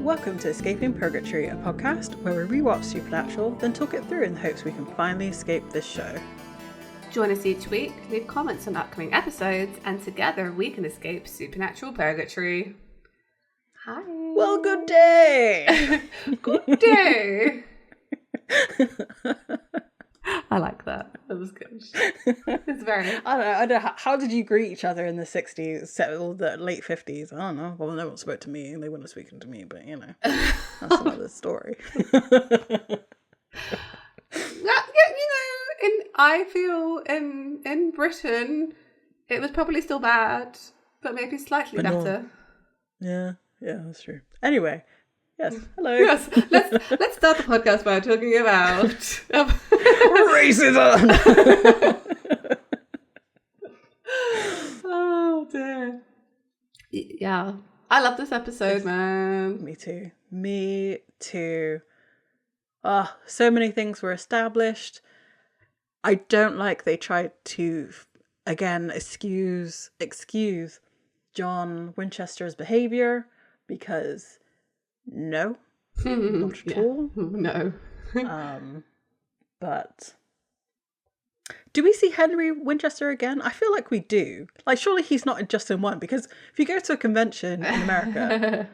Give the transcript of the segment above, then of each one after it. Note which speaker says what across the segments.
Speaker 1: Welcome to Escape Purgatory, a podcast where we rewatch Supernatural, then talk it through in the hopes we can finally escape this show.
Speaker 2: Join us each week, leave comments on upcoming episodes, and together we can escape Supernatural Purgatory. Hi.
Speaker 1: Well, good day!
Speaker 2: Good day! I like that. That was good. It's very...
Speaker 1: I don't know. How did you greet each other in the 60s, or the late 50s? I don't know. Well, no one spoke to me, and they wouldn't have spoken to me, but, you know, that's another story.
Speaker 2: I feel in Britain, it was probably still bad, but maybe slightly better.
Speaker 1: Yeah, that's true. Anyway, yes, hello.
Speaker 2: Yes, let's start the podcast by talking about
Speaker 1: racism.
Speaker 2: Oh dear. Yeah, I love this episode, man.
Speaker 1: Me too. So many things were established. I don't like they tried to, again, excuse John Winchester's behavior, because no, not at all.
Speaker 2: No.
Speaker 1: But do we see Henry Winchester again? I feel like we do. Like, surely he's not just in one, because if you go to a convention in America,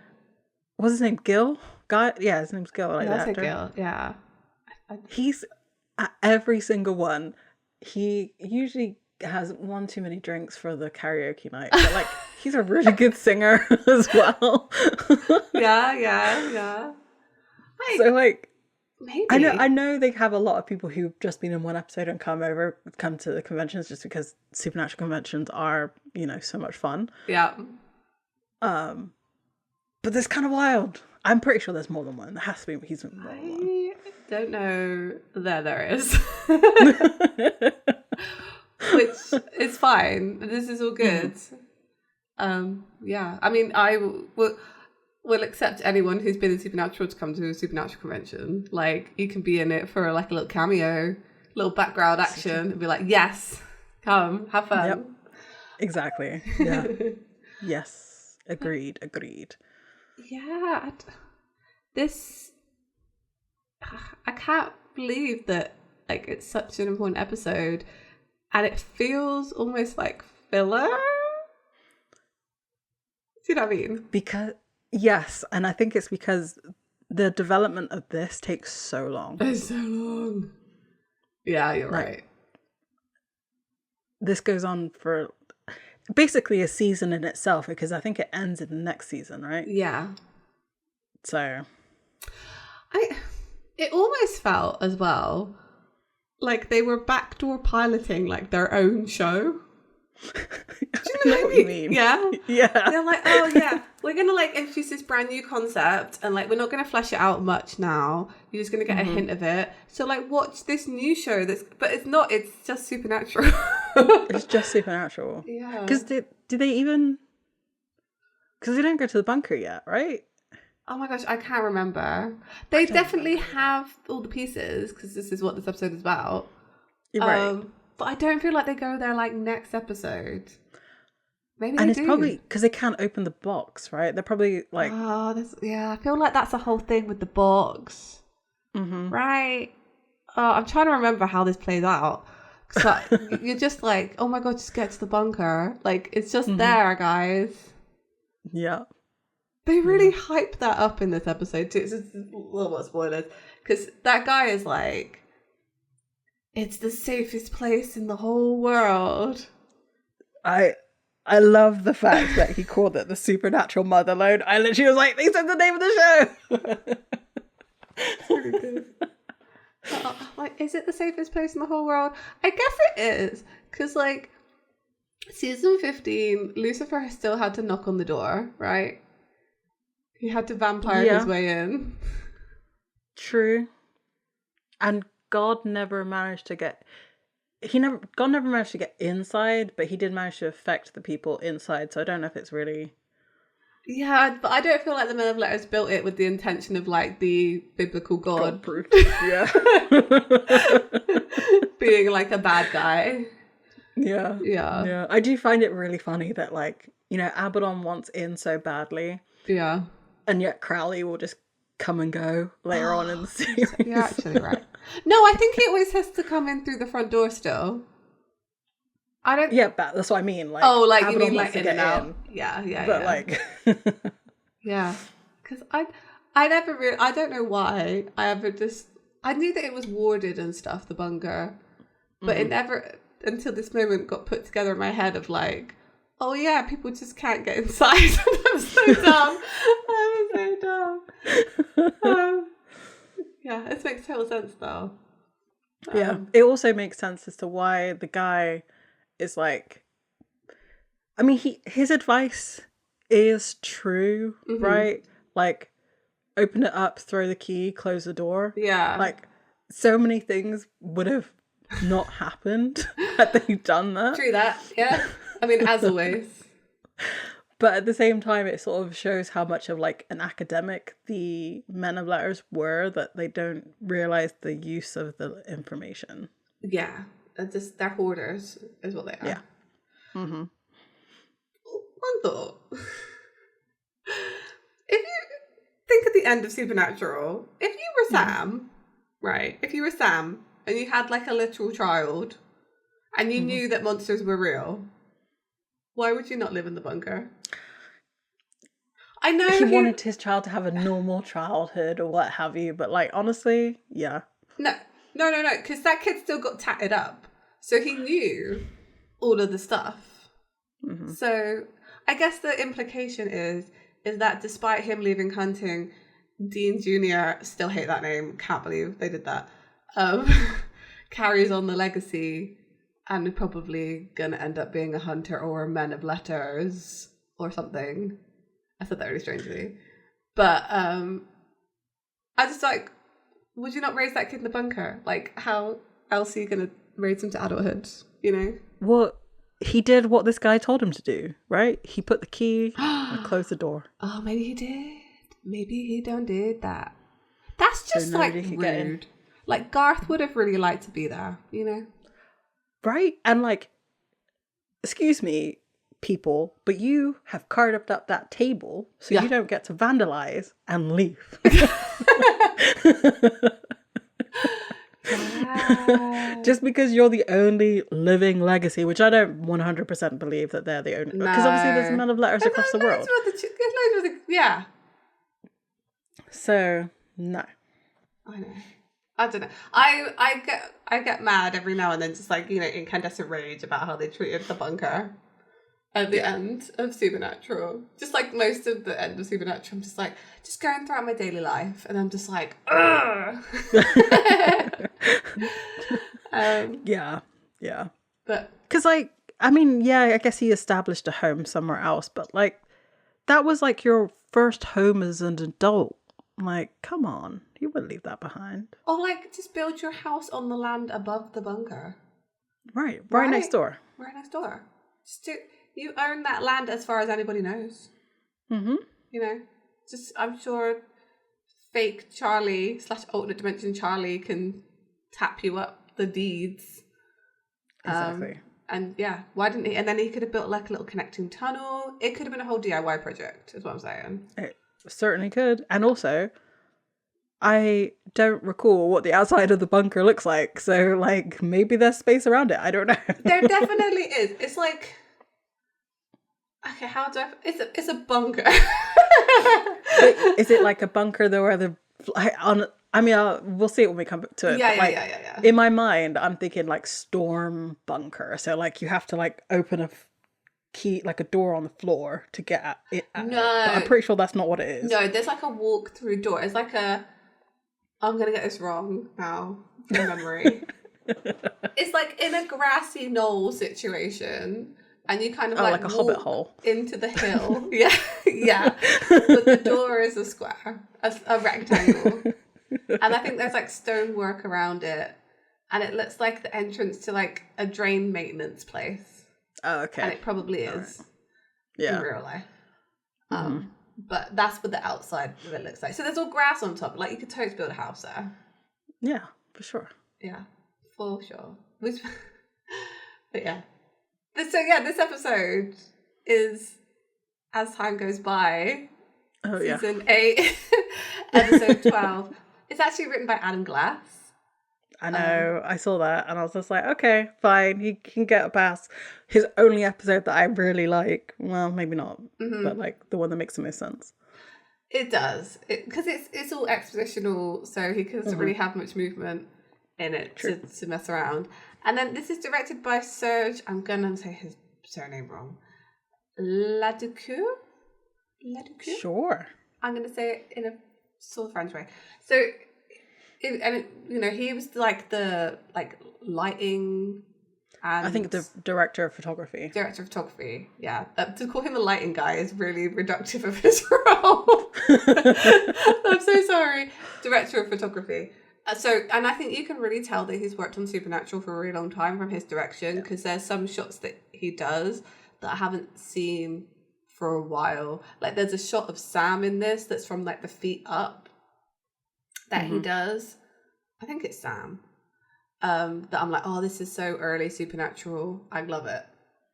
Speaker 1: what's his name? Gil? Guy? Yeah, his name's Gil. Like
Speaker 2: That's
Speaker 1: that.
Speaker 2: a Gil, yeah.
Speaker 1: He's at every single one. He usually has one too many drinks for the karaoke night, but like he's a really good singer as well.
Speaker 2: Yeah.
Speaker 1: So like,
Speaker 2: maybe
Speaker 1: I know they have a lot of people who've just been in one episode and come to the conventions just because Supernatural conventions are, you know, so much fun.
Speaker 2: Yeah.
Speaker 1: But that's kind of wild. I'm pretty sure there's more than one. There has to be. He's more than one.
Speaker 2: I don't know. There is. Which is fine. This is all good. Yeah. I mean, I will accept anyone who's been in Supernatural to come to a Supernatural convention. Like, you can be in it for like a little cameo, little background action, and be like, yes, come, have fun.
Speaker 1: Yep. Exactly. Yeah. Yes. Agreed.
Speaker 2: Yeah. I can't believe that, like, it's such an important episode and it feels almost like filler. Do you know what I mean?
Speaker 1: Yes, and I think it's because the development of this takes so long.
Speaker 2: It's so long. Yeah, you're right.
Speaker 1: This goes on for basically a season in itself, because I think it ends in the next season, right?
Speaker 2: Yeah.
Speaker 1: So
Speaker 2: it almost felt as well like they were backdoor piloting like their own show. Do you know what I mean? Yeah. They're like, oh yeah, we're gonna like introduce this brand new concept, and like we're not gonna flesh it out much now. You're just gonna get a hint of it. So like, watch this new show. But it's not. It's just Supernatural.
Speaker 1: It's just Supernatural.
Speaker 2: Yeah.
Speaker 1: Because do they even? Because they don't go to the bunker yet, right?
Speaker 2: Oh my gosh, I can't remember. They definitely have all the pieces, because this is what this episode is about.
Speaker 1: You're right.
Speaker 2: But I don't feel like they go there like next episode. Maybe
Speaker 1: and
Speaker 2: they
Speaker 1: it's
Speaker 2: do.
Speaker 1: Probably because they can't open the box, right? They're probably like...
Speaker 2: I feel like that's the whole thing with the box.
Speaker 1: Mm-hmm.
Speaker 2: Right? I'm trying to remember how this plays out. So you're just like, oh my God, just get to the bunker. Like, it's just there, guys.
Speaker 1: Yeah.
Speaker 2: They really hype that up in this episode too. It's just a little bit of spoilers. Because that guy is like, it's the safest place in the whole world.
Speaker 1: I love the fact that he called it the Supernatural Motherlode. I literally was like, they said the name of the show.
Speaker 2: Really good. Like, is it the safest place in the whole world? I guess it is. Because like, season 15, Lucifer still had to knock on the door, right? He had to vampire his way in.
Speaker 1: True. And God never managed to get inside, but he did manage to affect the people inside. So I don't know if it's really...
Speaker 2: Yeah, but I don't feel like the Men of Letters built it with the intention of like the biblical God
Speaker 1: proof. Yeah.
Speaker 2: being like a bad guy.
Speaker 1: Yeah. I do find it really funny that, like, you know, Abaddon wants in so badly.
Speaker 2: Yeah.
Speaker 1: And yet Crowley will just come and go later on in the series.
Speaker 2: You're actually right. No, I think he always has to come in through the front door still. I don't...
Speaker 1: Yeah, but that's what I mean. Like,
Speaker 2: you mean like in and out? Yeah.
Speaker 1: But like...
Speaker 2: yeah. Because I never really... I don't know why I ever just... I knew that it was warded and stuff, the bunker. But it never, until this moment, got put together in my head of like, oh yeah, people just can't get inside. I'm so dumb. Yeah, it makes total sense though.
Speaker 1: Yeah, it also makes sense as to why the guy is like, I mean, his advice is true, right? Like, open it up, throw the key, close the door.
Speaker 2: Yeah.
Speaker 1: Like, so many things would have not happened had they done that.
Speaker 2: True that, yeah. I mean, as always.
Speaker 1: But at the same time, it sort of shows how much of like an academic the Men of Letters were, that they don't realize the use of the information.
Speaker 2: Yeah, they're hoarders, is what they are.
Speaker 1: Yeah. Mm-hmm.
Speaker 2: One thought. If you think at the end of Supernatural, if you were Sam, right? If you were Sam and you had like a literal child and you knew that monsters were real, why would you not live in the bunker? I know
Speaker 1: he wanted his child to have a normal childhood or what have you, but like, honestly, yeah.
Speaker 2: No, because that kid still got tatted up. So he knew all of the stuff. Mm-hmm. So I guess the implication is that despite him leaving hunting, Dean Jr., still hate that name, can't believe they did that, carries on the legacy and probably gonna end up being a hunter or a Man of Letters or something. I said that really strangely. But I just like, would you not raise that kid in the bunker? Like, how else are you gonna raise him to adulthood, you know?
Speaker 1: Well, he did what this guy told him to do, right? He put the key and closed the door.
Speaker 2: Oh, maybe he did. Maybe he done did that. That's just so like rude. Like, Garth would have really liked to be there, you know?
Speaker 1: Right? And like, excuse me, people, but you have carved up that table so you don't get to vandalize and leave. Just because you're the only living legacy, which I don't 100% believe that they're the only, because obviously there's Men of Letters across the world.
Speaker 2: Yeah.
Speaker 1: So no.
Speaker 2: I know. I don't know. I get mad every now and then, just like, you know, incandescent rage about how they treated the bunker at the end of Supernatural. Just like most of the end of Supernatural, I'm just like, just going throughout my daily life, and I'm just like, ugh.
Speaker 1: Yeah.
Speaker 2: But
Speaker 1: because like, I mean, yeah, I guess he established a home somewhere else, but like, that was like your first home as an adult. Like, come on, you wouldn't leave that behind.
Speaker 2: Or like, just build your house on the land above the bunker.
Speaker 1: Right next door.
Speaker 2: Right next door. You own that land as far as anybody knows.
Speaker 1: Mm-hmm.
Speaker 2: You know, just, I'm sure fake Charlie / alternate dimension Charlie can tap you up the deeds.
Speaker 1: Exactly.
Speaker 2: And yeah, why didn't he? And then he could have built like a little connecting tunnel. It could have been a whole DIY project, is what I'm saying.
Speaker 1: It certainly could. And also, I don't recall what the outside of the bunker looks like. So like, maybe there's space around it. I don't know.
Speaker 2: There definitely is. It's like, okay, it's a bunker.
Speaker 1: Is it like a bunker though, where we'll see it when we come to it.
Speaker 2: Yeah.
Speaker 1: In my mind, I'm thinking like storm bunker. So like, you have to like open a key, like a door on the floor to get at it. No, but I'm pretty sure that's not what it is.
Speaker 2: No, there's like a walk-through door. It's like I'm gonna get this wrong now from memory. It's like in a grassy knoll situation. And you kind of like
Speaker 1: a hobbit hole
Speaker 2: into the hill. yeah. But the door is a square, a rectangle. And I think there's like stonework around it. And it looks like the entrance to like a drain maintenance place.
Speaker 1: Oh, okay.
Speaker 2: And it probably is in real life. But that's what the outside of it looks like. So there's all grass on top. Like, you could totally build a house there.
Speaker 1: Yeah, for sure.
Speaker 2: Yeah, for sure. But yeah. So yeah, this episode is, as time goes by,
Speaker 1: Oh, yeah.
Speaker 2: Season 8, episode 12. It's actually written by Adam Glass.
Speaker 1: I know. I saw that and I was just like, okay, fine. He can get past his only episode that I really like. Well, maybe not, but like the one that makes the most sense.
Speaker 2: It does. Because it's all expositional, so he doesn't really have much movement in it to mess around. And then this is directed by Serge, I'm going to say his surname wrong, Laducour?
Speaker 1: Sure.
Speaker 2: I'm going to say it in a sort of French way. So, he was like the lighting and...
Speaker 1: I think the director of photography.
Speaker 2: Director of photography, yeah. To call him a lighting guy is really reductive of his role. I'm so sorry. Director of photography. And I think you can really tell that he's worked on Supernatural for a really long time from his direction, because there's some shots that he does that I haven't seen for a while. Like there's a shot of Sam in this that's from like the feet up that he does. I think it's Sam. That I'm like, oh, this is so early Supernatural. I love it.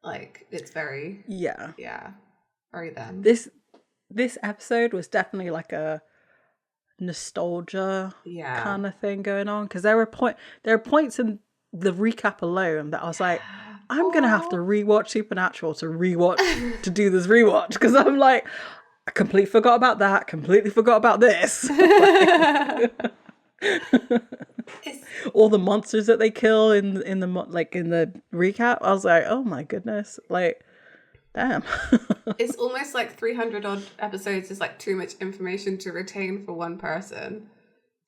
Speaker 2: Like it's very very them.
Speaker 1: This episode was definitely like a nostalgia kind of thing going on, because there are points in the recap alone that I was like, I'm gonna have to rewatch Supernatural to do this rewatch, because I'm like, I completely forgot about that, completely forgot about this. All the monsters that they kill in the recap, I was like, oh my goodness, like damn.
Speaker 2: It's almost like 300 odd episodes is like too much information to retain for one person,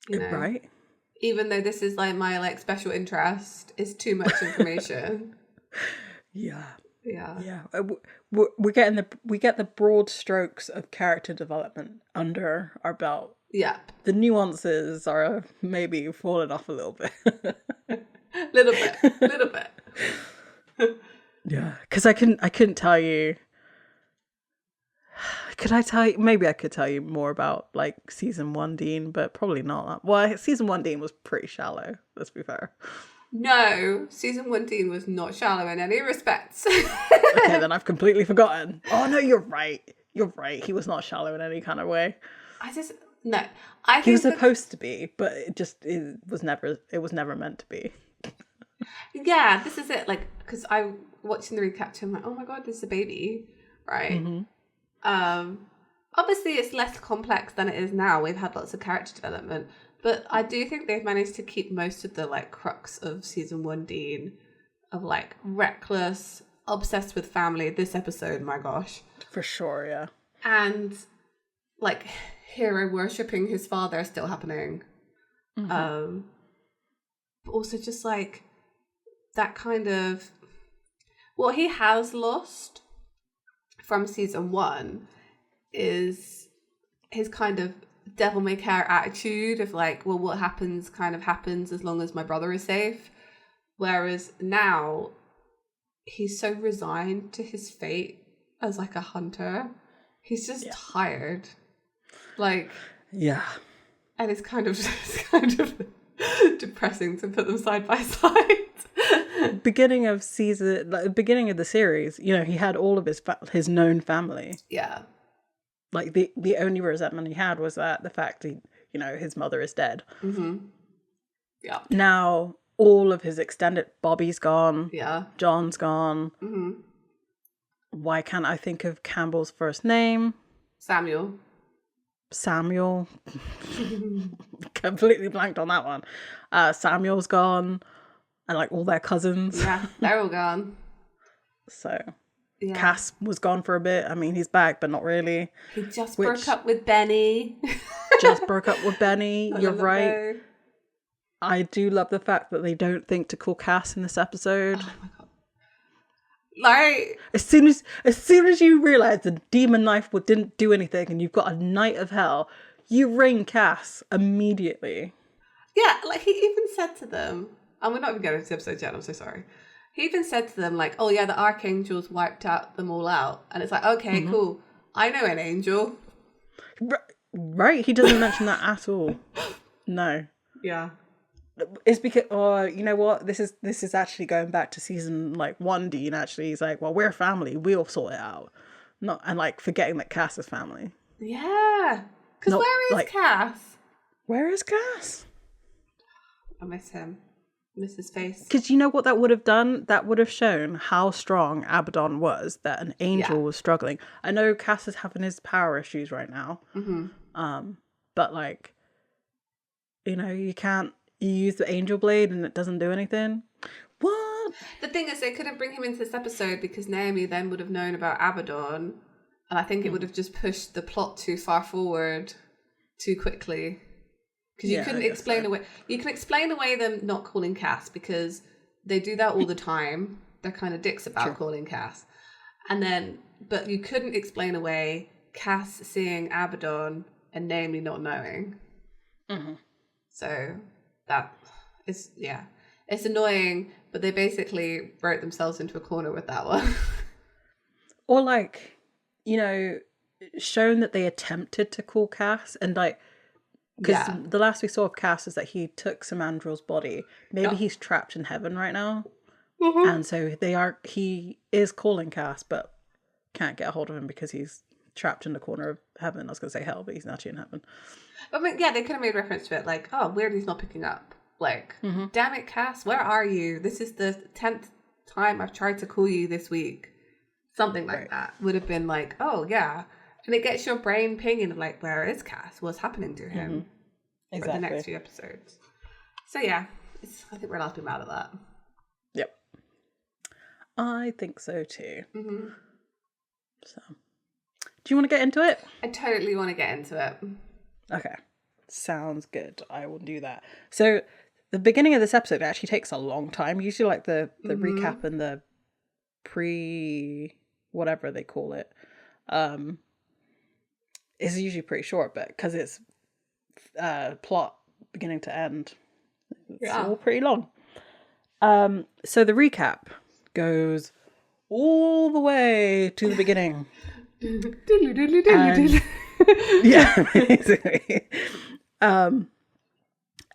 Speaker 2: you know? Right? Even though this is like my like special interest, is too much information.
Speaker 1: Yeah. We get the broad strokes of character development under our belt.
Speaker 2: Yeah.
Speaker 1: The nuances are maybe falling off a little bit.
Speaker 2: little bit.
Speaker 1: Yeah, because I couldn't tell you. Could I tell you? Maybe I could tell you more about like season 1 Dean, but probably not. Well, season 1 Dean was pretty shallow. Let's be fair.
Speaker 2: No, season 1 Dean was not shallow in any respects.
Speaker 1: Okay, then I've completely forgotten. Oh no, you're right. You're right. He was not shallow in any kind of way.
Speaker 2: He
Speaker 1: was supposed to be, but it was never meant to be.
Speaker 2: Yeah, this is it. Like, because I watching the recap, I'm like, oh my god, this is a baby, right? Obviously, it's less complex than it is now. We've had lots of character development, but I do think they've managed to keep most of the like crux of season 1 Dean, of like reckless, obsessed with family. This episode, my gosh,
Speaker 1: for sure, yeah,
Speaker 2: and like hero worshipping his father is still happening. But also just like that kind of what he has lost from season 1 is his kind of devil may care attitude of like, well, what happens kind of happens as long as my brother is safe. Whereas now he's so resigned to his fate as like a hunter. He's just tired. Like, yeah. And it's kind of depressing to put them side by side.
Speaker 1: Beginning of the series, you know, he had all of his known family.
Speaker 2: Yeah.
Speaker 1: Like the only resentment he had was that the fact that, you know, his mother is dead. Yeah. Now all of his extended, Bobby's gone. Yeah. John's gone. Why can't I think of Campbell's first name?
Speaker 2: Samuel.
Speaker 1: Completely blanked on that one. Samuel's gone, and like all their cousins.
Speaker 2: Yeah, they're all gone.
Speaker 1: So Cass was gone for a bit. I mean, he's back, but not really.
Speaker 2: He just broke up with Benny.
Speaker 1: You're right. I do love the fact that they don't think to call Cass in this episode.
Speaker 2: Oh my god. Like,
Speaker 1: as soon as you realize the demon knife didn't do anything and you've got a night of hell, you ring Cass immediately.
Speaker 2: Yeah, like he even said to them, and we're not even getting to the episode yet, I'm so sorry. He even said to them like, oh yeah, the archangels wiped them all out. And it's like, okay, cool. I know an angel.
Speaker 1: Right, he doesn't mention that at all. No.
Speaker 2: Yeah.
Speaker 1: It's because, you know what? This is actually going back to season 1 Dean. Actually, he's like, well, we're family. We'll sort it out. And like forgetting that Cass is family.
Speaker 2: Yeah. Because where is Cass?
Speaker 1: Where is Cass?
Speaker 2: I miss him. Miss his face.
Speaker 1: Because you know what that would have done? That would have shown how strong Abaddon was, that an angel was struggling. I know Cass is having his power issues right now. But like, you know, you use the angel blade and it doesn't do anything. What?
Speaker 2: The thing is, they couldn't bring him into this episode because Naomi then would have known about Abaddon. And I think it would have just pushed the plot too far forward too quickly. Because you couldn't explain away. You can explain away them not calling Cass because they do that all the time. They're kind of dicks about calling Cass. But you couldn't explain away Cass seeing Abaddon and Naomi not knowing. So that is, it's annoying, but they basically wrote themselves into a corner with that one.
Speaker 1: Or like, you know, shown that they attempted to call Cass and like, because the last we saw of Cass is that he took Samandrel's body. Maybe he's trapped in heaven right now. And so he is calling Cass, but can't get a hold of him because he's trapped in the corner of heaven. I was going to say hell, but he's actually in heaven.
Speaker 2: I mean, they could have made reference to it like, oh, weird he's not picking up. Like, damn it, Cass, where are you? This is the 10th time I've tried to call you this week. Something like that would have been like, oh, yeah. And it gets your brain pinging of like, where is Cass? What's happening to him? For the next few episodes. So yeah, I think we're allowed to be mad at that.
Speaker 1: Yep. I think so too. So, do you want to get into it?
Speaker 2: I totally want to get into it.
Speaker 1: Okay. Sounds good. I will do that. So, the beginning of this episode actually takes a long time. Usually like the recap and the whatever they call it. Is usually pretty short, but because it's plot beginning to end, it's all pretty long. So the recap goes all the way to the beginning. Basically.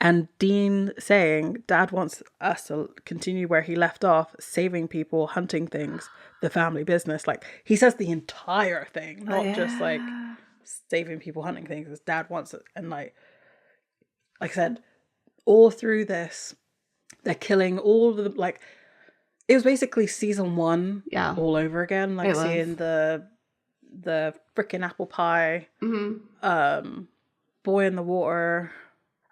Speaker 1: And Dean saying Dad wants us to continue where he left off, saving people, hunting things, the family business. Like, he says the entire thing, not just like saving people, hunting things. His dad wants it. And like I said, all through this, they're killing all the, like, it was basically season 1 all over again. Like seeing the freaking apple pie, boy in the water.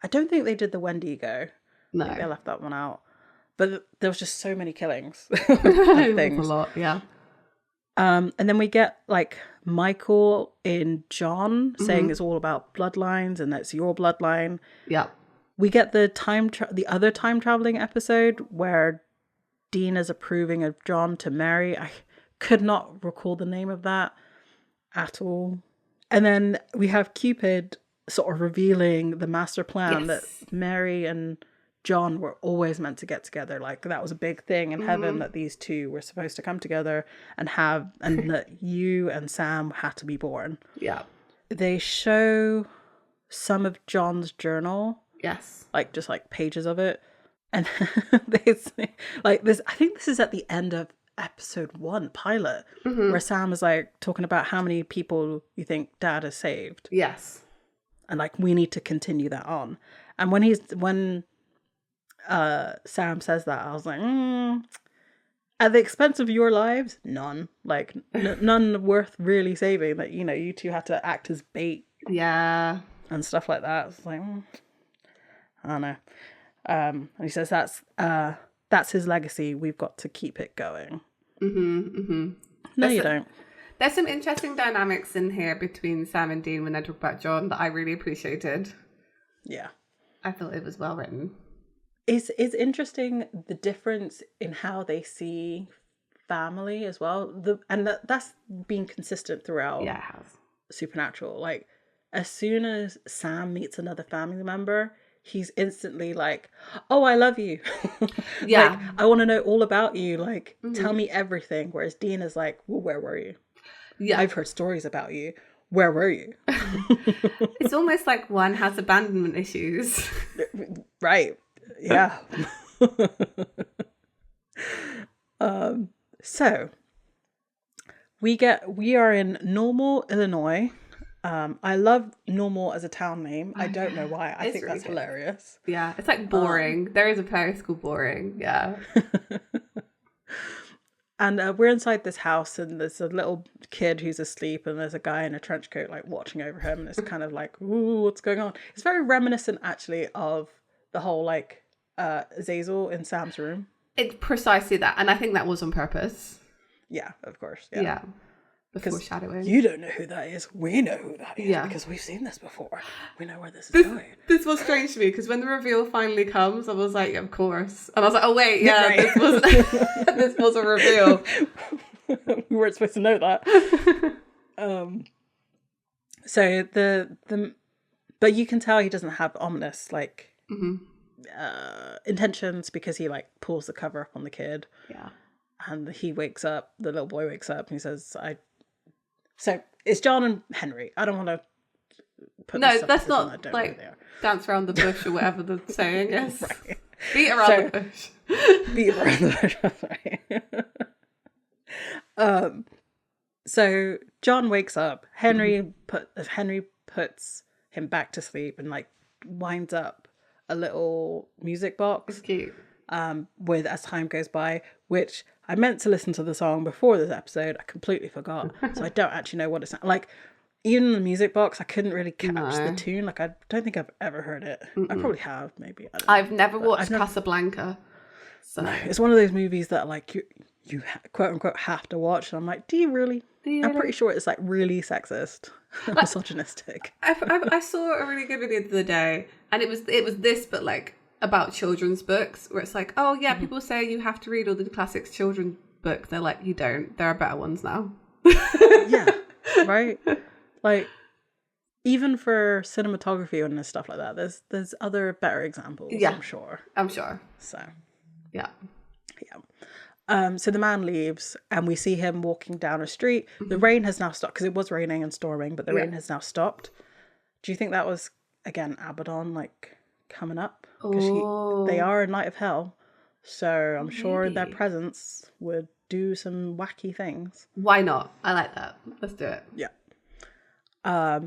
Speaker 1: I don't think they did the Wendigo. No. I think they left that one out. But there was just so many killings of things.
Speaker 2: A lot, yeah.
Speaker 1: And then we get like Michael in John saying it's all about bloodlines and that's your bloodline.
Speaker 2: Yeah.
Speaker 1: We get the other time traveling episode where Dean is approving of John to marry. I could not recall the name of that at all. And then we have Cupid sort of revealing the master plan that Mary and John were always meant to get together. Like, that was a big thing in heaven, that these two were supposed to come together and that you and Sam had to be born. Yeah. They show some of John's journal. Yes. Like, just like pages of it. And they say, like, this, I think this is at the end of episode 1 pilot, where Sam is like talking about how many people you think Dad has saved. Yes. And like, we need to continue that on. And when Sam says that, I was like, at the expense of your lives, none. Like, none worth really saving. That, you know, you two had to act as bait. Yeah. And stuff like that. It's like, I don't know. And he says that's his legacy. We've got to keep it going. No, you don't.
Speaker 2: There's some interesting dynamics in here between Sam and Dean when they talk about John that I really appreciated. Yeah. I thought it was well written.
Speaker 1: It's interesting the difference in how they see family as well. That's been consistent throughout Supernatural. Like, as soon as Sam meets another family member, he's instantly like, oh, I love you. Yeah. Like, I want to know all about you. Like, tell me everything. Whereas Dean is like, well, where were you? Yeah. I've heard stories about you. Where were you?
Speaker 2: It's almost like one has abandonment issues.
Speaker 1: Right. Yeah. So we are in Normal, Illinois, I love Normal as a town name. I don't know why. I think really that's hilarious.
Speaker 2: Yeah, it's like boring. There is a place called Boring. Yeah.
Speaker 1: And we're inside this house, and there's a little kid who's asleep, and there's a guy in a trench coat like watching over him, and it's kind of like, ooh, what's going on? It's very reminiscent actually of the whole like Azazel in Sam's room.
Speaker 2: It's precisely that, and I think that was on purpose.
Speaker 1: Yeah, of course. Yeah.
Speaker 2: The foreshadowing.
Speaker 1: You don't know who that is. We know who that is because we've seen this before. We know where this is going.
Speaker 2: This was strange to me because when the reveal finally comes, I was like, of course. And I was like, oh wait,
Speaker 1: right.
Speaker 2: this was a reveal.
Speaker 1: We weren't supposed to know that. So but you can tell he doesn't have ominous like intentions because he like pulls the cover up on the kid.
Speaker 2: Yeah.
Speaker 1: And he wakes up, the little boy wakes up and he says, So it's John and Henry. I don't want to put
Speaker 2: that's not like dance around the bush or whatever the saying is. Right. Beat around the bush.
Speaker 1: Beat around the bush, right. So John wakes up. Henry puts him back to sleep and like winds up a little music box.
Speaker 2: It's cute.
Speaker 1: With As Time Goes By, which I meant to listen to the song before this episode. I completely forgot. So I don't actually know what it's like. Even in the music box, I couldn't really catch the tune. Like, I don't think I've ever heard it. I probably have, maybe.
Speaker 2: I've never watched Casablanca. So.
Speaker 1: No, it's one of those movies that like you quote unquote have to watch. And I'm like, do you really? I'm pretty sure it's like really sexist, misogynistic.
Speaker 2: I saw a really good video the other day, and it was this, but like about children's books, where it's like, oh yeah, people say you have to read all the classics children's books. They're like, you don't. There are better ones now.
Speaker 1: Yeah, right. Like, even for cinematography and stuff like that, there's other better examples. Yeah, I'm sure. So,
Speaker 2: yeah.
Speaker 1: So the man leaves, and we see him walking down a street. The rain has now stopped because it was raining and storming, but the rain has now stopped. Do you think that was again Abaddon like coming up? Because they are a Knight of Hell, so I'm sure their presence would do some wacky things.
Speaker 2: Why not? I like that. Let's do it.
Speaker 1: Yeah.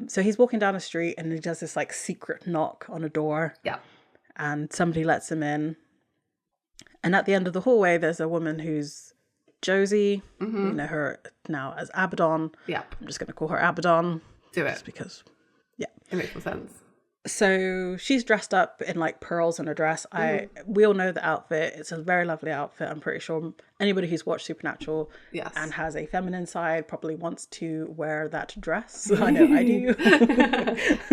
Speaker 1: So he's walking down a street and he does this like secret knock on a door.
Speaker 2: Yeah.
Speaker 1: And somebody lets him in. And at the end of the hallway, there's a woman who's Josie. We know her now as Abaddon.
Speaker 2: Yeah.
Speaker 1: I'm just going to call her Abaddon.
Speaker 2: Do it.
Speaker 1: Just because, yeah.
Speaker 2: It makes more sense.
Speaker 1: So she's dressed up in like pearls and a dress. We all know the outfit. It's a very lovely outfit. I'm pretty sure anybody who's watched Supernatural and has a feminine side probably wants to wear that dress. I know I do.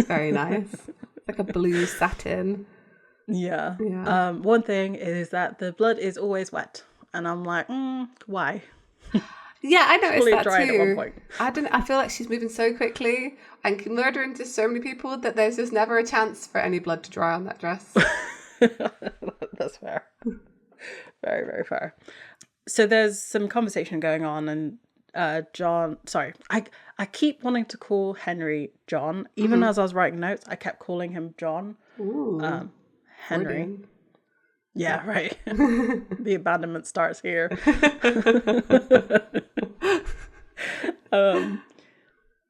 Speaker 2: Very nice. It's like a blue satin.
Speaker 1: Yeah. One thing is that the blood is always wet. And I'm like, why?
Speaker 2: Yeah, I noticed that
Speaker 1: too. At one point.
Speaker 2: I feel like she's moving so quickly and murdering just so many people that there's just never a chance for any blood to dry on that dress.
Speaker 1: That's fair. Very, very fair. So there's some conversation going on, and John. Sorry, I keep wanting to call Henry John. Even as I was writing notes, I kept calling him John.
Speaker 2: Ooh,
Speaker 1: Henry. Brilliant. Yeah, right. The abandonment starts here.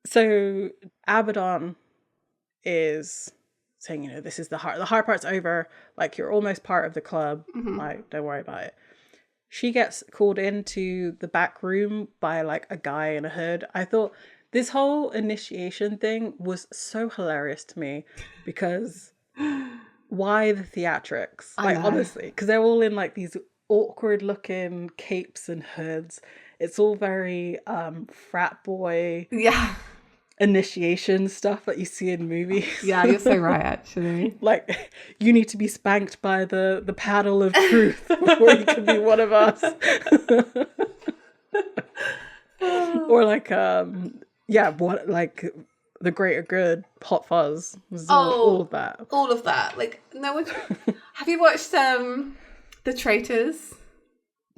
Speaker 1: So Abaddon is saying, this is the hard part's over. Like, you're almost part of the club. Like, don't worry about it. She gets called into the back room by like a guy in a hood. I thought this whole initiation thing was so hilarious to me because why the theatrics? Like, honestly, because they're all in like these awkward looking capes and hoods. It's all very frat boy initiation stuff that you see in movies.
Speaker 2: Yeah, you're so right, actually.
Speaker 1: Like, you need to be spanked by the paddle of truth before you can be one of us. Or like what, like the greater good, Hot Fuzz, all of that.
Speaker 2: All of that. Like, no one. Have you watched The Traitors?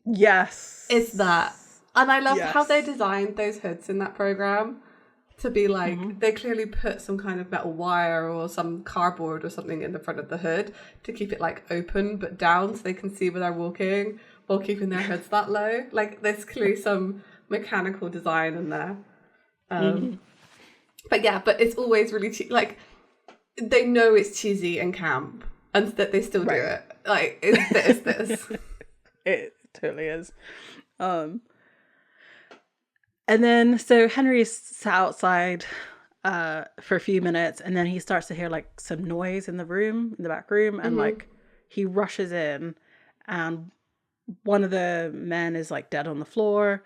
Speaker 1: Yes.
Speaker 2: It's that. And I love how they designed those hoods in that program to be like, they clearly put some kind of metal wire or some cardboard or something in the front of the hood to keep it like open but down so they can see where they're walking while keeping their hoods that low. Like, there's clearly some mechanical design in there. But it's always really like they know it's cheesy and camp, and that they still do it. Like it's this.
Speaker 1: It totally is. And then so Henry's sat outside for a few minutes, and then he starts to hear like some noise in the back room, and like he rushes in, and one of the men is like dead on the floor.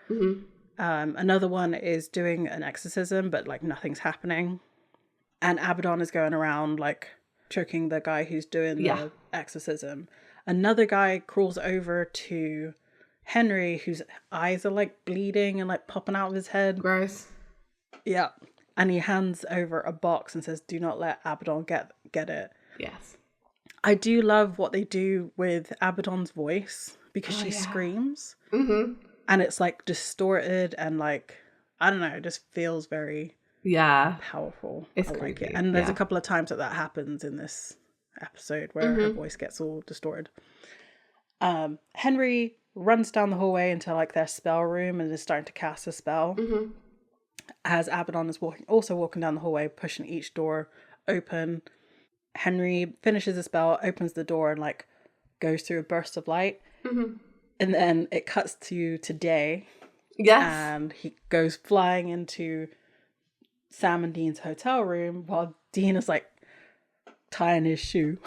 Speaker 1: Another one is doing an exorcism, but like nothing's happening. And Abaddon is going around like choking the guy who's doing the exorcism. Another guy crawls over to Henry, whose eyes are like bleeding and like popping out of his head.
Speaker 2: Gross.
Speaker 1: Yeah. And he hands over a box and says, "Do not let Abaddon get it."
Speaker 2: Yes.
Speaker 1: I do love what they do with Abaddon's voice, because she screams. And it's like distorted and like, I don't know, it just feels very powerful.
Speaker 2: It's
Speaker 1: I like
Speaker 2: creepy.
Speaker 1: it. And there's a couple of times that happens in this episode where her voice gets all distorted. Henry runs down the hallway into like their spell room and is starting to cast a spell. As Abaddon is walking down the hallway, pushing each door open. Henry finishes the spell, opens the door, and like goes through a burst of light. And then it cuts to today.
Speaker 2: Yes.
Speaker 1: And he goes flying into Sam and Dean's hotel room while Dean is like tying his shoe.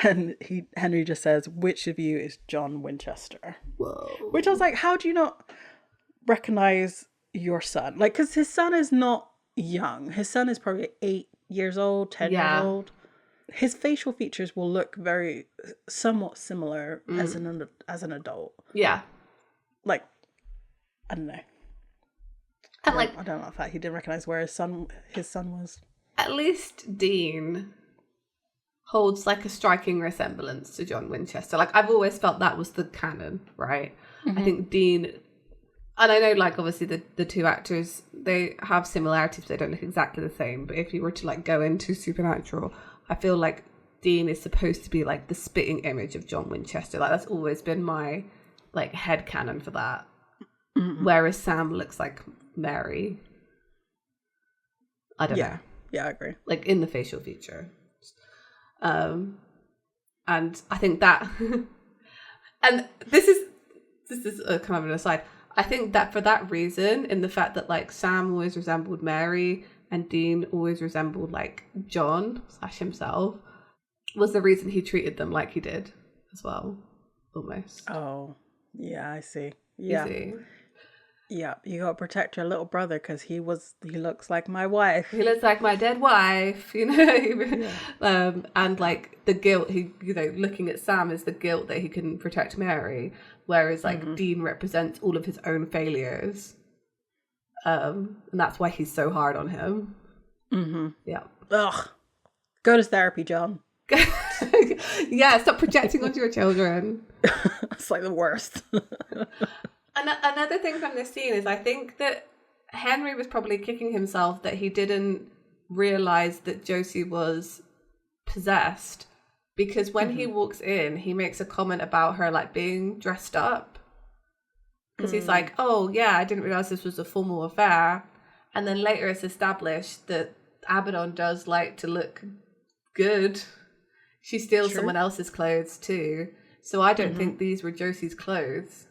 Speaker 1: And Henry just says, "Which of you is John Winchester?"
Speaker 2: Whoa.
Speaker 1: Which I was like, how do you not recognize your son? Like, because his son is not young. His son is probably 8 years old, 10 years old. His facial features will look somewhat similar as an adult.
Speaker 2: Yeah.
Speaker 1: Like, I don't know.
Speaker 2: And
Speaker 1: I don't know if he didn't recognize where his son was.
Speaker 2: At least Dean holds like a striking resemblance to John Winchester. Like, I've always felt that was the canon, right? I think Dean, and I know like obviously the two actors, they have similarities, but they don't look exactly the same. But if you were to like go into Supernatural, I feel like Dean is supposed to be like the spitting image of John Winchester. Like, that's always been my like head canon for that. Whereas Sam looks like Mary. I don't know.
Speaker 1: Yeah, I agree.
Speaker 2: Like in the facial feature. And I think that and this is kind of an aside. I think that for that reason, in the fact that like Sam always resembled Mary and Dean always resembled like John / himself, was the reason he treated them like he did as well, almost.
Speaker 1: Oh, yeah, I see. Yeah.
Speaker 2: You see?
Speaker 1: Yeah, you got to protect your little brother because he looks like my wife.
Speaker 2: He looks like my dead wife, you know. And like the guilt, looking at Sam is the guilt that he couldn't protect Mary, whereas like Dean represents all of his own failures. And that's why he's so hard on him. Yeah.
Speaker 1: Ugh. Go to therapy, John.
Speaker 2: Yeah, stop projecting onto your children.
Speaker 1: It's like the worst.
Speaker 2: Another thing from this scene is I think that Henry was probably kicking himself that he didn't realize that Josie was possessed, because when he walks in, he makes a comment about her like being dressed up, because he's like, "Oh yeah, I didn't realize this was a formal affair," and then later it's established that Abaddon does like to look good. She steals someone else's clothes too, so I don't think these were Josie's clothes.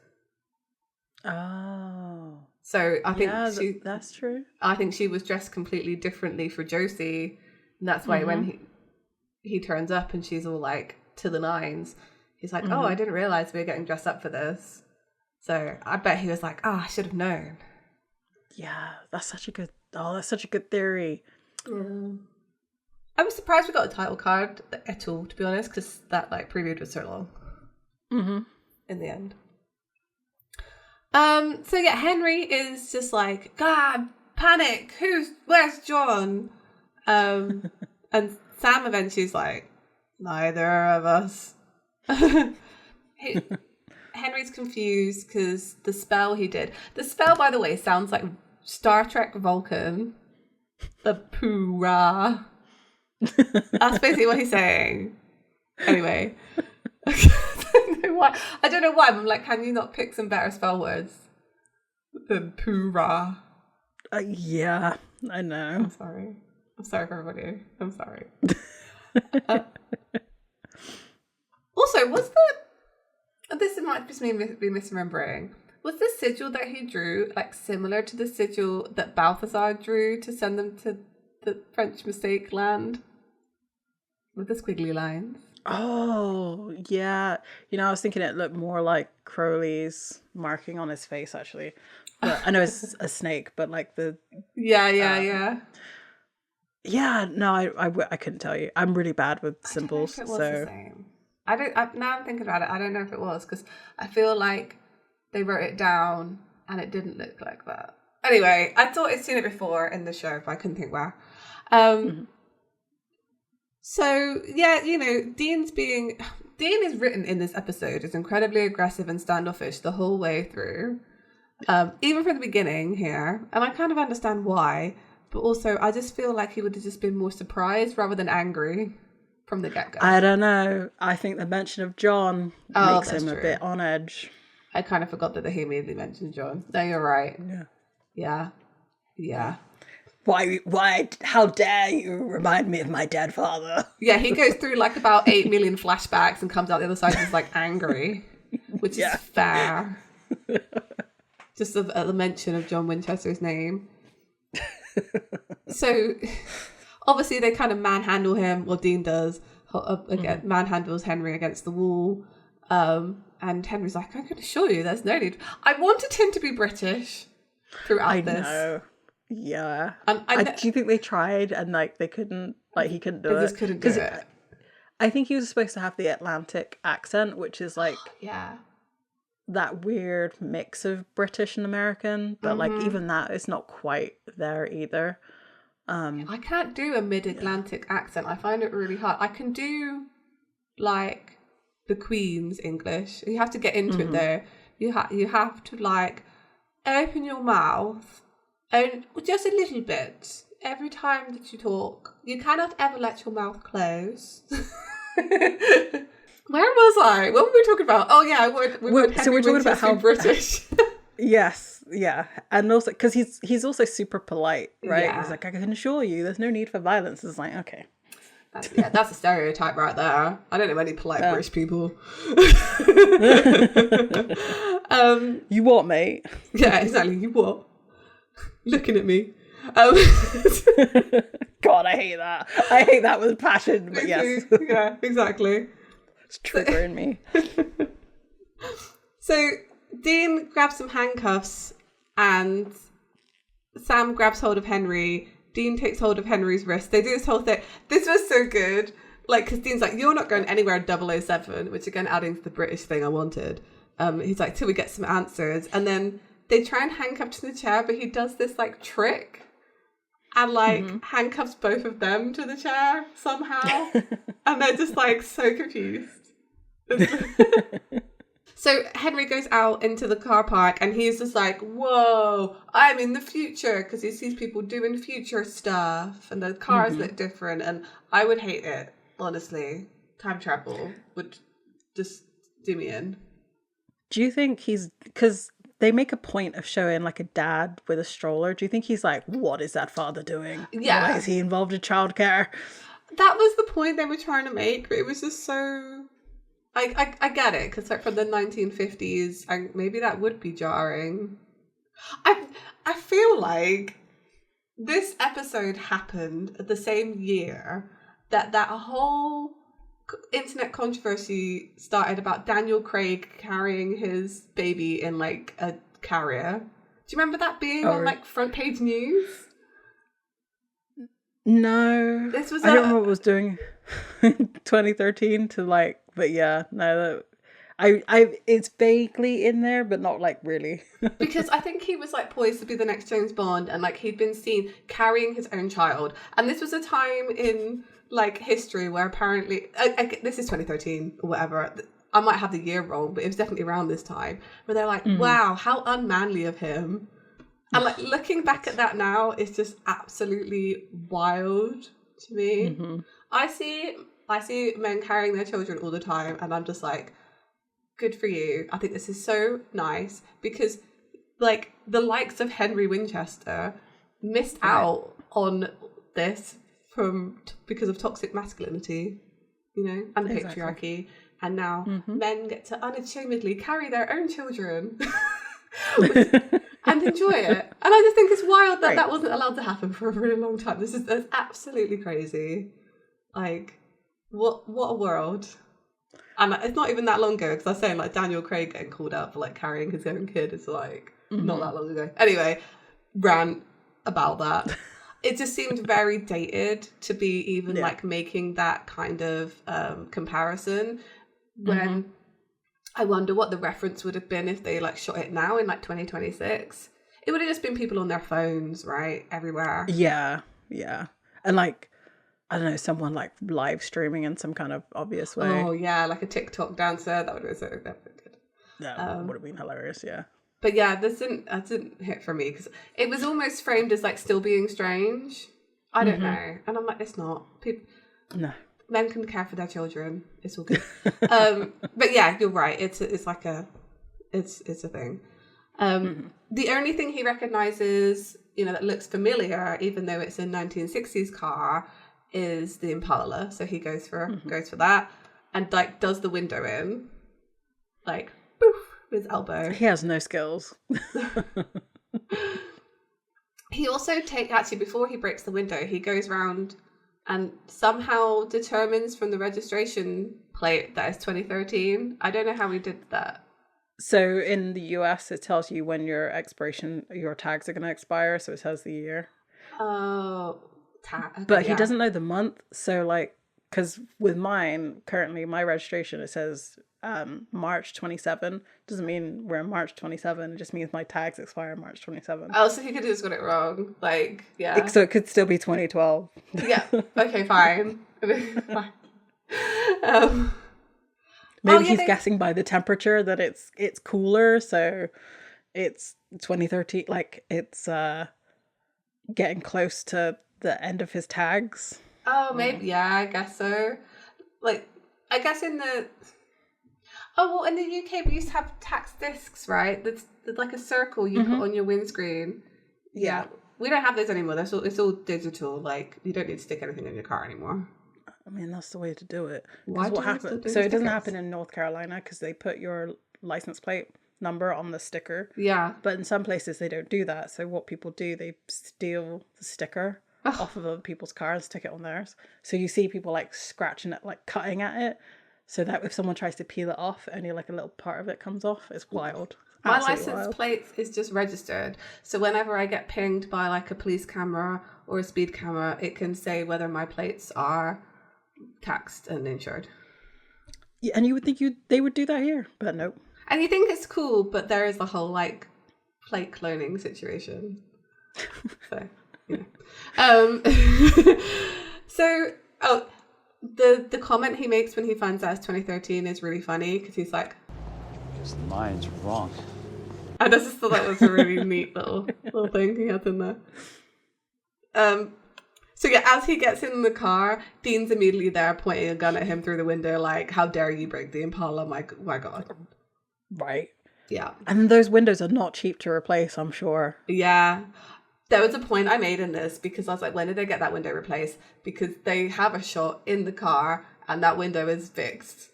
Speaker 1: Oh.
Speaker 2: So I think
Speaker 1: that's true.
Speaker 2: I think she was dressed completely differently for Josie, and that's why when he turns up and she's all like to the nines, he's like, "Oh, I didn't realize we were getting dressed up for this." So I bet he was like, "Oh, I should have known."
Speaker 1: Yeah, that's such a good theory.
Speaker 2: I was surprised we got a title card at all, to be honest, because that like previewed was so long. In the end. So yeah, Henry is just like, "God, panic! Where's John?" And Sam eventually is like, "Neither of us." Henry's confused because the spell he did. The spell, by the way, sounds like Star Trek Vulcan. The poo-rah. That's basically what he's saying. Anyway. I don't know why, but I'm like, can you not pick some better spell words than poo-rah?
Speaker 1: Yeah, I know.
Speaker 2: I'm sorry for everybody. I'm sorry. Also, this might just be misremembering. Was the sigil that he drew like similar to the sigil that Balthazar drew to send them to the French mistake land? With the squiggly lines.
Speaker 1: Oh, yeah. I was thinking it looked more like Crowley's marking on his face, actually. But I know it's a snake, but like the...
Speaker 2: Yeah.
Speaker 1: Yeah, no, I couldn't tell you. I'm really bad with symbols,
Speaker 2: I don't know if it was the same. Now I'm thinking about it, I don't know if it was, because I feel like they wrote it down and it didn't look like that. Anyway, I thought I'd seen it before in the show, but I couldn't think where. So, yeah, Dean is written in this episode as incredibly aggressive and standoffish the whole way through. Even from the beginning here. And I kind of understand why. But also, I just feel like he would have just been more surprised rather than angry from the get-go.
Speaker 1: I don't know. I think the mention of John makes him a bit on edge.
Speaker 2: I kind of forgot that he immediately mentioned John. No, you're right. Yeah.
Speaker 1: Why, how dare you remind me of my dead father?
Speaker 2: Yeah, he goes through like about 8 million flashbacks and comes out the other side just like angry, which is fair. Just the mention of John Winchester's name. So, obviously they kind of manhandle him, well Dean does, again, manhandles Henry against the wall. And Henry's like, I can assure you there's no need. I wanted him to be British throughout this. I know.
Speaker 1: Yeah. Do you think they tried and like they couldn't, like he couldn't do it?
Speaker 2: They just couldn't do it.
Speaker 1: I think he was supposed to have the Atlantic accent, which is like that weird mix of British and American, but like even that is not quite there either.
Speaker 2: I can't do a mid-Atlantic accent. I find it really hard. I can do like the Queen's English. You have to get into it though. You have to like open your mouth and just a little bit every time that you talk. You cannot ever let your mouth close. Where was I? What were we talking about? Oh yeah, we're talking about how British.
Speaker 1: Yes, yeah, and also because he's also super polite, right? Yeah. He's like, I can assure you, there's no need for violence. It's like, okay,
Speaker 2: that's a stereotype right there. I don't know any polite British people.
Speaker 1: You what, mate?
Speaker 2: Yeah, exactly. You what? Looking at me.
Speaker 1: God, I hate that. I hate that with passion. But yes,
Speaker 2: yeah, exactly.
Speaker 1: It's triggering me.
Speaker 2: So Dean grabs some handcuffs and Sam grabs hold of Henry. Dean takes hold of Henry's wrist. They do this whole thing. This was so good. Like, because Dean's like, you're not going anywhere 007, which again, adding to the British thing I wanted. He's like, till we get some answers. And then they try and handcuff to the chair, but he does this like trick and like handcuffs both of them to the chair somehow. And they're just like so confused. So Henry goes out into the car park and he's just like, whoa, I'm in the future, because he sees people doing future stuff and the cars look different, and I would hate it, honestly. Time travel would just do me in.
Speaker 1: Do you think because they make a point of showing like a dad with a stroller, do you think he's like, what is that father doing?
Speaker 2: Yeah.
Speaker 1: Why is he involved in childcare?
Speaker 2: That was the point they were trying to make, but it was just so... I get it, because like from the 1950s, and maybe that would be jarring. I feel like this episode happened the same year that whole internet controversy started about Daniel Craig carrying his baby in like a carrier. Do you remember that being on like front page news?
Speaker 1: No,
Speaker 2: this was
Speaker 1: I don't know what it was doing in 2013 to like, but yeah, no, I it's vaguely in there, but not like really.
Speaker 2: Because I think he was like poised to be the next James Bond, and like he'd been seen carrying his own child, and this was a time in like history where apparently this is 2013 or whatever. I might have the year wrong, but it was definitely around this time where they're like, wow, how unmanly of him. And like looking back at that now, it's just absolutely wild to me. I see men carrying their children all the time, and I'm just like, good for you. I think this is so nice, because like the likes of Henry Winchester missed out on this because of toxic masculinity, and the patriarchy. And now men get to unashamedly carry their own children and enjoy it. And I just think it's wild that that wasn't allowed to happen for a really long time. That's absolutely crazy. Like, what a world. And it's not even that long ago, because I was saying, like, Daniel Craig getting called out for, like, carrying his own kid is, like, not that long ago. Anyway, rant about that. It just seemed very dated to be even, like, making that kind of comparison, when I wonder what the reference would have been if they, like, shot it now in, like, 2026. It would have just been people on their phones, right? Everywhere.
Speaker 1: Yeah. And, like, I don't know, someone like live streaming in some kind of obvious way.
Speaker 2: Oh yeah, like a TikTok dancer. That would have been so good.
Speaker 1: That would have been hilarious, yeah.
Speaker 2: But yeah, that didn't hit for me, because it was almost framed as like still being strange. I don't know, and I'm like, it's not. Men can care for their children. It's all good. But yeah, you're right. It's like a thing. The only thing he recognizes, that looks familiar, even though it's a 1960s car, is the Impala. So he goes for that, and like does the window in, like poof, with his elbow.
Speaker 1: He has no skills.
Speaker 2: He also before he breaks the window, he goes round and somehow determines from the registration plate that it's 2013. I don't know how he did that.
Speaker 1: So in the US, it tells you when your tags are going to expire. So it tells the year.
Speaker 2: Oh.
Speaker 1: But he doesn't know the month, so like, because with mine currently, my registration, it says March 27. Doesn't mean we're in March 27. It just means my tags expire March 27.
Speaker 2: Oh, so he could have just got it wrong. Like, yeah.
Speaker 1: So it could still be 2012.
Speaker 2: Yeah. Okay, fine. Fine.
Speaker 1: Maybe he's guessing by the temperature that it's cooler, so it's 2013. Like, it's getting close to the end of his tags.
Speaker 2: Oh, maybe. Yeah, I guess so. Like, I guess in the UK we used to have tax discs, right? That's like a circle you put on your windscreen. Yeah. We don't have those anymore. It's all digital. Like, you don't need to stick anything in your car anymore.
Speaker 1: I mean, that's the way to do it.
Speaker 2: Why
Speaker 1: what happens? So it doesn't happen in North Carolina because they put your license plate number on the sticker.
Speaker 2: Yeah.
Speaker 1: But in some places they don't do that. So what people do, they steal the sticker off of other people's cars and stick it on theirs. So you see people like scratching it, like cutting at it, so that if someone tries to peel it off, only like a little part of it comes off. It's wild.
Speaker 2: My license plate is just registered. So whenever I get pinged by like a police camera or a speed camera, it can say whether my plates are taxed and insured.
Speaker 1: Yeah, and you would think they would do that here, but nope.
Speaker 2: And you think it's cool, but there is the whole like plate cloning situation. So, the comment he makes when he finds out it's 2013 is really funny, because he's like,
Speaker 3: "Because the mine's wrong."
Speaker 2: I just thought that was a really neat little thing he had in there. So yeah, as he gets in the car, Dean's immediately there pointing a gun at him through the window, like, "How dare you break the Impala? My God!"
Speaker 1: Right.
Speaker 2: Yeah.
Speaker 1: And those windows are not cheap to replace, I'm sure.
Speaker 2: Yeah. There was a point I made in this, because I was like, when did they get that window replaced? Because they have a shot in the car and that window is fixed.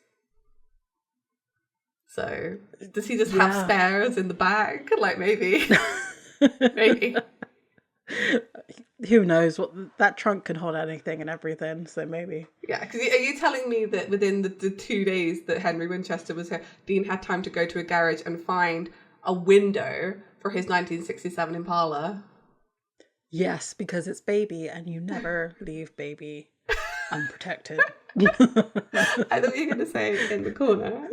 Speaker 2: So does he just have spares in the back? Like, maybe. Maybe.
Speaker 1: Who knows? That trunk can hold anything and everything, so maybe.
Speaker 2: Yeah, because are you telling me that within the 2 days that Henry Winchester was here, Dean had time to go to a garage and find a window for his 1967 Impala?
Speaker 1: Yes, because it's baby, and you never leave baby unprotected.
Speaker 2: I thought you were going to say in the corner.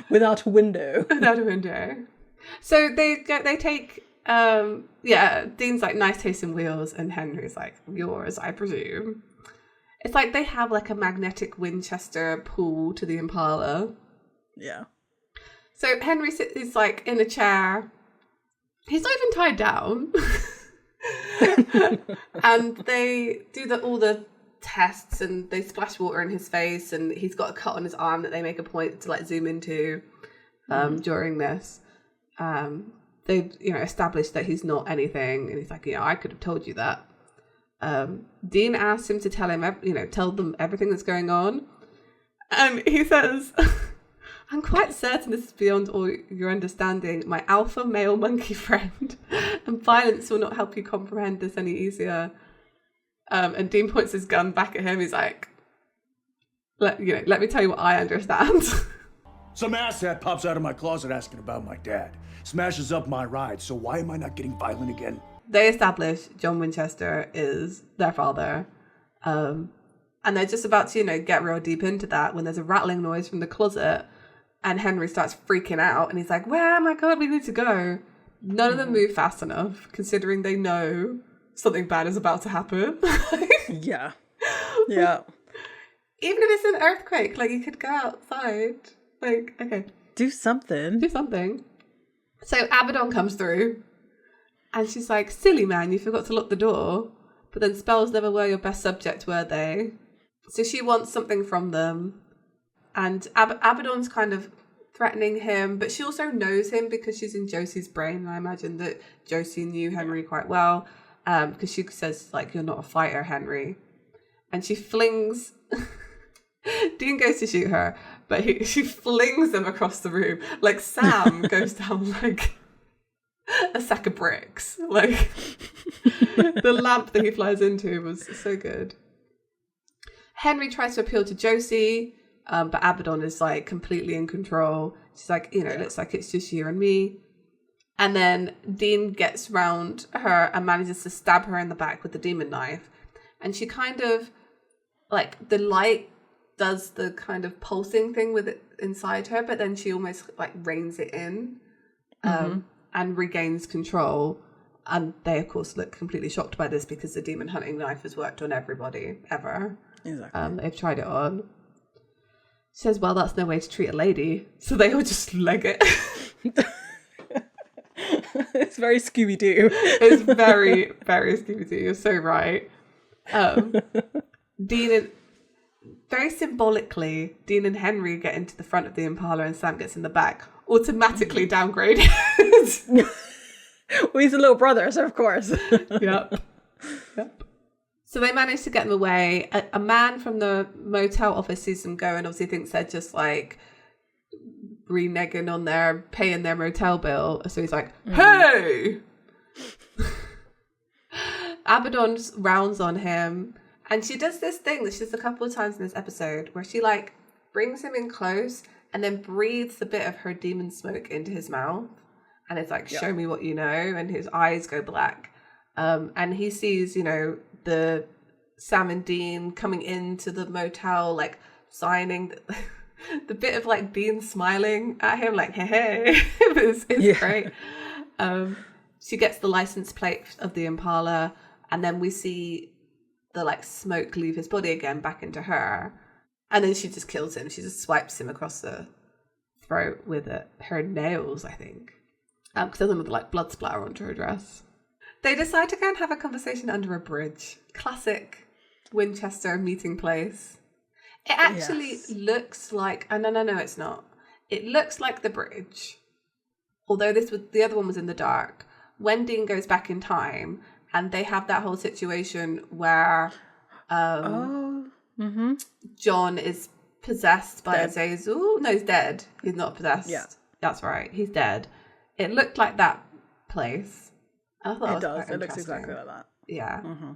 Speaker 1: Without a window.
Speaker 2: Without a window. So they take, Dean's like, "Nice taste in wheels," and Henry's like, "Yours, I presume." It's like they have like a magnetic Winchester pull to the Impala.
Speaker 1: Yeah.
Speaker 2: So Henry is like in a chair. He's not even tied down. And they do all the tests, and they splash water in his face, and he's got a cut on his arm that they make a point to like zoom into during this. They, established that he's not anything, and he's like, I could have told you that. Dean asks him to tell them everything that's going on, and he says, "I'm quite certain this is beyond all your understanding, my alpha male monkey friend, and violence will not help you comprehend this any easier." And Dean points his gun back at him. He's like, let me tell you what I understand.
Speaker 4: Some asshat pops out of my closet asking about my dad. Smashes up my ride, so why am I not getting violent again?
Speaker 2: They establish John Winchester is their father. And they're just about to, get real deep into that when there's a rattling noise from the closet and Henry starts freaking out and he's like, "Where? My God, we need to go." None of them move fast enough, considering they know something bad is about to happen.
Speaker 1: Yeah. Yeah.
Speaker 2: Even if it's an earthquake, you could go outside. Okay.
Speaker 1: Do something.
Speaker 2: So Abaddon comes through and she's like, "Silly man, you forgot to lock the door." But then spells never were your best subject, were they? So she wants something from them. And Abaddon's kind of threatening him, but she also knows him because she's in Josie's brain. And I imagine that Josie knew Henry quite well, because she says, "You're not a fighter, Henry." And she flings... Dean goes to shoot her, but she flings him across the room. Sam goes down a sack of bricks. The lamp that he flies into was so good. Henry tries to appeal to Josie, but Abaddon is completely in control. She's like, "It looks like it's just you and me." And then Dean gets round her and manages to stab her in the back with the demon knife. And she kind of, the light does the kind of pulsing thing with it inside her, but then she almost reins it in and regains control. And they, of course, look completely shocked by this because the demon hunting knife has worked on everybody ever.
Speaker 1: Exactly.
Speaker 2: They've tried it on. She says, "Well, that's no way to treat a lady." So they all just leg it.
Speaker 1: It's very Scooby-Doo.
Speaker 2: It's very, very Scooby-Doo. You're so right. Very symbolically, Dean and Henry get into the front of the Impala and Sam gets in the back, automatically downgraded.
Speaker 1: Well, he's a little brother, so of course.
Speaker 2: Yep. So they manage to get them away. A man from the motel office sees them go and obviously thinks they're just reneging on paying their motel bill. So he's like, "Hey!" Abaddon rounds on him. And she does this thing that she does a couple of times in this episode where she brings him in close and then breathes a bit of her demon smoke into his mouth. And it's "Show me what you know." And his eyes go black. And he sees, the Sam and Dean coming into the motel, signing the bit of Dean smiling at him, hey. It's great. She gets the license plate of the Impala and then we see the smoke leave his body again back into her, and then she just kills him. She just swipes him across the throat with her nails, I think, because there's another blood splatter onto her dress. They decide to go and have a conversation under a bridge. Classic Winchester meeting place. It actually looks like no, it's not. It looks like the bridge, although the other one was in the dark. When Dean goes back in time. And they have that whole situation where John is possessed by Azazel. No, he's dead. He's not possessed. Yeah. That's right. He's dead. It looked like that place. I thought it does. It looks exactly like that. Yeah. Mm-hmm.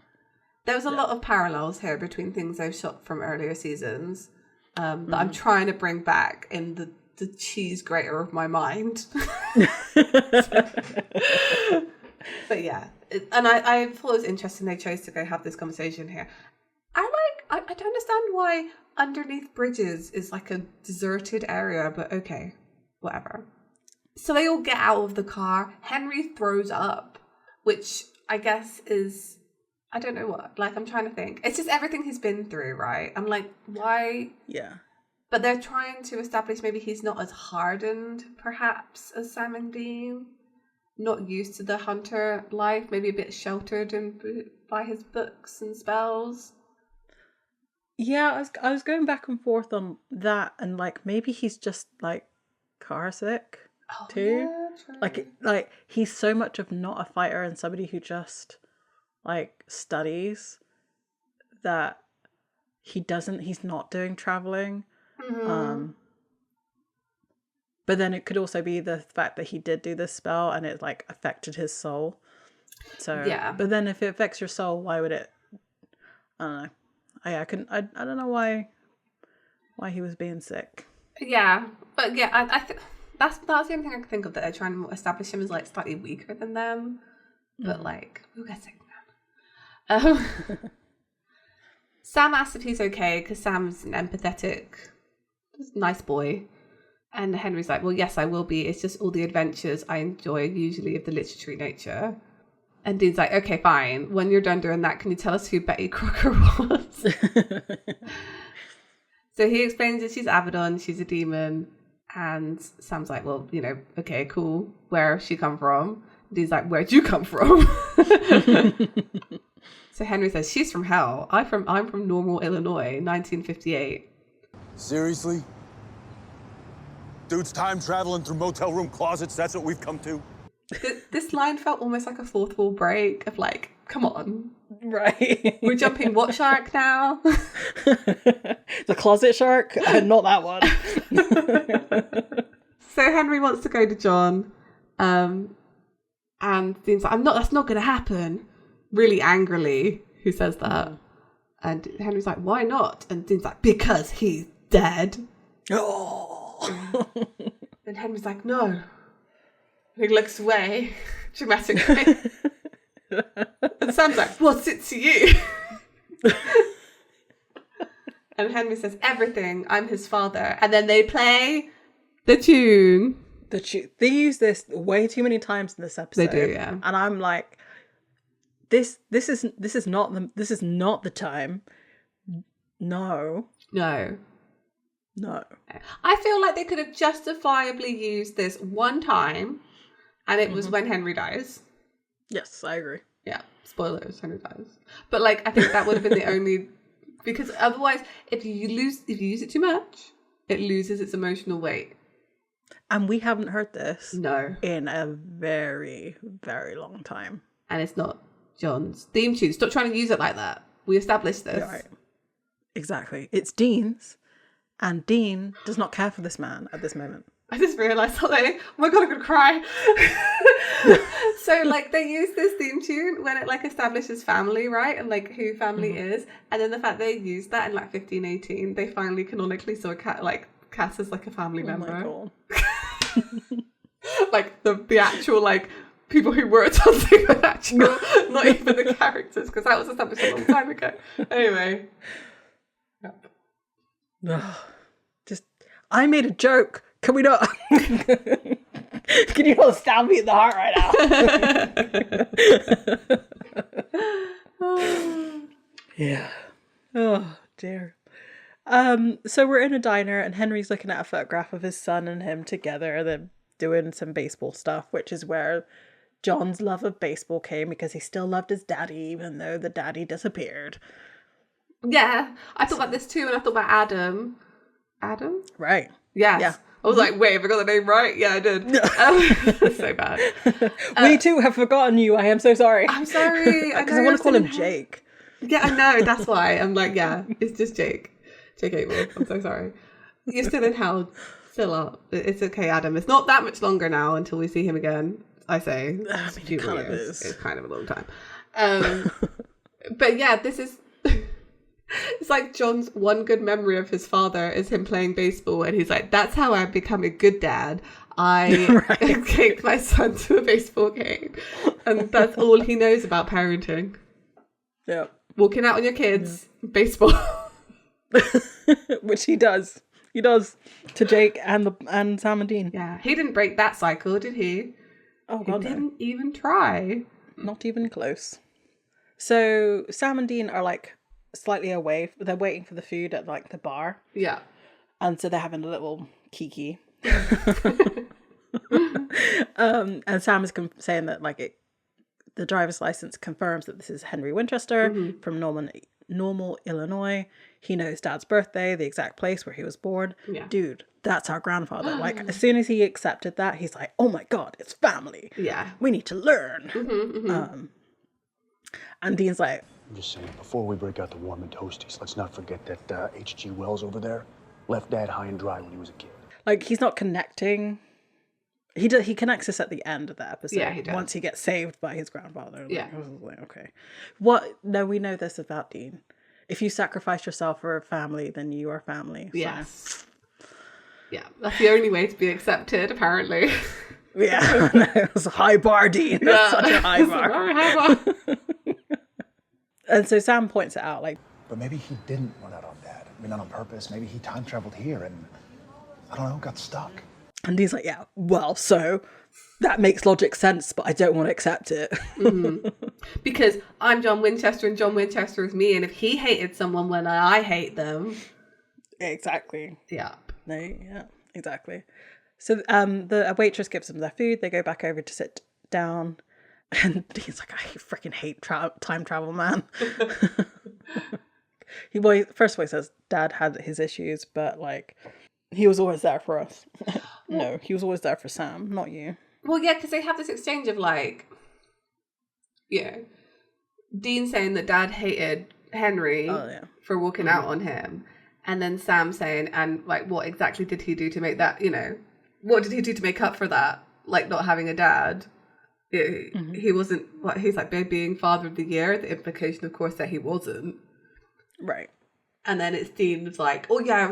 Speaker 2: There was a lot of parallels here between things they've shot from earlier seasons that I'm trying to bring back in the cheese grater of my mind. But yeah. And I thought it was interesting they chose to go have this conversation here. I don't understand why underneath bridges is a deserted area, but okay, whatever. So they all get out of the car. Henry throws up, which I guess is, I don't know what, I'm trying to think. It's just everything he's been through, right? I'm why?
Speaker 1: Yeah.
Speaker 2: But they're trying to establish maybe he's not as hardened, perhaps, as Sam and Dean. Not used to the hunter life, maybe a bit sheltered by his books and spells.
Speaker 1: Yeah, I was going back and forth on that, and maybe he's just car sick too.
Speaker 2: true.
Speaker 1: Like he's so much of not a fighter and somebody who just like studies that he's not doing traveling. But then it could also be the fact that he did do this spell and it like affected his soul. So
Speaker 2: yeah.
Speaker 1: But then if it affects your soul, why would it? I don't know. I don't know why he was being sick.
Speaker 2: Yeah, but yeah, I think that's the only thing I can think of, that they're trying to establish him as like slightly weaker than them. But like, we'll get sick now. Sam asks if he's okay because Sam's an empathetic, nice boy. And Henry's like, well, yes, I will be. It's just all the adventures I enjoy, usually of the literary nature. And Dean's like, okay, fine. When you're done doing that, can you tell us who Betty Crocker was? So he explains that she's Abaddon, she's a demon. And Sam's like, well, you know, okay, cool. Where's she come from? And Dean's like, where'd you come from? So Henry says, she's from hell. I'm from Normal, Illinois, 1958.
Speaker 4: Seriously? Dude's time traveling through motel room closets, that's what we've come to?
Speaker 2: This line felt almost like a fourth wall break of like, come on.
Speaker 1: Right.
Speaker 2: We're jumping what shark now?
Speaker 1: The closet shark? Not that one.
Speaker 2: So Henry wants to go to John. And Dean's like, that's not going to happen. Really angrily, who says that? And Henry's like, why not? And Dean's like, because he's dead.
Speaker 1: Oh.
Speaker 2: And Henry's like, no. He looks away dramatically. And Sam's like, what's it to you? And Henry says, everything. I'm his father. And then they play the tune.
Speaker 1: They use this way too many times in this episode.
Speaker 2: They do, yeah.
Speaker 1: And I'm like, this is not the time. No.
Speaker 2: I feel like they could have justifiably used this one time, and it was when Henry dies.
Speaker 1: Yes, I agree.
Speaker 2: Yeah, spoilers, Henry dies. But like, I think that would have been the only, because otherwise, if you use it too much, it loses its emotional weight.
Speaker 1: And we haven't heard this
Speaker 2: No.
Speaker 1: in a very, very long time.
Speaker 2: And it's not John's theme tune. Stop trying to use it like that. We established this.
Speaker 1: Yeah, right. Exactly. It's Dean's. And Dean does not care for this man at this moment.
Speaker 2: I just realised something. Oh my god, I'm gonna cry. So like they use this theme tune when it like establishes family, right? And like who family is. And then the fact they used that in like 1518, they finally canonically saw Cass as like a family member.
Speaker 1: Oh my god.
Speaker 2: Like the actual like people who were something, but actual, not even the characters, because that was established a long time ago. Anyway. Yep.
Speaker 1: I made a joke. Can we not? Can you not stab me in the heart right now? Yeah. Oh dear. So we're in a diner and Henry's looking at a photograph of his son and him together. They're doing some baseball stuff, which is where John's love of baseball came, because he still loved his daddy, even though the daddy disappeared.
Speaker 2: Yeah, I thought about this too, and I thought about Adam. Adam?
Speaker 1: Right.
Speaker 2: Yes.
Speaker 1: Yeah.
Speaker 2: I was like, wait, have I got the name right? Yeah, I did. That's so bad.
Speaker 1: We too have forgotten you. I am so sorry.
Speaker 2: I'm sorry.
Speaker 1: Because I want to call him Jake.
Speaker 2: Yeah, I know. That's why. I'm like, yeah, it's just Jake. Jake Abel. I'm so sorry. You're still in hell. Still up. It's okay, Adam. It's not that much longer now until we see him again, I say.
Speaker 1: I mean, it kind of is.
Speaker 2: It's kind of a long time. But yeah, this is... It's like John's one good memory of his father is him playing baseball, and he's like, that's how I become a good dad. I take my son to a baseball game. And that's all he knows about parenting.
Speaker 1: Yeah.
Speaker 2: Walking out on your kids, baseball.
Speaker 1: Which he does. He does to Jake and Sam and Dean.
Speaker 2: Yeah. He didn't break that cycle, did he?
Speaker 1: Oh, God,
Speaker 2: he didn't even try.
Speaker 1: Not even close. So Sam and Dean are like slightly away. They're waiting for the food at like the bar.
Speaker 2: Yeah.
Speaker 1: And so they're having a little kiki. And Sam is saying that like the driver's license confirms that this is Henry Winchester from Normal, Normal, Illinois. He knows Dad's birthday, the exact place where he was born.
Speaker 2: Yeah.
Speaker 1: Dude, that's our grandfather. Like, as soon as he accepted that, he's like, oh my God, it's family.
Speaker 2: Yeah.
Speaker 1: We need to learn. And Dean's like,
Speaker 4: I'm just saying, before we break out the warm and toasties, let's not forget that H.G. Wells over there left Dad high and dry when he was a kid.
Speaker 1: like, he's not connecting. He connects us at the end of the episode.
Speaker 2: Yeah, he does.
Speaker 1: Once he gets saved by his grandfather. Like,
Speaker 2: Yeah.
Speaker 1: I was like, okay. What? No, we know this about Dean. If you sacrifice yourself for a family, then you are family. So.
Speaker 2: Yes. Yeah, that's the only way to be accepted, apparently.
Speaker 1: Yeah, it was a high bar, Dean. That's such a high bar.
Speaker 2: Very high bar.
Speaker 1: And so Sam points it out, like,
Speaker 5: But maybe he didn't run out on Dad. I mean, not on purpose. Maybe he time traveled here and, I don't know, got stuck.
Speaker 1: and Dean's like, yeah, well, so that makes logic sense, but I don't want to accept it.
Speaker 2: Because I'm John Winchester and John Winchester is me, and if he hated someone when I hate them.
Speaker 1: Exactly.
Speaker 2: Yeah.
Speaker 1: No, yeah, exactly. So a waitress gives them their food. They go back over to sit down. And Dean's like, I freaking hate time travel, man. First of all, he says Dad had his issues, but like, he was always there for us. No, he was always there for Sam, not you.
Speaker 2: Well, yeah, because they have this exchange of like, Dean saying that Dad hated Henry for walking out on him. And then Sam saying, and like, what exactly did he do to make that, what did he do to make up for that? Like, not having a dad. He wasn't, he's like, being father of the year. The implication, of course, that he wasn't.
Speaker 1: Right.
Speaker 2: And then it's Dean's like, oh yeah,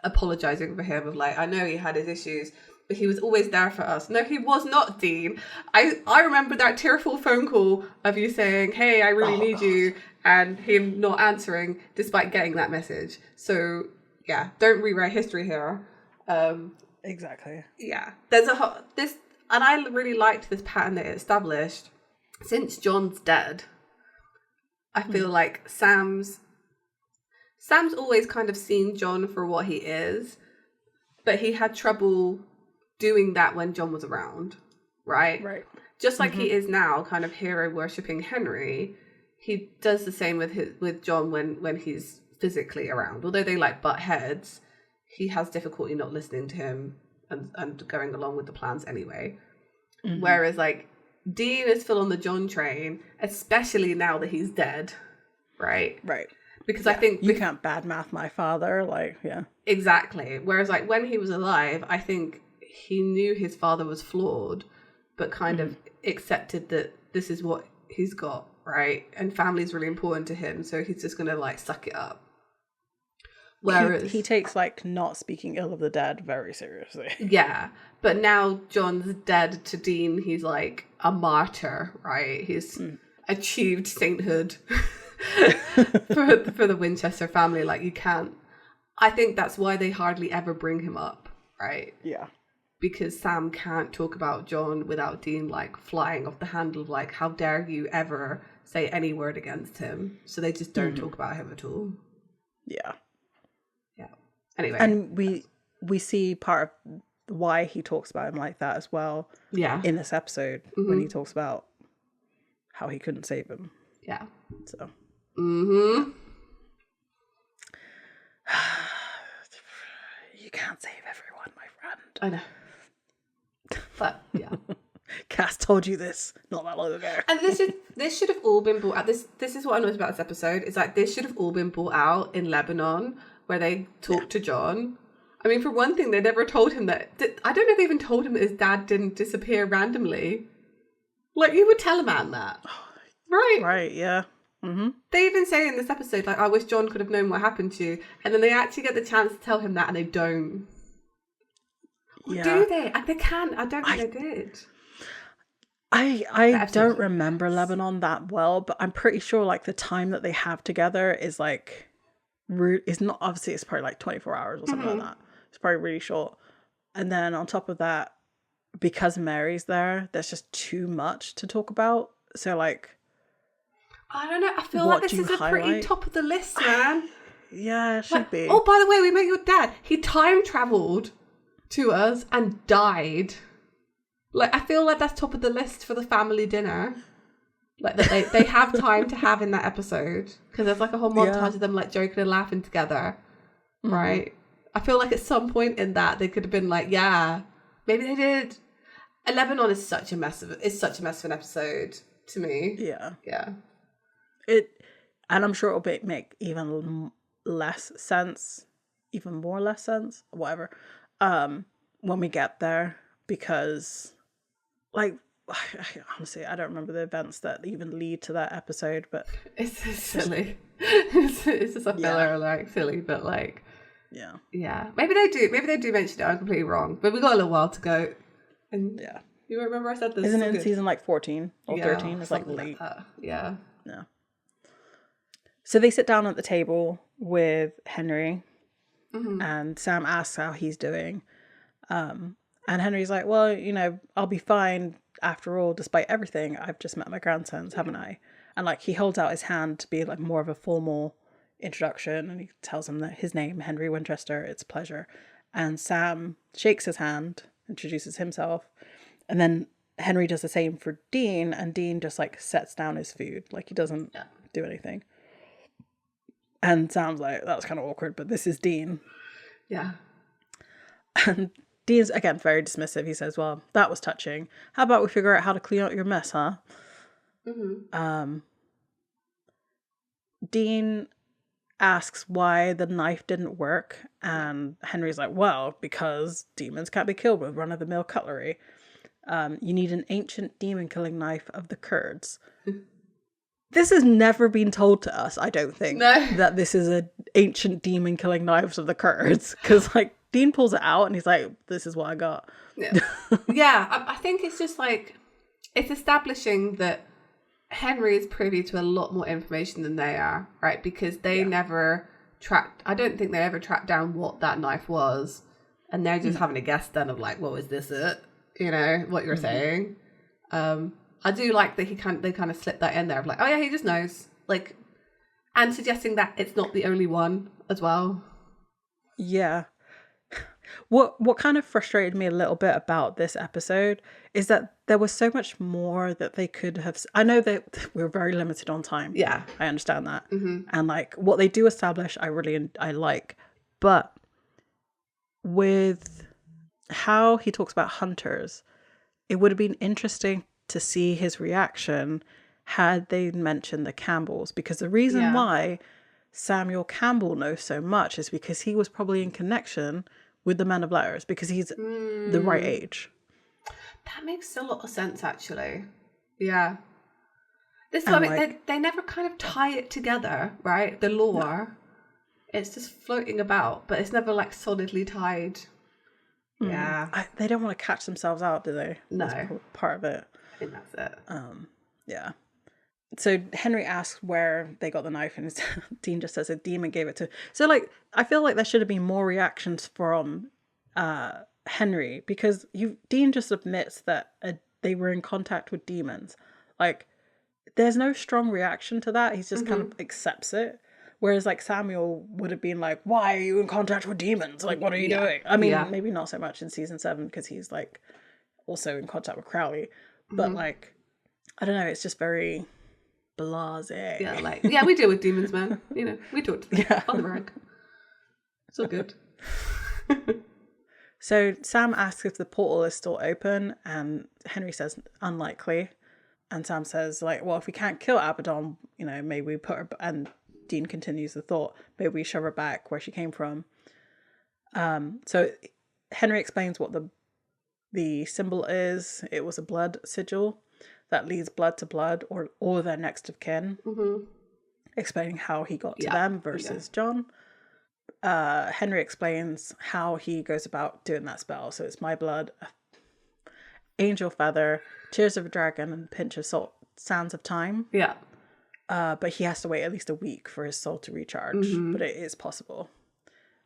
Speaker 2: apologizing for him of like, I know he had his issues, but he was always there for us. No, he was not, Dean. I remember that tearful phone call of you saying, hey, I really need you, and him not answering despite getting that message. So yeah, don't rewrite history here.
Speaker 1: Exactly.
Speaker 2: Yeah, there's this, and I really liked this pattern that it established. Since John's dead, I feel like Sam's always kind of seen John for what he is, but he had trouble doing that when John was around, right?
Speaker 1: Right.
Speaker 2: Just like he is now, kind of hero worshipping Henry, he does the same with John when he's physically around. Although they like butt heads, he has difficulty not listening to him and going along with the plans anyway. Whereas like Dean is still on the John train, especially now that he's dead, right?
Speaker 1: Right.
Speaker 2: Because I think
Speaker 1: you can't badmouth my father, like, yeah.
Speaker 2: Exactly. Whereas like when he was alive, I think he knew his father was flawed, but kind of accepted that this is what he's got, right? And family's really important to him, so he's just gonna like suck it up. Whereas
Speaker 1: he takes like not speaking ill of the dead very seriously.
Speaker 2: Yeah, but now John's dead to Dean, he's like a martyr, right? He's achieved sainthood for the Winchester family. Like, you can't. I think that's why they hardly ever bring him up, right?
Speaker 1: Yeah.
Speaker 2: Because Sam can't talk about John without Dean like flying off the handle of like, how dare you ever say any word against him? So they just don't talk about him at all.
Speaker 1: Yeah.
Speaker 2: Yeah. Anyway.
Speaker 1: And we see part of why he talks about him like that as well.
Speaker 2: Yeah.
Speaker 1: In this episode, when he talks about how he couldn't save him.
Speaker 2: Yeah.
Speaker 1: So.
Speaker 2: Mm-hmm.
Speaker 1: You can't save everyone, my friend.
Speaker 2: I know. But yeah.
Speaker 1: Cass told you this not that long ago.
Speaker 2: And this should have all been brought out. This is what I noticed about this episode. Is like this should have all been brought out in Lebanon, where they talked to John. I mean, for one thing, they never told him that. I don't know if they even told him that his dad didn't disappear randomly. Like, you would tell a man that, right?
Speaker 1: Right. Yeah. Mm-hmm.
Speaker 2: They even say in this episode, like, I wish John could have known what happened to you, and then they actually get the chance to tell him that, and they don't. Or do they? They can't. I don't think they did.
Speaker 1: I don't remember Lebanon that well, but I'm pretty sure like the time that they have together is like is not, obviously it's probably like 24 hours or something like that. It's probably really short. And then on top of that, because Mary's there, there's just too much to talk about. So like,
Speaker 2: I don't know. I feel like this is a pretty top of the list, man.
Speaker 1: Yeah, it should be.
Speaker 2: Oh, by the way, we met your dad. He time traveled to us and died. Like, I feel like that's top of the list for the family dinner. like that they have time to have in that episode, because there's like a whole montage of them like joking and laughing together, right? I feel like at some point in that they could have been like, yeah, maybe they did. Lebanon is such a mess of an episode to me. Yeah.
Speaker 1: And I'm sure it'll make even less sense, even more less sense, whatever, when we get there, because like, honestly, I don't remember the events that even lead to that episode, but
Speaker 2: it's just silly. It's just a filler, like silly, but like, yeah. Maybe they do mention it. I'm completely wrong, but we got a little while to go. And you remember I said this?
Speaker 1: Isn't it in season like 14 or 13? It's like late.
Speaker 2: Yeah.
Speaker 1: So they sit down at the table with Henry, and Sam asks how he's doing, and Henry's like, well, you know, I'll be fine. After all, despite everything, I've just met my grandsons, haven't I? And like he holds out his hand to be like more of a formal introduction, and he tells him that his name, Henry Winchester, it's a pleasure. And Sam shakes his hand, introduces himself, and then Henry does the same for Dean, and Dean just like sets down his food, like he doesn't do anything. And Sam's like, that was kind of awkward, but this is Dean.
Speaker 2: Yeah.
Speaker 1: And Dean's, again, very dismissive. He says, well, that was touching. How about we figure out how to clean out your mess, huh? Dean asks why the knife didn't work. And Henry's like, well, because demons can't be killed with run-of-the-mill cutlery. You need an ancient demon-killing knife of the Kurds. This has never been told to us, I don't think, that this is an ancient demon-killing knives of the Kurds. Because, like, Dean pulls it out and he's like, this is what I got.
Speaker 2: I think it's just like, it's establishing that Henry is privy to a lot more information than they are, right? Because they never I don't think they ever tracked down what that knife was. And they're just having a guess then of like, well, is this it? You know, what you're saying. I do like that they kind of slipped that in there of like, oh yeah, he just knows. Like, and suggesting that it's not the only one as well. Yeah.
Speaker 1: What kind of frustrated me a little bit about this episode is that there was so much more that they could have. I know that we're very limited on time.
Speaker 2: Yeah,
Speaker 1: I understand that. And like what they do establish, I like. But with how he talks about hunters, it would have been interesting to see his reaction had they mentioned the Campbells, because the reason why Samuel Campbell knows so much is because he was probably in connection with the Men of Letters, because he's the right age.
Speaker 2: That makes a lot of sense, actually. Yeah. This is what I mean. They never kind of tie it together, right? The lore. No. It's just floating about, but it's never like solidly tied. Yeah.
Speaker 1: They don't want to catch themselves out, do they?
Speaker 2: No.
Speaker 1: That's part of it.
Speaker 2: I think that's it.
Speaker 1: Yeah. So Henry asks where they got the knife, and Dean just says a demon gave it to. So like, I feel like there should have been more reactions from Henry, because Dean just admits that they were in contact with demons. Like, there's no strong reaction to that. He's just kind of accepts it. Whereas like Samuel would have been like, why are you in contact with demons? Like, what are you doing? I mean, maybe not so much in season 7 because he's like also in contact with Crowley. But like, I don't know. It's just very blasé.
Speaker 2: Yeah, like, yeah, we deal with demons, man. You know, we talk to them on the rag. It's all good.
Speaker 1: So Sam asks if the portal is still open, and Henry says unlikely. And Sam says, like, well, if we can't kill Abaddon, you know, maybe we put her... And Dean continues the thought, maybe we shove her back where she came from. So Henry explains what the symbol is. It was a blood sigil that leads blood to blood, or their next of kin. Explaining how he got to them versus John. Henry explains how he goes about doing that spell. So it's my blood, angel feather, tears of a dragon, and pinch of salt, sands of time.
Speaker 2: Yeah.
Speaker 1: But he has to wait at least a week for his soul to recharge. But it is possible.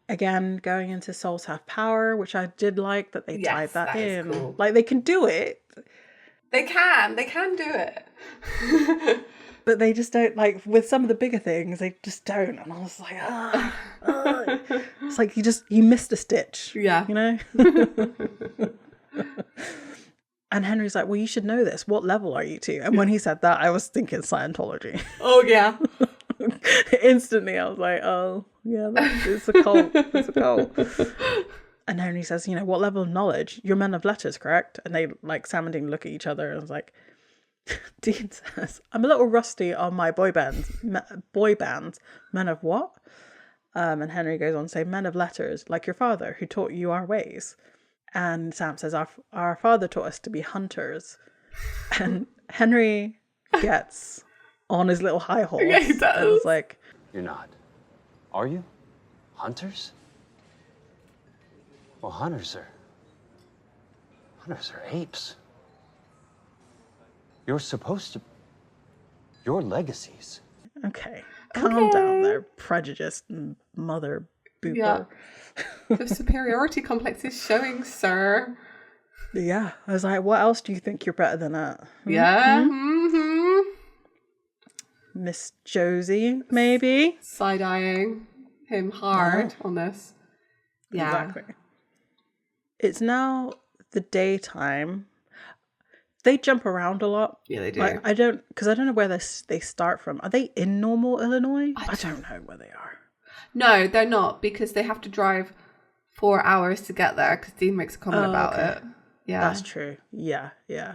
Speaker 1: Again, going into souls have power, which I did like that they tied that in. Cool. Like, they can do it.
Speaker 2: They can do it.
Speaker 1: But they just don't, like, with some of the bigger things, they just don't. And I was like, It's like you missed a stitch.
Speaker 2: Yeah.
Speaker 1: You know? And Henry's like, well, you should know this. What level are you to? And when he said that, I was thinking Scientology.
Speaker 2: Oh, yeah.
Speaker 1: Instantly, I was like, oh, yeah, it's a cult. It's a cult. And Henry says, what level of knowledge? You're men of letters, correct? And they, like, Sam and Dean look at each other and was like, Dean says, I'm a little rusty on my boy bands. Men of what? And Henry goes on to say, men of letters, like your father, who taught you our ways. And Sam says, our father taught us to be hunters. And Henry gets on his little high horse.
Speaker 2: Yeah, he does.
Speaker 1: And was like,
Speaker 3: You're not. Are you? Hunters? Well, hunters are apes. You're supposed to... Your legacies.
Speaker 1: okay, calm down there, prejudiced mother booper.
Speaker 2: Yeah. The superiority complex is showing, sir.
Speaker 1: Yeah, I was like, what else do you think you're better than at?
Speaker 2: Yeah.
Speaker 1: Miss Josie, maybe?
Speaker 2: Side-eyeing him hard on this. Yeah.
Speaker 1: Exactly. It's now the daytime. They jump around a lot.
Speaker 2: Yeah, they do.
Speaker 1: Like, I don't know where they start from. Are they in Normal, Illinois? I don't know where they are.
Speaker 2: No, they're not, because they have to drive 4 hours to get there, because Dean makes a comment about it. Yeah.
Speaker 1: That's true. Yeah.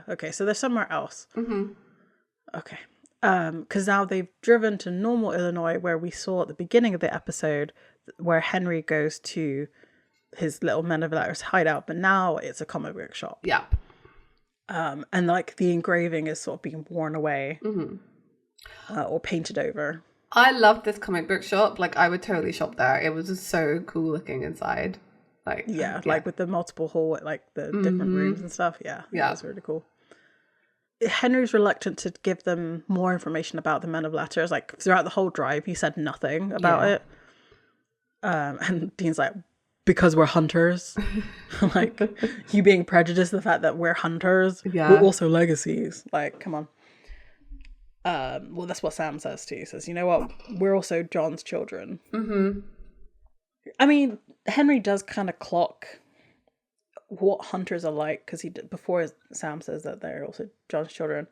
Speaker 1: Okay, so they're somewhere else. Okay. Because now they've driven to Normal, Illinois, where we saw at the beginning of the episode where Henry goes to his little Men of Letters hideout, but now it's a comic book shop.
Speaker 2: Yeah.
Speaker 1: And like the engraving is sort of being worn away or painted over.
Speaker 2: I loved this comic book shop. Like, I would totally shop there. It was just so cool looking inside. Like,
Speaker 1: like with the multiple hall, like the different rooms and stuff. Yeah, that was really cool. Henry's reluctant to give them more information about the Men of Letters. Like, throughout the whole drive, he said nothing about it. And Dean's like, because we're hunters. Like, you being prejudiced, the fact that we're hunters, we're also legacies. Like, come on. Well, that's what Sam says too. He says, you know what? We're also John's children. I mean, Henry does kind of clock what hunters are like, because before Sam says that they're also John's children,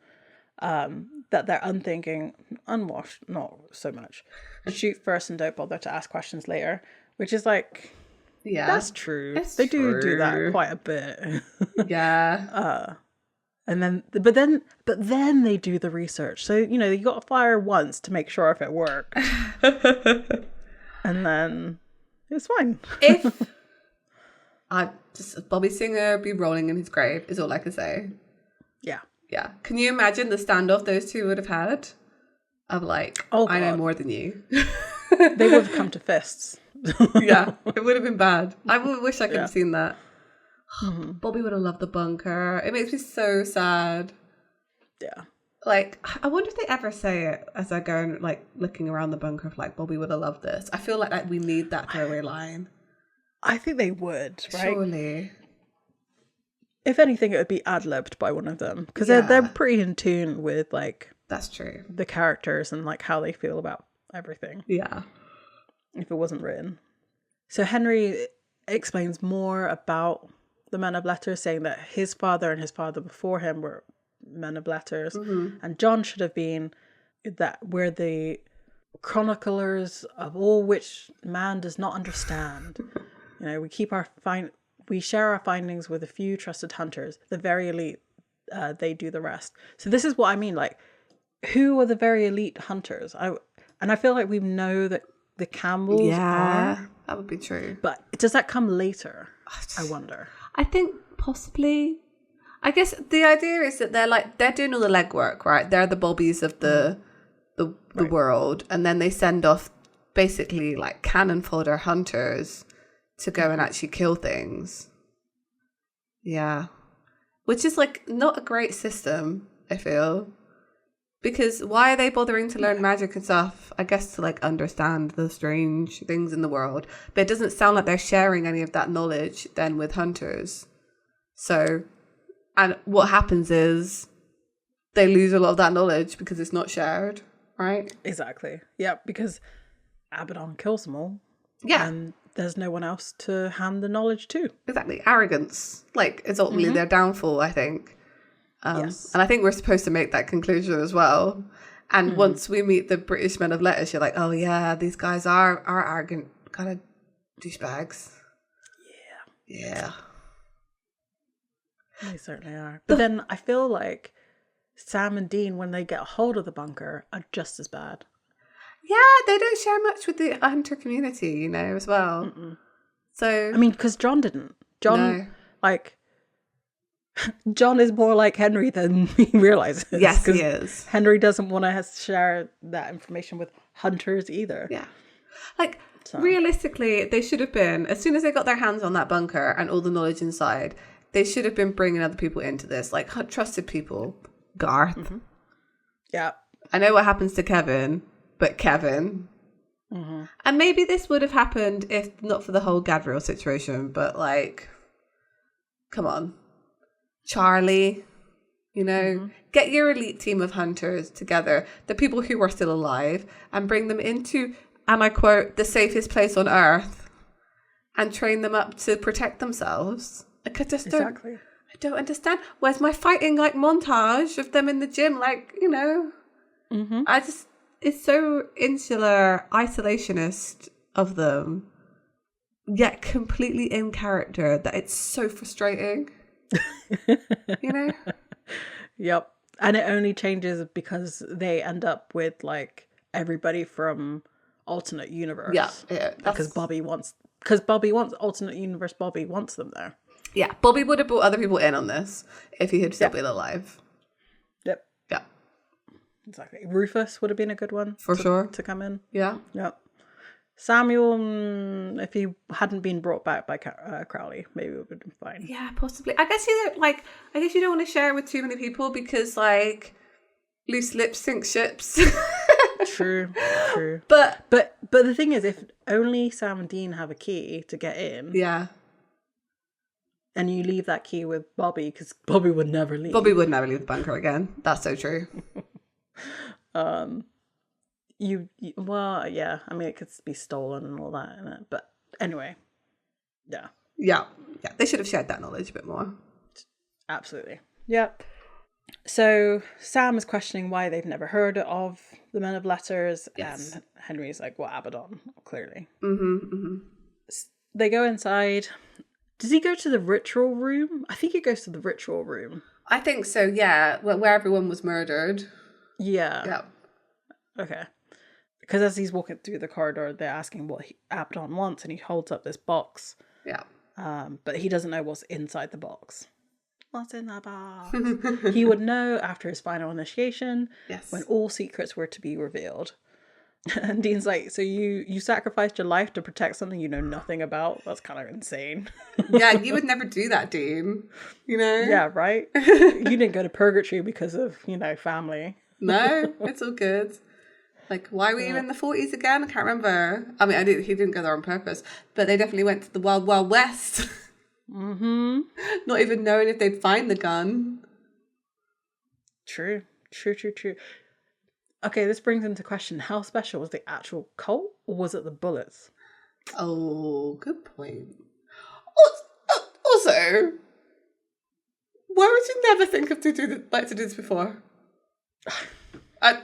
Speaker 1: that they're unthinking, unwashed, not so much. Shoot first and don't bother to ask questions later, which is like, that's true. They do that quite a bit.
Speaker 2: Yeah.
Speaker 1: And then, but then they do the research. So, you got to fire once to make sure if it worked. And then it's fine.
Speaker 2: If Bobby Singer be rolling in his grave is all I can say.
Speaker 1: Yeah.
Speaker 2: Yeah. Can you imagine the standoff those two would have had? Of like, I know more than you.
Speaker 1: They would have come to fists.
Speaker 2: Yeah, it would have been bad. I wish I could have seen that. Bobby would have loved the bunker. It makes me so sad.
Speaker 1: Yeah.
Speaker 2: Like, I wonder if they ever say it as I go and like looking around the bunker of like, Bobby would have loved this. I feel like we need that throwaway line.
Speaker 1: I think they would, right?
Speaker 2: Surely.
Speaker 1: If anything, it would be ad-libbed by one of them, because they're pretty in tune with like,
Speaker 2: that's true,
Speaker 1: the characters and like how they feel about everything.
Speaker 2: Yeah.
Speaker 1: If it wasn't written. So Henry explains more about the Men of Letters, saying that his father and his father before him were Men of Letters, and John should have been that we're the chroniclers of all which man does not understand. We share our findings with a few trusted hunters, the very elite. They do the rest. So this is what I mean. Like, who are the very elite hunters? I feel like we know that the Campbells are.
Speaker 2: That would be true.
Speaker 1: But does that come later? I wonder.
Speaker 2: I think possibly. I guess the idea is that they're doing all the legwork, right? They're the Bobbies of the world, and then they send off basically like cannon fodder hunters to go and actually kill things. Yeah. Which is like not a great system, I feel. Because why are they bothering to learn magic and stuff? I guess to like understand the strange things in the world. But it doesn't sound like they're sharing any of that knowledge then with hunters. So, and what happens is they lose a lot of that knowledge because it's not shared, right?
Speaker 1: Exactly. Yeah, because Abaddon kills them all.
Speaker 2: Yeah.
Speaker 1: And there's no one else to hand the knowledge to.
Speaker 2: Exactly. Arrogance. Like, it's ultimately their downfall, I think.
Speaker 1: Yes.
Speaker 2: And I think we're supposed to make that conclusion as well. And once we meet the British men of letters, you're like, oh yeah, these guys are arrogant kind of douchebags. Yeah.
Speaker 1: They certainly are. But then I feel like Sam and Dean, when they get a hold of the bunker, are just as bad.
Speaker 2: Yeah, they don't share much with the hunter community, you know, as well. So
Speaker 1: I mean, because John didn't. John,
Speaker 2: no.
Speaker 1: John is more like Henry than he realizes.
Speaker 2: Yes, he is.
Speaker 1: Henry doesn't want to share that information with hunters either.
Speaker 2: Yeah. Realistically, they should have been, as soon as they got their hands on that bunker and all the knowledge inside, they should have been bringing other people into this, like trusted people. Garth.
Speaker 1: Yeah.
Speaker 2: I know what happens to Kevin, but Kevin. And maybe this would have happened if not for the whole Gadriel situation, but come on. Charlie, you know, get your elite team of hunters together, the people who are still alive, and bring them into, and I quote, the safest place on earth, and train them up to protect themselves. I just don't understand. Where's my fighting montage of them in the gym? It's so insular, isolationist of them, yet completely in character that it's so frustrating. You know?
Speaker 1: Yep. And it only changes because they end up with everybody from alternate universe.
Speaker 2: Yeah.
Speaker 1: Because Bobby wants alternate universe. Bobby wants them there.
Speaker 2: Yeah, Bobby would have brought other people in on this if he had still been alive.
Speaker 1: Yep.
Speaker 2: Yeah.
Speaker 1: Exactly. Rufus would have been a good one.
Speaker 2: For sure.
Speaker 1: To come in.
Speaker 2: Yeah.
Speaker 1: Yep. Samuel, if he hadn't been brought back by Crowley, maybe it would have been fine.
Speaker 2: Yeah, possibly. I guess you don't want to share with too many people because loose lips sink ships.
Speaker 1: True.
Speaker 2: But
Speaker 1: the thing is, if only Sam and Dean have a key to get in.
Speaker 2: Yeah.
Speaker 1: And you leave that key with Bobby, because Bobby would never leave.
Speaker 2: Bobby would never leave the bunker again. That's so true. Well,
Speaker 1: yeah. I mean, it could be stolen and all that, innit? But anyway, yeah.
Speaker 2: Yeah. They should have shared that knowledge a bit more.
Speaker 1: Absolutely. Yep. So Sam is questioning why they've never heard of the Men of Letters, and Henry's like, "Well, Abaddon, clearly." They go inside. Does he go to the ritual room? I think he goes to the ritual room.
Speaker 2: I think so, yeah. Where everyone was murdered.
Speaker 1: Yeah.
Speaker 2: Yeah.
Speaker 1: Okay. Because as he's walking through the corridor, they're asking what Abaddon wants, and he holds up this box.
Speaker 2: Yeah.
Speaker 1: But he doesn't know what's inside the box. What's in that box? He would know after his final initiation, when all secrets were to be revealed. And Dean's like, so you sacrificed your life to protect something you know nothing about? That's kind of insane.
Speaker 2: Yeah, you would never do that, Dean. You know?
Speaker 1: Yeah, right? You didn't go to purgatory because of, family.
Speaker 2: No, it's all good. Why were you in the 40s again? I can't remember. I mean, he didn't go there on purpose, but they definitely went to the Wild Wild West. Not even knowing if they'd find the gun.
Speaker 1: True. Okay, this brings into question, how special was the actual Colt, or was it the bullets?
Speaker 2: Oh, good point. Also, why would you never think of to do this before?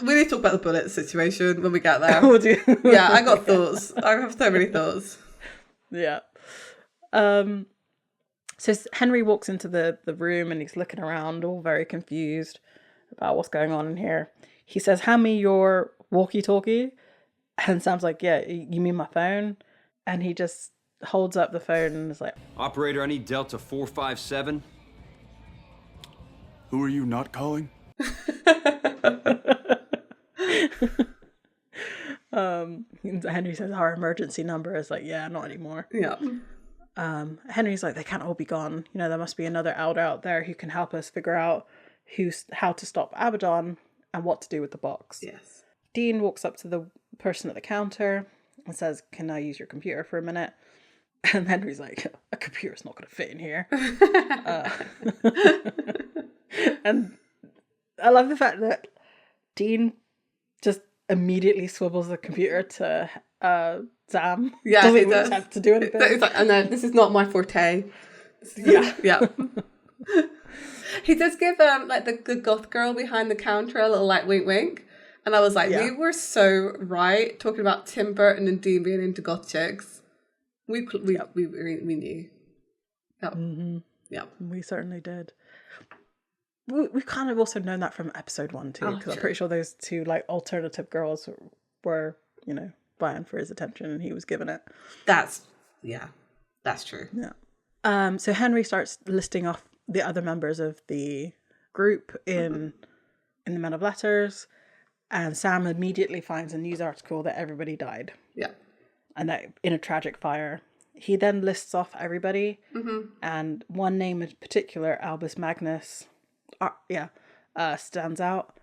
Speaker 2: We need to talk about the bullet situation when we get there. Yeah, I got thoughts. I have so many thoughts.
Speaker 1: Yeah. So Henry walks into the room and he's looking around, all very confused about what's going on in here. He says, "Hand me your walkie-talkie." And Sam's like, "Yeah, you mean my phone?" And he just holds up the phone and is like,
Speaker 6: "Operator, I need Delta 457.
Speaker 4: Who are you not calling?
Speaker 1: Henry says, "Our emergency number." Is like, "Yeah, not anymore."
Speaker 2: Yeah.
Speaker 1: Henry's like, "They can't all be gone. There must be another elder out there who can help us figure out how to stop Abaddon and what to do with the box."
Speaker 2: Yes.
Speaker 1: Dean walks up to the person at the counter and says, "Can I use your computer for a minute?" And Henry's like, "A computer's not going to fit in here." And I love the fact that Dean just immediately swivels the computer to Sam.
Speaker 2: Yeah,
Speaker 1: doesn't even attempt to do anything.
Speaker 2: He's like, "Oh no, this is not my forte."
Speaker 1: Yeah.
Speaker 2: Yeah. He does give like the goth girl behind the counter a little like wink wink. And I was like, we were so right talking about Tim Burton and Dean being into goth chicks. We knew. Yep.
Speaker 1: Mm-hmm.
Speaker 2: Yep.
Speaker 1: We certainly did. We've kind of also known that from episode 1 too, because I'm pretty sure those two like alternative girls were, you know, vying for his attention and he was giving it.
Speaker 2: That's true.
Speaker 1: Yeah. So Henry starts listing off the other members of the group in the Men of Letters, and Sam immediately finds a news article that everybody died.
Speaker 2: Yeah.
Speaker 1: And that in a tragic fire. He then lists off everybody, and one name in particular, Albus Magnus, stands out.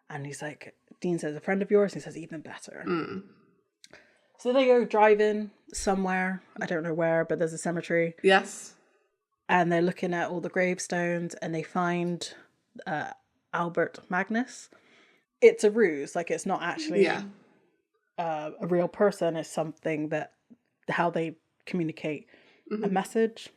Speaker 1: And he's like, Dean says, a friend of yours? And he says, even better. So they go driving somewhere. I don't know where, but there's a cemetery.
Speaker 2: Yes.
Speaker 1: And they're looking at all the gravestones, and they find Albert Magnus. It's a ruse. Like, it's not actually a real person. It's something that how they communicate a message.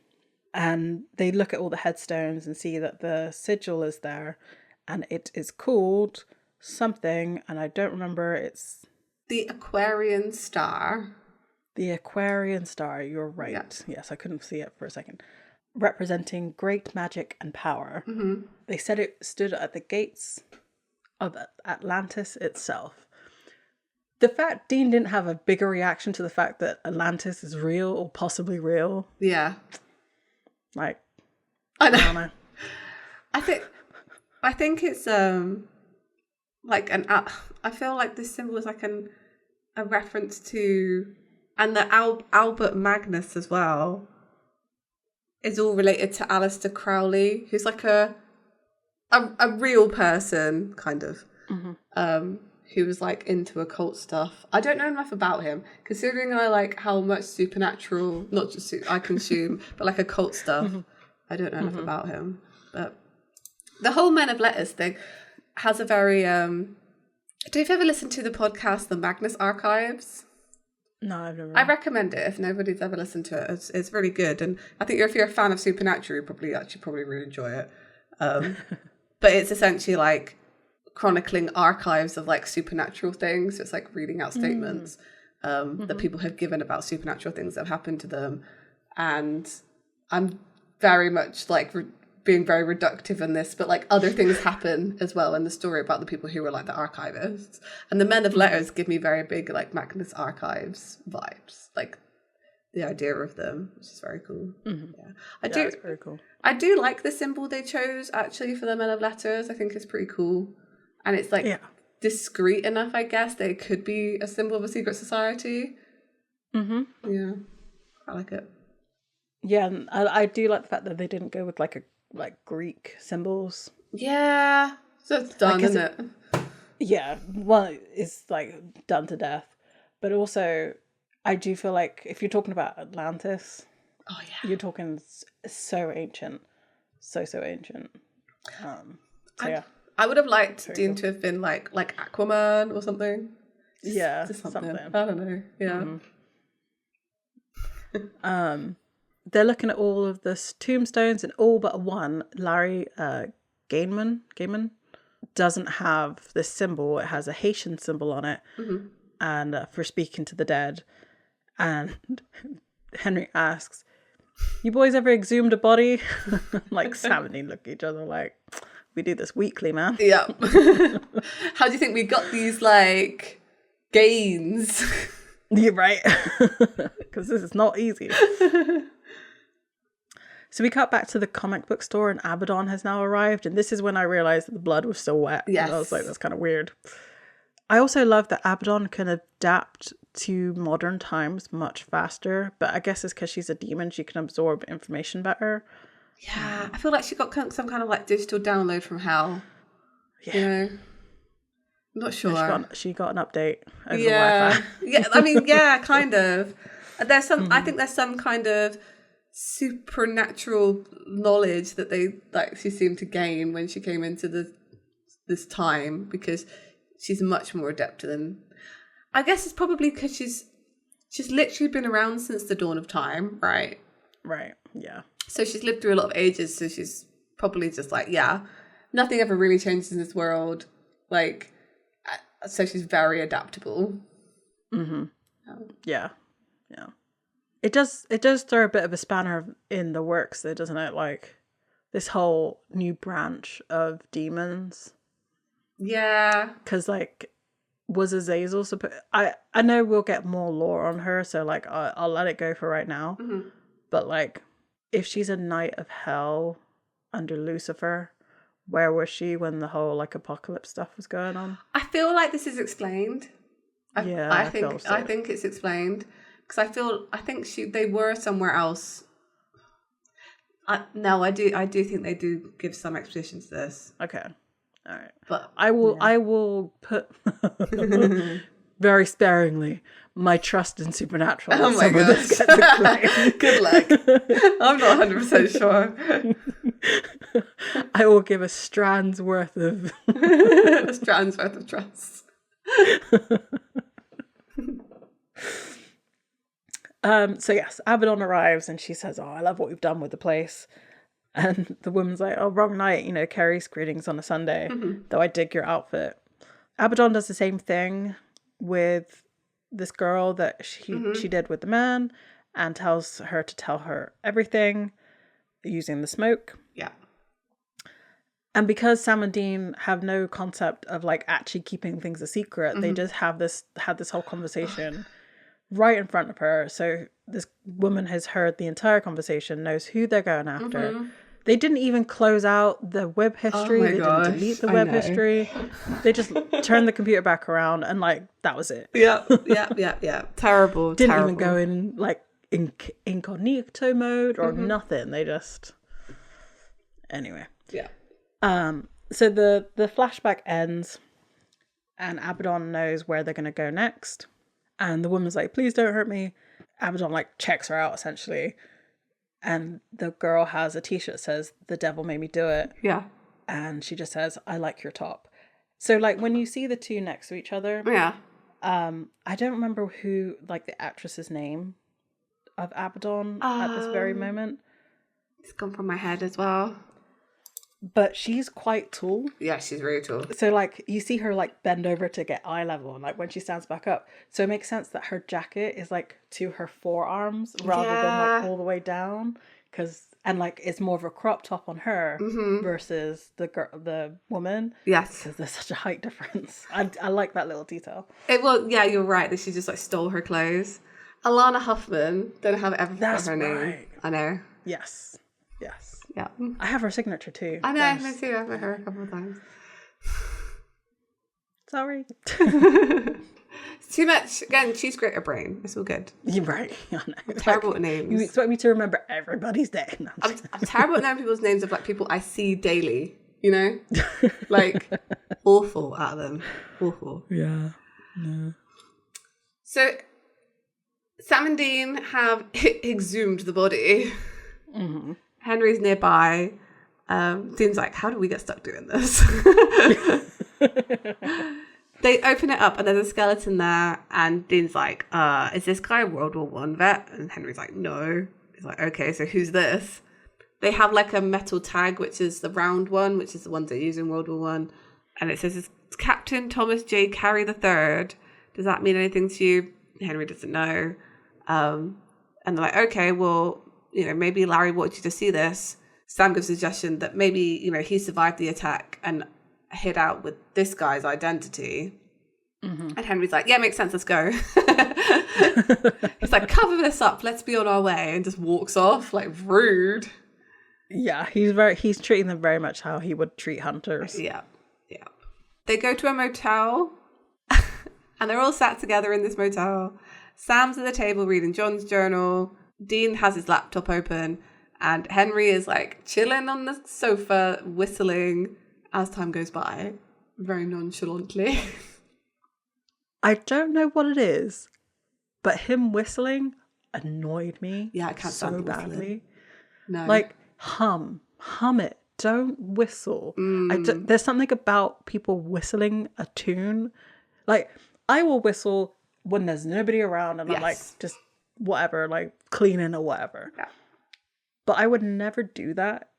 Speaker 1: And they look at all the headstones and see that the sigil is there, and it is called something, and I don't remember. It's
Speaker 2: the Aquarian Star.
Speaker 1: The Aquarian Star, you're right. Yeah. Yes, I couldn't see it for a second. Representing great magic and power. They said it stood at the gates of Atlantis itself. The fact Dean didn't have a bigger reaction to the fact that Atlantis is real or possibly real.
Speaker 2: Yeah.
Speaker 1: Like,
Speaker 2: I know.
Speaker 1: I don't know.
Speaker 2: I think it's like I feel like this symbol is like a reference to, and the Albert Magnus as well is all related to Aleister Crowley, who's like a real person, kind of, who was like into occult stuff. I don't know enough about him, considering I like how much supernatural, not just I consume, but like occult stuff. I don't know enough about him. But the whole Men of Letters thing has a very... Do you ever listen to the podcast, The Magnus Archives?
Speaker 1: No, I've never.
Speaker 2: I recommend it if nobody's ever listened to it. It's really good. And I think if you're a fan of Supernatural, you probably really enjoy it. But it's essentially like chronicling archives of like supernatural things. So it's like reading out statements that people have given about supernatural things that have happened to them. And I'm very much like being very reductive in this, but like other things happen as well in the story about the people who were like the archivists. And the Men of Letters give me very big like Magnus Archives vibes, like the idea of them, which is very cool.
Speaker 1: It's very cool.
Speaker 2: I do like the symbol they chose actually for the Men of Letters. I think it's pretty cool, and it's like discreet enough, I guess, that it could be a symbol of a secret society. Yeah, I like it.
Speaker 1: Yeah, and I do like the fact that they didn't go with like Greek symbols.
Speaker 2: Yeah, so it's done, isn't it?
Speaker 1: Yeah, well, it's like done to death. But also, I do feel like if you're talking about Atlantis, you're talking so ancient, so ancient.
Speaker 2: I would have liked Dean to have been like Aquaman or something. Just something. I don't know. Yeah.
Speaker 1: They're looking at all of the tombstones, and all but one, Larry Gaiman, doesn't have this symbol. It has a Haitian symbol on it, and for speaking to the dead. And Henry asks, "You boys ever exhumed a body?" Like Sam and Dean look at each other like, "We do this weekly, man."
Speaker 2: Yeah. How do you think we got these like gains?
Speaker 1: You're right, because this is not easy. So we cut back to the comic book store, and Abaddon has now arrived, and this is when I realized that the blood was still wet.
Speaker 2: Yes.
Speaker 1: And I was like, that's kind of weird. I also love that Abaddon can adapt to modern times much faster, but I guess it's because she's a demon, she can absorb information better.
Speaker 2: Yeah, I feel like she got some kind of like digital download from hell.
Speaker 1: Yeah.
Speaker 2: You know? I'm not sure.
Speaker 1: She got an update over the Wi-Fi.
Speaker 2: Yeah, I mean, yeah, kind of. There's some. I think there's some kind of supernatural knowledge that she seemed to gain when she came into this time, because she's much more adept than. I guess it's probably because she's literally been around since the dawn of time, right?
Speaker 1: Right. Yeah.
Speaker 2: So she's lived through a lot of ages. So she's probably just like, yeah, nothing ever really changes in this world. Like, so she's very adaptable.
Speaker 1: Mm-hmm. Yeah. Yeah. It does throw a bit of a spanner in the works though, doesn't it? Like this whole new branch of demons.
Speaker 2: Yeah.
Speaker 1: Because like, was Azazel supposed... I know we'll get more lore on her, so like I'll let it go for right now.
Speaker 2: Mm-hmm.
Speaker 1: But like, if she's a knight of hell under Lucifer, where was she when the whole like apocalypse stuff was going on?
Speaker 2: I feel like this is explained. I think it's explained because I think they were somewhere else. I do think they do give some exposition to this.
Speaker 1: Okay, all right,
Speaker 2: but
Speaker 1: I will put very sparingly my trust in supernatural.
Speaker 2: Oh my god! Good luck. I'm not 100% sure.
Speaker 1: I will give a strand's worth of
Speaker 2: trust.
Speaker 1: So yes, Abaddon arrives and she says, "Oh, I love what we've done with the place." And the woman's like, "Oh, wrong night, Carrie's greetings on a Sunday, though I dig your outfit." Abaddon does the same thing with this girl that she did with the man, and tells her to tell her everything using the smoke.
Speaker 2: Yeah.
Speaker 1: And because Sam and Dean have no concept of like actually keeping things a secret, they just had this whole conversation right in front of her. So this woman has heard the entire conversation, knows who they're going after. They didn't even close out the web history. They didn't delete the web history. They just turned the computer back around and like that was it.
Speaker 2: Yeah. Terrible.
Speaker 1: Didn't even go in like incognito mode or nothing. They just anyway.
Speaker 2: Yeah.
Speaker 1: So the flashback ends and Abaddon knows where they're going to go next. And the woman's like, "Please don't hurt me." Abaddon like checks her out essentially. And the girl has a t-shirt that says, "The devil made me do it."
Speaker 2: Yeah.
Speaker 1: And she just says, "I like your top." So like when you see the two next to each other,
Speaker 2: yeah.
Speaker 1: I don't remember who like the actress's name of Abaddon at this very moment.
Speaker 2: It's gone from my head as well.
Speaker 1: But she's quite tall.
Speaker 2: Yeah, she's really tall.
Speaker 1: So like you see her like bend over to get eye level, and like when she stands back up, so it makes sense that her jacket is like to her forearms rather than like all the way down, and like it's more of a crop top on her versus the woman.
Speaker 2: Yes,
Speaker 1: because there's such a height difference. I like that little detail.
Speaker 2: Yeah, you're right that she just like stole her clothes. Alana Huffman, don't have everything
Speaker 1: That's
Speaker 2: her name.
Speaker 1: Right.
Speaker 2: I know.
Speaker 1: Yes.
Speaker 2: Yeah.
Speaker 1: I have her signature too.
Speaker 2: I know, me too. I've met her a couple of times.
Speaker 1: Sorry.
Speaker 2: Too much. Again, she's great at brain. It's all good.
Speaker 1: You're right. I know.
Speaker 2: I'm terrible at names.
Speaker 1: You expect me to remember everybody's name.
Speaker 2: I'm terrible at knowing people's names of like people I see daily, Like, awful at them. Awful.
Speaker 1: Yeah. No.
Speaker 2: So, Sam and Dean have exhumed the body.
Speaker 1: Mm-hmm.
Speaker 2: Henry's nearby. Dean's like, "How do we get stuck doing this?" They open it up and there's a skeleton there, and Dean's like, "Is this guy a World War I vet?" And Henry's like, "No." He's like, "Okay, so who's this?" They have like a metal tag, which is the round one, which is the ones they use in World War I, and it says, "It's Captain Thomas J. Carey III. Does that mean anything to you?" Henry doesn't know. And they're like, "Okay, well, maybe Larry wanted you to see this." Sam gives a suggestion that maybe, he survived the attack and hid out with this guy's identity. And Henry's like, "Yeah, makes sense, let's go." He's like, "Cover this up, let's be on our way," and just walks off, like, rude.
Speaker 1: Yeah, he's treating them very much how he would treat hunters.
Speaker 2: Yeah. They go to a motel, and they're all sat together in this motel. Sam's at the table reading John's journal. Dean has his laptop open, and Henry is like chilling on the sofa, whistling as time goes by, very nonchalantly.
Speaker 1: I don't know what it is, but him whistling annoyed me.
Speaker 2: Yeah, I can't
Speaker 1: so
Speaker 2: stand
Speaker 1: badly.
Speaker 2: Whistling. No,
Speaker 1: like hum it. Don't whistle. There's something about people whistling a tune. Like I will whistle when there's nobody around, and I'm like just whatever, like cleaning or whatever.
Speaker 2: Yeah.
Speaker 1: But I would never do that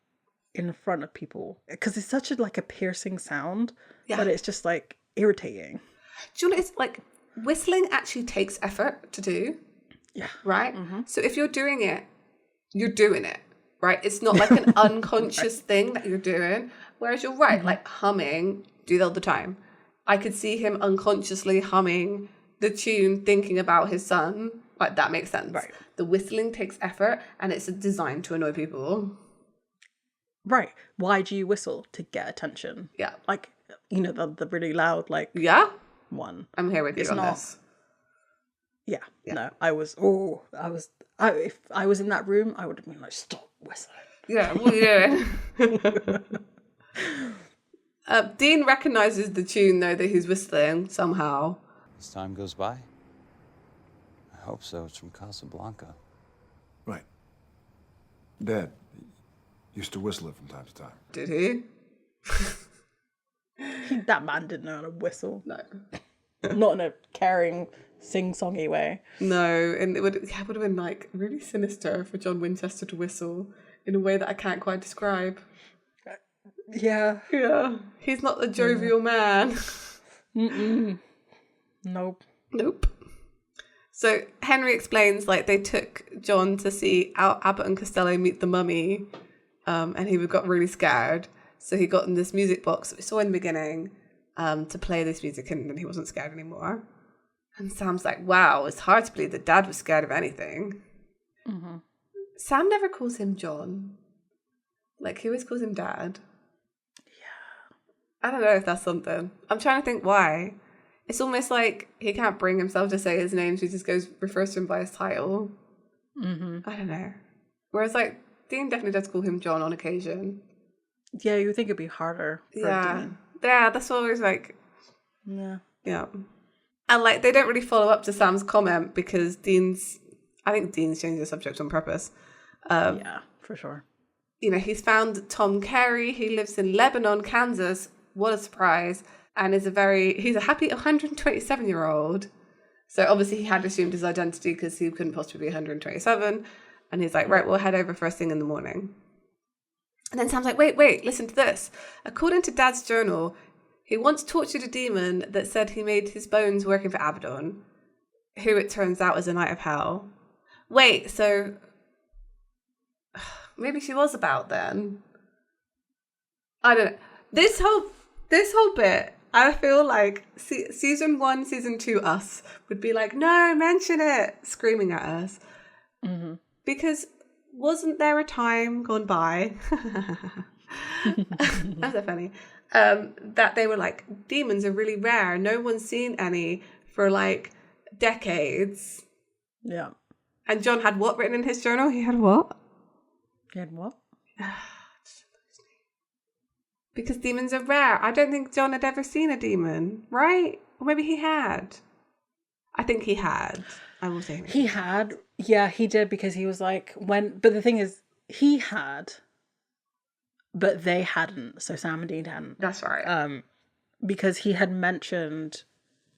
Speaker 1: in front of people because it's such a piercing sound,
Speaker 2: Yeah.
Speaker 1: but it's just like irritating.
Speaker 2: Do you know what it's like? Whistling actually takes effort to do.
Speaker 1: Yeah.
Speaker 2: Right? So if you're doing it, you're doing it, right? It's not like an unconscious thing that you're doing. Whereas you're right, like humming, do that all the time. I could see him unconsciously humming the tune, thinking about his son. Like, that makes sense.
Speaker 1: Right.
Speaker 2: The whistling takes effort, and it's designed to annoy people.
Speaker 1: Right. Why do you whistle? To get attention.
Speaker 2: Yeah.
Speaker 1: Like, the really loud,
Speaker 2: Yeah?
Speaker 1: one.
Speaker 2: I'm here with you on this.
Speaker 1: Yeah. No, if I was in that room, I would have been like, stop whistling.
Speaker 2: Yeah, what are you doing? Dean recognises the tune, though, that he's whistling somehow.
Speaker 6: As time goes by? I hope so. It's from Casablanca.
Speaker 5: Right. Dad used to whistle it from time to time.
Speaker 2: Did he?
Speaker 1: That man didn't know how to whistle.
Speaker 2: No.
Speaker 1: Not in a caring, sing-songy way.
Speaker 2: No, and it would have been like really sinister for John Winchester to whistle in a way that I can't quite describe.
Speaker 1: Yeah.
Speaker 2: Yeah. He's not a jovial man.
Speaker 1: Nope.
Speaker 2: Nope. So Henry explains they took John to see Abbott and Costello meet the mummy, and he got really scared. So he got in this music box that we saw in the beginning to play this music, and then he wasn't scared anymore. And Sam's like, wow, it's hard to believe that Dad was scared of anything. Mm-hmm. Sam never calls him John. He always calls him Dad. Yeah. I don't know if that's something. I'm trying to think why. It's almost like he can't bring himself to say his name, so he just refers to him by his title. Mm-hmm. I don't know. Whereas, Dean definitely does call him John on occasion.
Speaker 1: Yeah, you would think it'd be harder for Dean.
Speaker 2: Yeah, that's what I was like.
Speaker 1: Yeah.
Speaker 2: Yeah. And, they don't really follow up to Sam's comment because I think Dean's changed the subject on purpose.
Speaker 1: Yeah, for sure.
Speaker 2: He's found Tom Carey. He lives in Lebanon, Kansas. What a surprise. And he's a happy 127-year-old. So obviously he had assumed his identity because he couldn't possibly be 127. And he's like, right, we'll head over first thing in the morning. And then Sam's like, wait, listen to this. According to Dad's journal, he once tortured a demon that said he made his bones working for Abaddon, who it turns out is a knight of hell. Wait, so maybe she was about then. I don't know. This whole bit, I feel like season 1, season 2 us would be like, no, mention it, screaming at us. Mm-hmm. Because wasn't there a time gone by? That's so funny. That they were like, demons are really rare. No one's seen any for decades.
Speaker 1: Yeah.
Speaker 2: And John had what written in his journal? He had what?
Speaker 1: He had what?
Speaker 2: Because demons are rare. I don't think John had ever seen a demon, right? Or maybe he had. I think he had. I will say
Speaker 1: he had. Yeah, he did, because he was like, but the thing is, he had, but they hadn't. So Sam and Dean hadn't.
Speaker 2: That's right.
Speaker 1: Because he had mentioned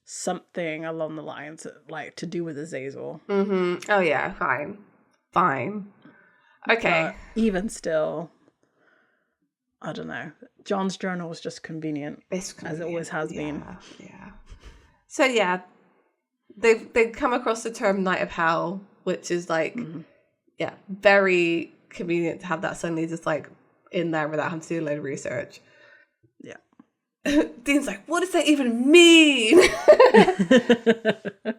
Speaker 1: something along the lines to do with Azazel.
Speaker 2: Mm-hmm. Oh yeah, fine. Okay.
Speaker 1: But even still, I don't know. John's journal was just convenient, as it always has been.
Speaker 2: Yeah. So yeah, they come across the term Knight of Hell, which is very convenient to have that suddenly just in there without having to do a load of research.
Speaker 1: Yeah.
Speaker 2: Dean's like, what does that even mean?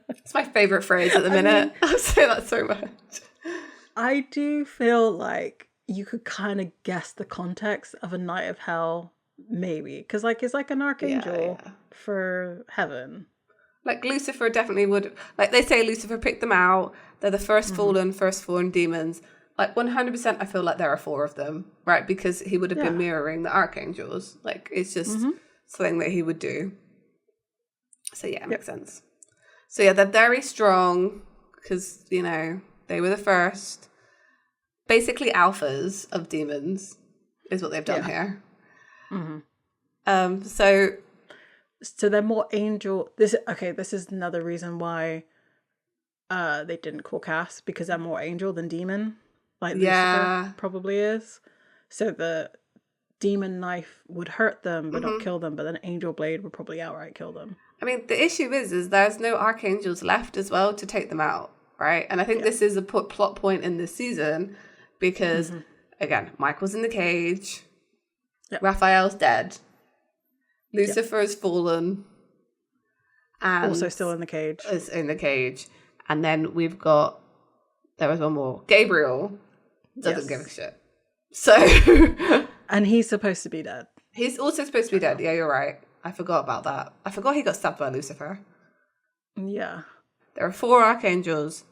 Speaker 2: It's my favorite phrase at the minute. I say that so much.
Speaker 1: I do feel like you could kind of guess the context of a Knight of Hell, maybe, because it's like an archangel for heaven.
Speaker 2: Lucifer definitely would, they say Lucifer picked them out. They're the first fallen demons. 100% I feel like there are 4 of them, right? Because he would have been mirroring the archangels. It's just something that he would do. So yeah, it makes sense. So yeah, they're very strong because, they were the first. Basically alphas of demons is what they've done here. Mm-hmm. So
Speaker 1: they're more angel. This is another reason why they didn't call Cass, because they're more angel than demon. Lucifer probably is. So demon knife would hurt them but not kill them, but then angel blade would probably outright kill them.
Speaker 2: I mean, the issue is there's no archangels left as well to take them out, right? And I think this is a plot point in this season because, again, Michael's in the cage, Raphael's dead, Lucifer's fallen, and
Speaker 1: also still in the cage.
Speaker 2: Is in the cage, and then we've got, there was one more, Gabriel doesn't give a shit. So,
Speaker 1: and he's supposed to be dead.
Speaker 2: He's also supposed to be dead. Yeah, you're right. I forgot about that. I forgot he got stabbed by Lucifer.
Speaker 1: Yeah.
Speaker 2: There are 4 archangels.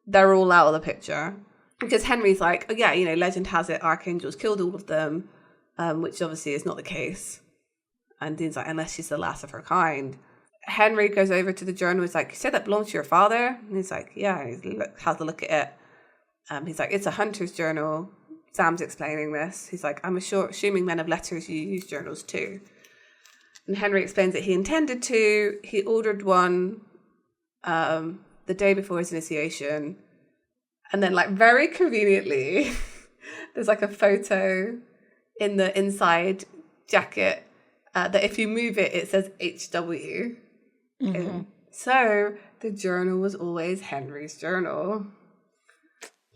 Speaker 2: They're all out of the picture. Because Henry's like, oh yeah, you know, legend has it, archangels killed all of them, which obviously is not the case. And Dean's like, unless she's the last of her kind. Henry goes over to the journal. He's like, you said that belongs to your father? And he's like, yeah. He has a look at it. He's like, it's a hunter's journal. Sam's explaining this. He's like, I'm assuming men of letters, you use journals too. And Henry explains that he intended to. He ordered one the day before his initiation. And then, like, very conveniently, there's like a photo in the inside jacket that if you move it, it says HW. So the journal was always Henry's journal.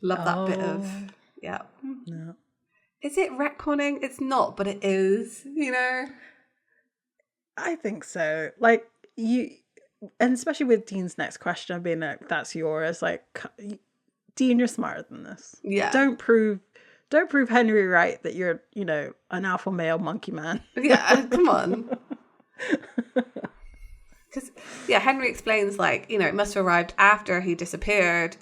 Speaker 2: Love that bit of, yeah. Is it retconning? It's not, but it is, you know?
Speaker 1: I think so. Like, and especially with Dean's next question being like, that's yours. Like, Dean, you're smarter than this.
Speaker 2: Yeah.
Speaker 1: Don't prove Henry right that you're, you know, an alpha male monkey man.
Speaker 2: Yeah, come on. Because, yeah, Henry explains, like, you know, it must have arrived after he disappeared,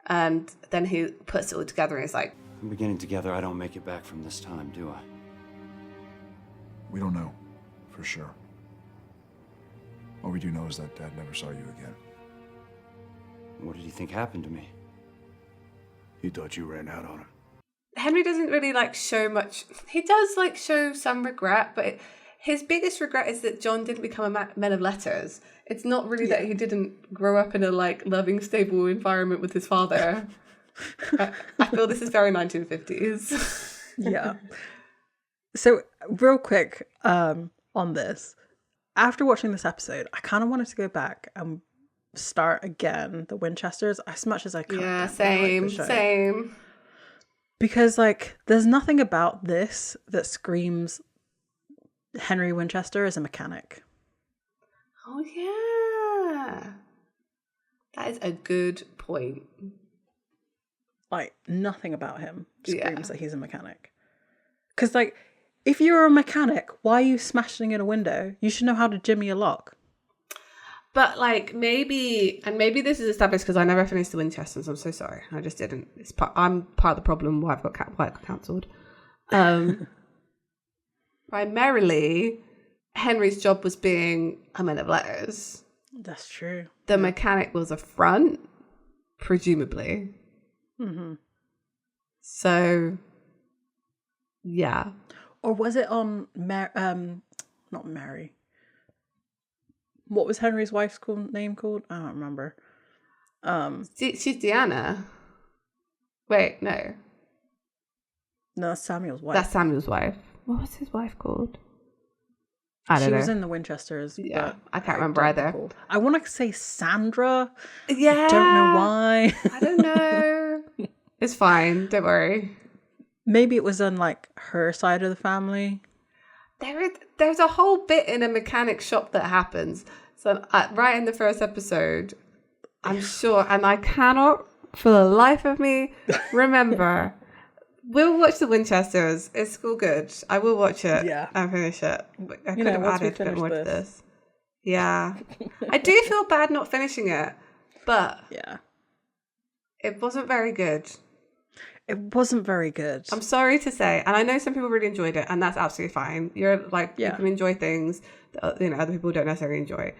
Speaker 2: and then he puts it all together and he's like,
Speaker 6: I'm beginning together. I don't make it back from this time, do I?
Speaker 5: We don't know, for sure. All we do know is that Dad never saw you again.
Speaker 6: What did you think happened to me?
Speaker 4: He thought you ran out on him.
Speaker 2: Henry doesn't really, like, show much. He does, like, show some regret, but his biggest regret is that John didn't become a man of letters. It's not really that he didn't grow up in a, like, loving, stable environment with his father. I feel this is very 1950s.
Speaker 1: Yeah. So, real quick on this. After watching this episode, I kind of wanted to go back and start again the Winchesters as much as I can.
Speaker 2: Yeah, same.
Speaker 1: Because, like, there's nothing about this that screams Henry Winchester as a mechanic.
Speaker 2: Oh, yeah. That is a good point.
Speaker 1: Like, nothing about him screams that he's a mechanic. Because, like, if you're a mechanic, why are you smashing in a window? You should know how to jimmy a lock.
Speaker 2: But, like, maybe this is established because I never finished the Winchesters. I'm so sorry. I just didn't. I'm part of the problem why I've got cancelled. Primarily, Henry's job was being a man of letters.
Speaker 1: That's true.
Speaker 2: The mechanic was a front, presumably.
Speaker 1: Mm-hmm.
Speaker 2: So, yeah.
Speaker 1: Or was it on not Mary? What was Henry's wife's name called? I don't remember.
Speaker 2: She's Deanna. Wait, no.
Speaker 1: No, that's Samuel's wife.
Speaker 2: That's Samuel's wife. What was his wife called? I don't know.
Speaker 1: She was in the Winchesters.
Speaker 2: Yeah, I can't remember either.
Speaker 1: I want to say Sandra.
Speaker 2: Yeah.
Speaker 1: I don't know why.
Speaker 2: I don't know. It's fine. Don't worry.
Speaker 1: Maybe it was on, like, her side of the family.
Speaker 2: There's a whole bit in a mechanic shop that happens. So right in the first episode, I'm sure, and I cannot for the life of me remember. We'll watch the Winchesters. It's all good. I will watch it and finish it. I could have added a bit more to this. Yeah. I do feel bad not finishing it, but it wasn't very good.
Speaker 1: It wasn't very good.
Speaker 2: I'm sorry to say, and I know some people really enjoyed it, and that's absolutely fine. You're like, you can enjoy things that, you know, other people don't necessarily enjoy.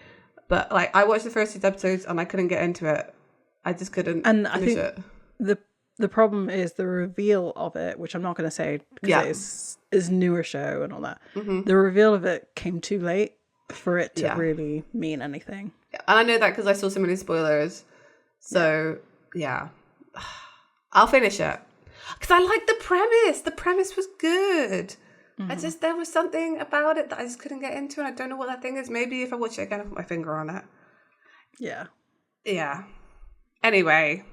Speaker 2: But, like, I watched the first 6 episodes and I couldn't get into it. I just couldn't finish it.
Speaker 1: The problem is the reveal of it, which I'm not going to say because it is newer show and all that. Mm-hmm. The reveal of it came too late for it to really mean anything.
Speaker 2: Yeah. And I know that because I saw so many spoilers. So, I'll finish it. Because I like the premise. The premise was good. There was something about it that I just couldn't get into, and I don't know what that thing is. Maybe if I watch it again, I'll put my finger on it. Yeah. Anyway.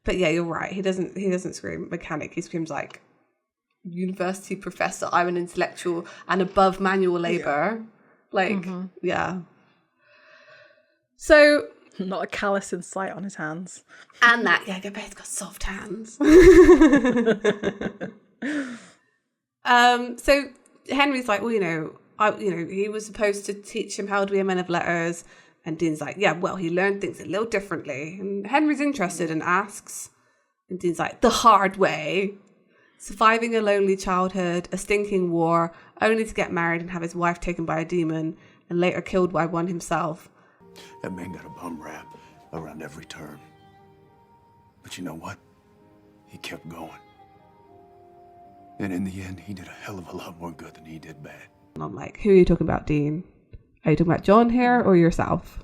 Speaker 2: But yeah, you're right. He doesn't scream mechanic. He screams like university professor. I'm an intellectual and above manual labor. Yeah. So
Speaker 1: not a callous in sight on his hands.
Speaker 2: And that, yeah, Gobet's got soft hands. So Henry's like, well, he was supposed to teach him how to be a man of letters. And Dean's like, yeah, well, he learned things a little differently. And Henry's interested and asks. And Dean's like, the hard way. Surviving a lonely childhood, a stinking war, only to get married and have his wife taken by a demon and later killed by one himself.
Speaker 4: That man got a bum rap around every turn. But you know what? He kept going. And in the end, he did a hell of a lot more good than he did bad.
Speaker 2: And I'm like, who are you talking about, Dean? Are you talking about John here or yourself?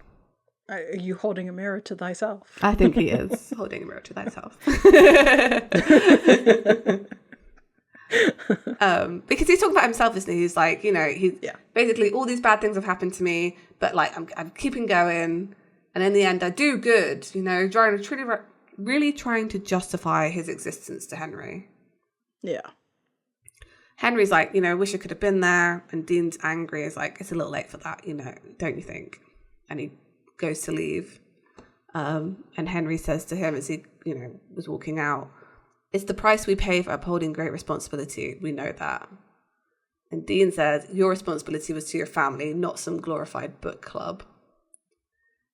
Speaker 1: Are you holding a mirror to thyself?
Speaker 2: I think he is holding a mirror to thyself. Because he's talking about himself, isn't he? He's like, basically all these bad things have happened to me, but like I'm keeping going, and in the end I do good. Really trying to justify his existence to Henry.
Speaker 1: Yeah.
Speaker 2: Henry's like, wish I could have been there, and Dean's angry. Is like, it's a little late for that, don't you think? And he goes to leave, and Henry says to him as he, was walking out, it's the price we pay for upholding great responsibility. We know that. And Dean says, your responsibility was to your family, not some glorified book club.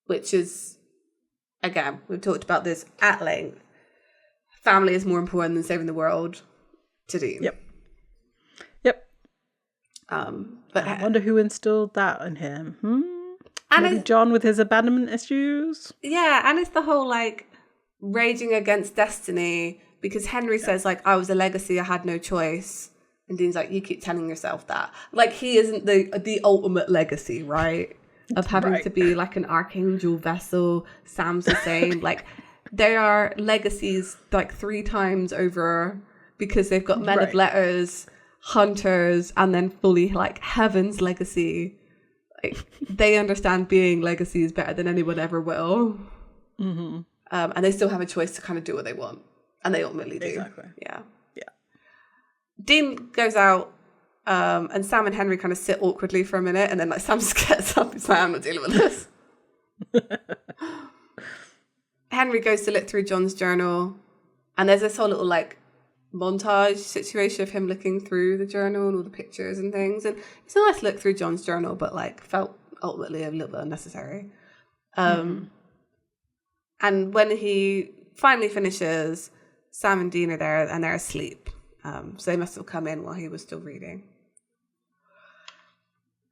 Speaker 2: Which is, again, we've talked about this at length. Family is more important than saving the world to Dean.
Speaker 1: Yep.
Speaker 2: But
Speaker 1: I wonder who instilled that in him.
Speaker 2: And
Speaker 1: maybe John with his abandonment issues?
Speaker 2: Yeah, and it's the whole, raging against destiny, because Henry says, I was a legacy, I had no choice. And Dean's like, you keep telling yourself that. He isn't the ultimate legacy, right? Of having to be, an archangel vessel. Sam's the same. There are legacies, 3 times over, because they've got men of letters, hunters, and then fully, heaven's legacy. They understand being legacies better than anyone ever will. Mm-hmm. And they still have a choice to kind of do what they want. And they ultimately do.
Speaker 1: Exactly.
Speaker 2: Yeah. Dean goes out, and Sam and Henry kind of sit awkwardly for a minute, and then Sam just gets up. He's like, I'm not dealing with this. Henry goes to look through John's journal, and there's this whole little montage situation of him looking through the journal and all the pictures and things. And it's a nice look through John's journal, but felt ultimately a little bit unnecessary. And when he finally finishes, Sam and Dean are there and they're asleep. So they must have come in while he was still reading.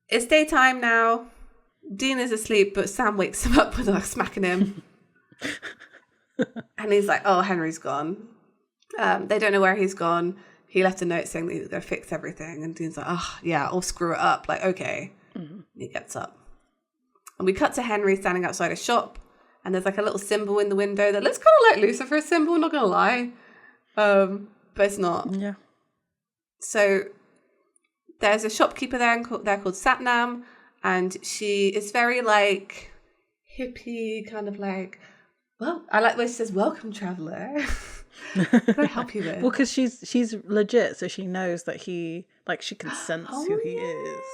Speaker 2: It's daytime now. Dean is asleep, but Sam wakes him up with smacking him. And he's like, oh, Henry's gone. They don't know where he's gone. He left a note saying that he's going to fix everything. And Dean's like, oh, yeah, I'll screw it up. Okay. Mm-hmm. He gets up. And we cut to Henry standing outside a shop. And there's a little symbol in the window that looks kind of like Lucifer's symbol, not going to lie. But it's not.
Speaker 1: Yeah.
Speaker 2: So there's a shopkeeper there called Satnam. And she is very hippie, kind of well, I like when she says, welcome, traveller. What can I help you with?
Speaker 1: Well, because she's legit, so she knows that he she can sense who he is.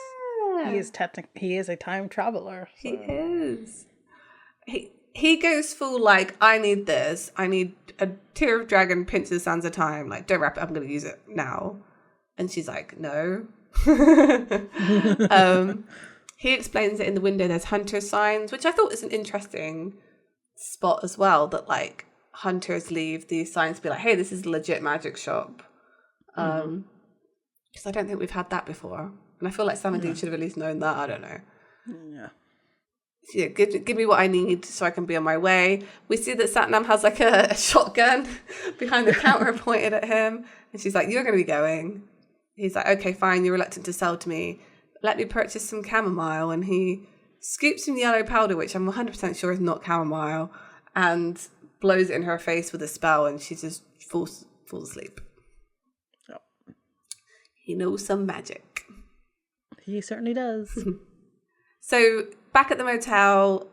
Speaker 1: He is a time traveler. So.
Speaker 2: He is. He goes full I need this. I need a tear of dragon pinches sands of time. Don't wrap it up, I'm going to use it now. And she's like, no. He explains it in the window. There's hunter signs, which I thought was an interesting spot as well. That hunters leave these signs to be hey, this is a legit magic shop. Because I don't think we've had that before. And I feel like Sam and Dean should have at least known that. I don't know.
Speaker 1: Yeah.
Speaker 2: So yeah, give me what I need so I can be on my way. We see that Satnam has a shotgun behind the counter pointed at him. And she's like, you're going to be going. He's like, okay, fine. You're reluctant to sell to me. Let me purchase some chamomile. And he scoops some yellow powder, which I'm 100% sure is not chamomile, and blows it in her face with a spell. And she just falls asleep. He knows some magic.
Speaker 1: He certainly does.
Speaker 2: So back at the motel,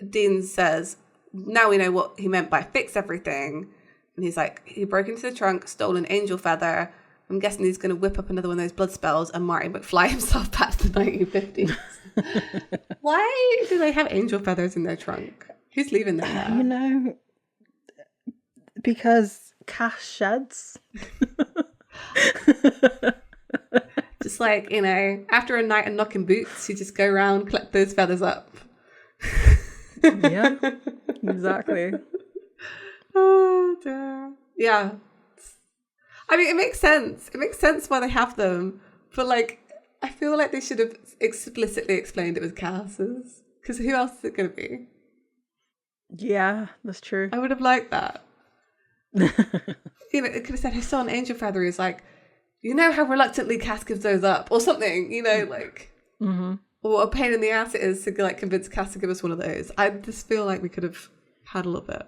Speaker 2: Dean says, now we know what he meant by fix everything. And he's like, he broke into the trunk, stole an angel feather. I'm guessing he's going to whip up another one of those blood spells and Marty McFly himself back to the 1950s. Why do they have angel feathers in their trunk? Who's leaving them there?
Speaker 1: You know, because Cass sheds.
Speaker 2: Just like, you know, after a night of knocking boots, you just go around, collect those feathers up.
Speaker 1: Yeah, exactly.
Speaker 2: Oh, dear. Yeah. I mean, it makes sense. It makes sense why they have them. But, like, I feel like they should have explicitly explained it was Cass's. Because who else is it going to be?
Speaker 1: Yeah, that's true.
Speaker 2: I would have liked that. You know, it could have said his son, Angel Feather, is like, you know how reluctantly Cass gives those up, or something, you know, like, or what a pain in the ass it is to like convince Cass to give us one of those. I just feel like we could have had a little bit.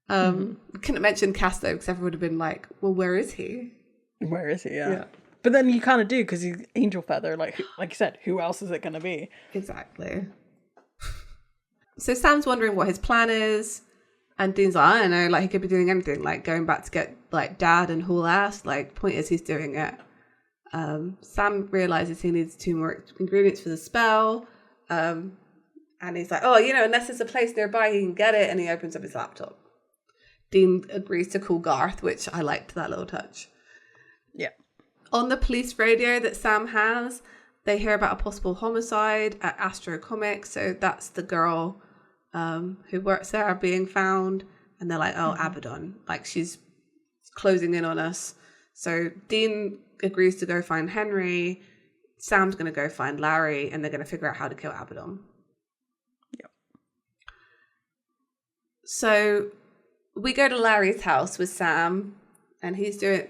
Speaker 2: We couldn't have mentioned Cass though, because everyone would have been like, well, where is he?
Speaker 1: Where is he? Yeah. But then you kind of do, because he's Angel Feather. Like you said, who else is it going to be?
Speaker 2: Exactly. So Sam's wondering what his plan is. And Dean's like, I don't know, like he could be doing anything, like going back to get like Dad and haul ass. Like, point is, he's doing it. Sam realizes he needs 2 more ingredients for the spell. And he's like, oh, you know, unless there's a place nearby, he can get it. And he opens up his laptop. Dean agrees to call Garth, which I liked that little touch.
Speaker 1: Yeah.
Speaker 2: On the police radio that Sam has, they hear about a possible homicide at Astro Comics. So that's the girl who works there being found. And they're like, oh, Abaddon. Like, she's closing in on us. So Dean agrees to go find Henry. Sam's going to go find Larry. And they're going to figure out how to kill Abaddon.
Speaker 1: Yep.
Speaker 2: So we go to Larry's house with Sam. And he's doing...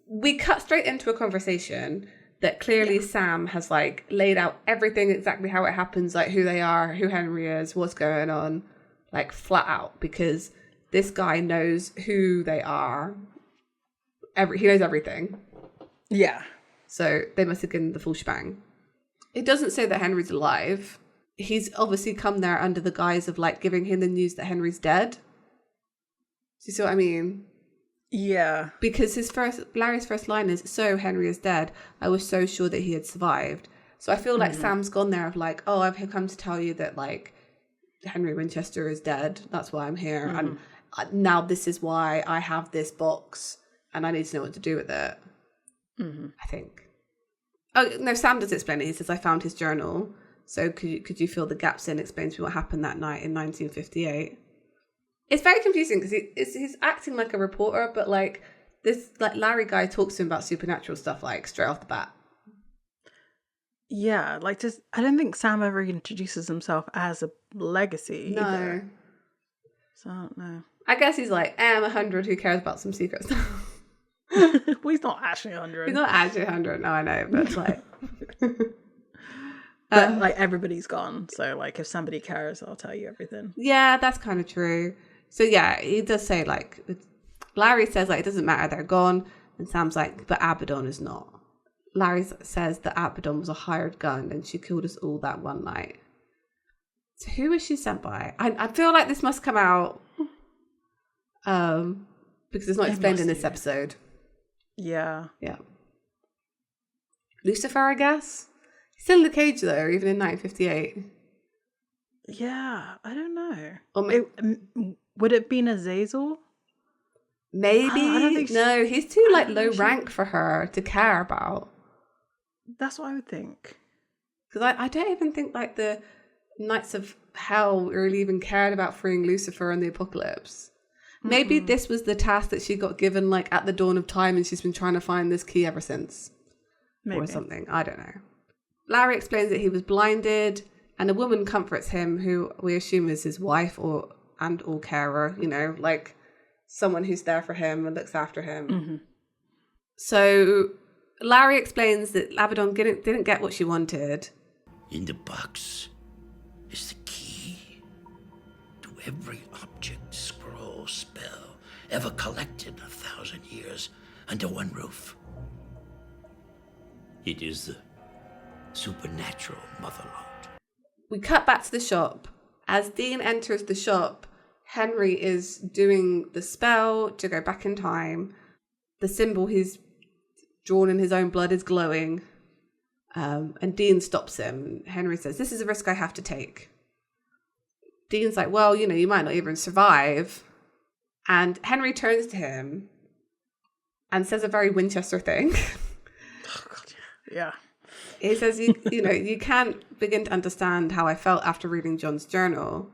Speaker 2: We cut straight into a conversation that clearly Sam has like laid out everything exactly how it happens, like who they are, who Henry is, what's going on, like flat out, because this guy knows who they are. He knows everything.
Speaker 1: Yeah.
Speaker 2: So they must have given the full shebang. It doesn't say that Henry's alive. He's obviously come there under the guise of like giving him the news that Henry's dead. Do you see what I mean?
Speaker 1: Yeah.
Speaker 2: Because Larry's first line is, so Henry is dead. I was so sure that he had survived. So I feel like Sam's gone there of like, oh, I've come to tell you that like Henry Winchester is dead. That's why I'm here. And now this is why I have this box and I need to know what to do with it. I think. Oh, no, Sam does explain it. He says, I found his journal. So could you fill the gaps in? Explain to me what happened that night in 1958. It's very confusing because he's acting like a reporter, but like this like Larry guy talks to him about supernatural stuff like straight off the bat.
Speaker 1: Yeah, like just I don't think Sam ever introduces himself as a legacy either. So I don't know.
Speaker 2: I guess he's like, I'm 100, who cares about some secret stuff?
Speaker 1: Well, he's not actually 100.
Speaker 2: He's not actually 100, no, I know, but it's like...
Speaker 1: but like everybody's gone, so like if somebody cares, I'll tell you everything.
Speaker 2: Yeah, that's kind of true. So yeah, he does say like, Larry says like, it doesn't matter, they're gone. And Sam's like, but Abaddon is not. Larry says that Abaddon was a hired gun and she killed us all that one night. So who was she sent by? I feel like this must come out because it's not explained in this episode.
Speaker 1: Yeah.
Speaker 2: Yeah. Lucifer, I guess? He's still in the cage though, even in 1958.
Speaker 1: Yeah, I don't know.
Speaker 2: Or
Speaker 1: would it be an Azazel?
Speaker 2: Maybe.
Speaker 1: I don't think
Speaker 2: no, he's too like low rank for her to care about.
Speaker 1: That's what I would think.
Speaker 2: Because I don't even think like the Knights of Hell really even cared about freeing Lucifer in the apocalypse. Maybe this was the task that she got given like at the dawn of time and she's been trying to find this key ever since. Maybe. Or something. I don't know. Larry explains that he was blinded and a woman comforts him who we assume is his wife or carer, you know, like someone who's there for him and looks after him. So Larry explains that Abaddon didn't get what she wanted.
Speaker 7: In the box is the key to every object, scroll, spell ever collected in 1,000 years under one roof. It is the supernatural motherlode.
Speaker 2: We cut back to the shop. As Dean enters the shop, Henry is doing the spell to go back in time. The symbol he's drawn in his own blood is glowing. And Dean stops him. Henry says, "This is a risk I have to take." Dean's like, "Well, you know, you might not even survive." And Henry turns to him and says a very Winchester thing.
Speaker 1: Oh, God, yeah.
Speaker 2: He says, you know, you can't begin to understand how I felt after reading John's journal.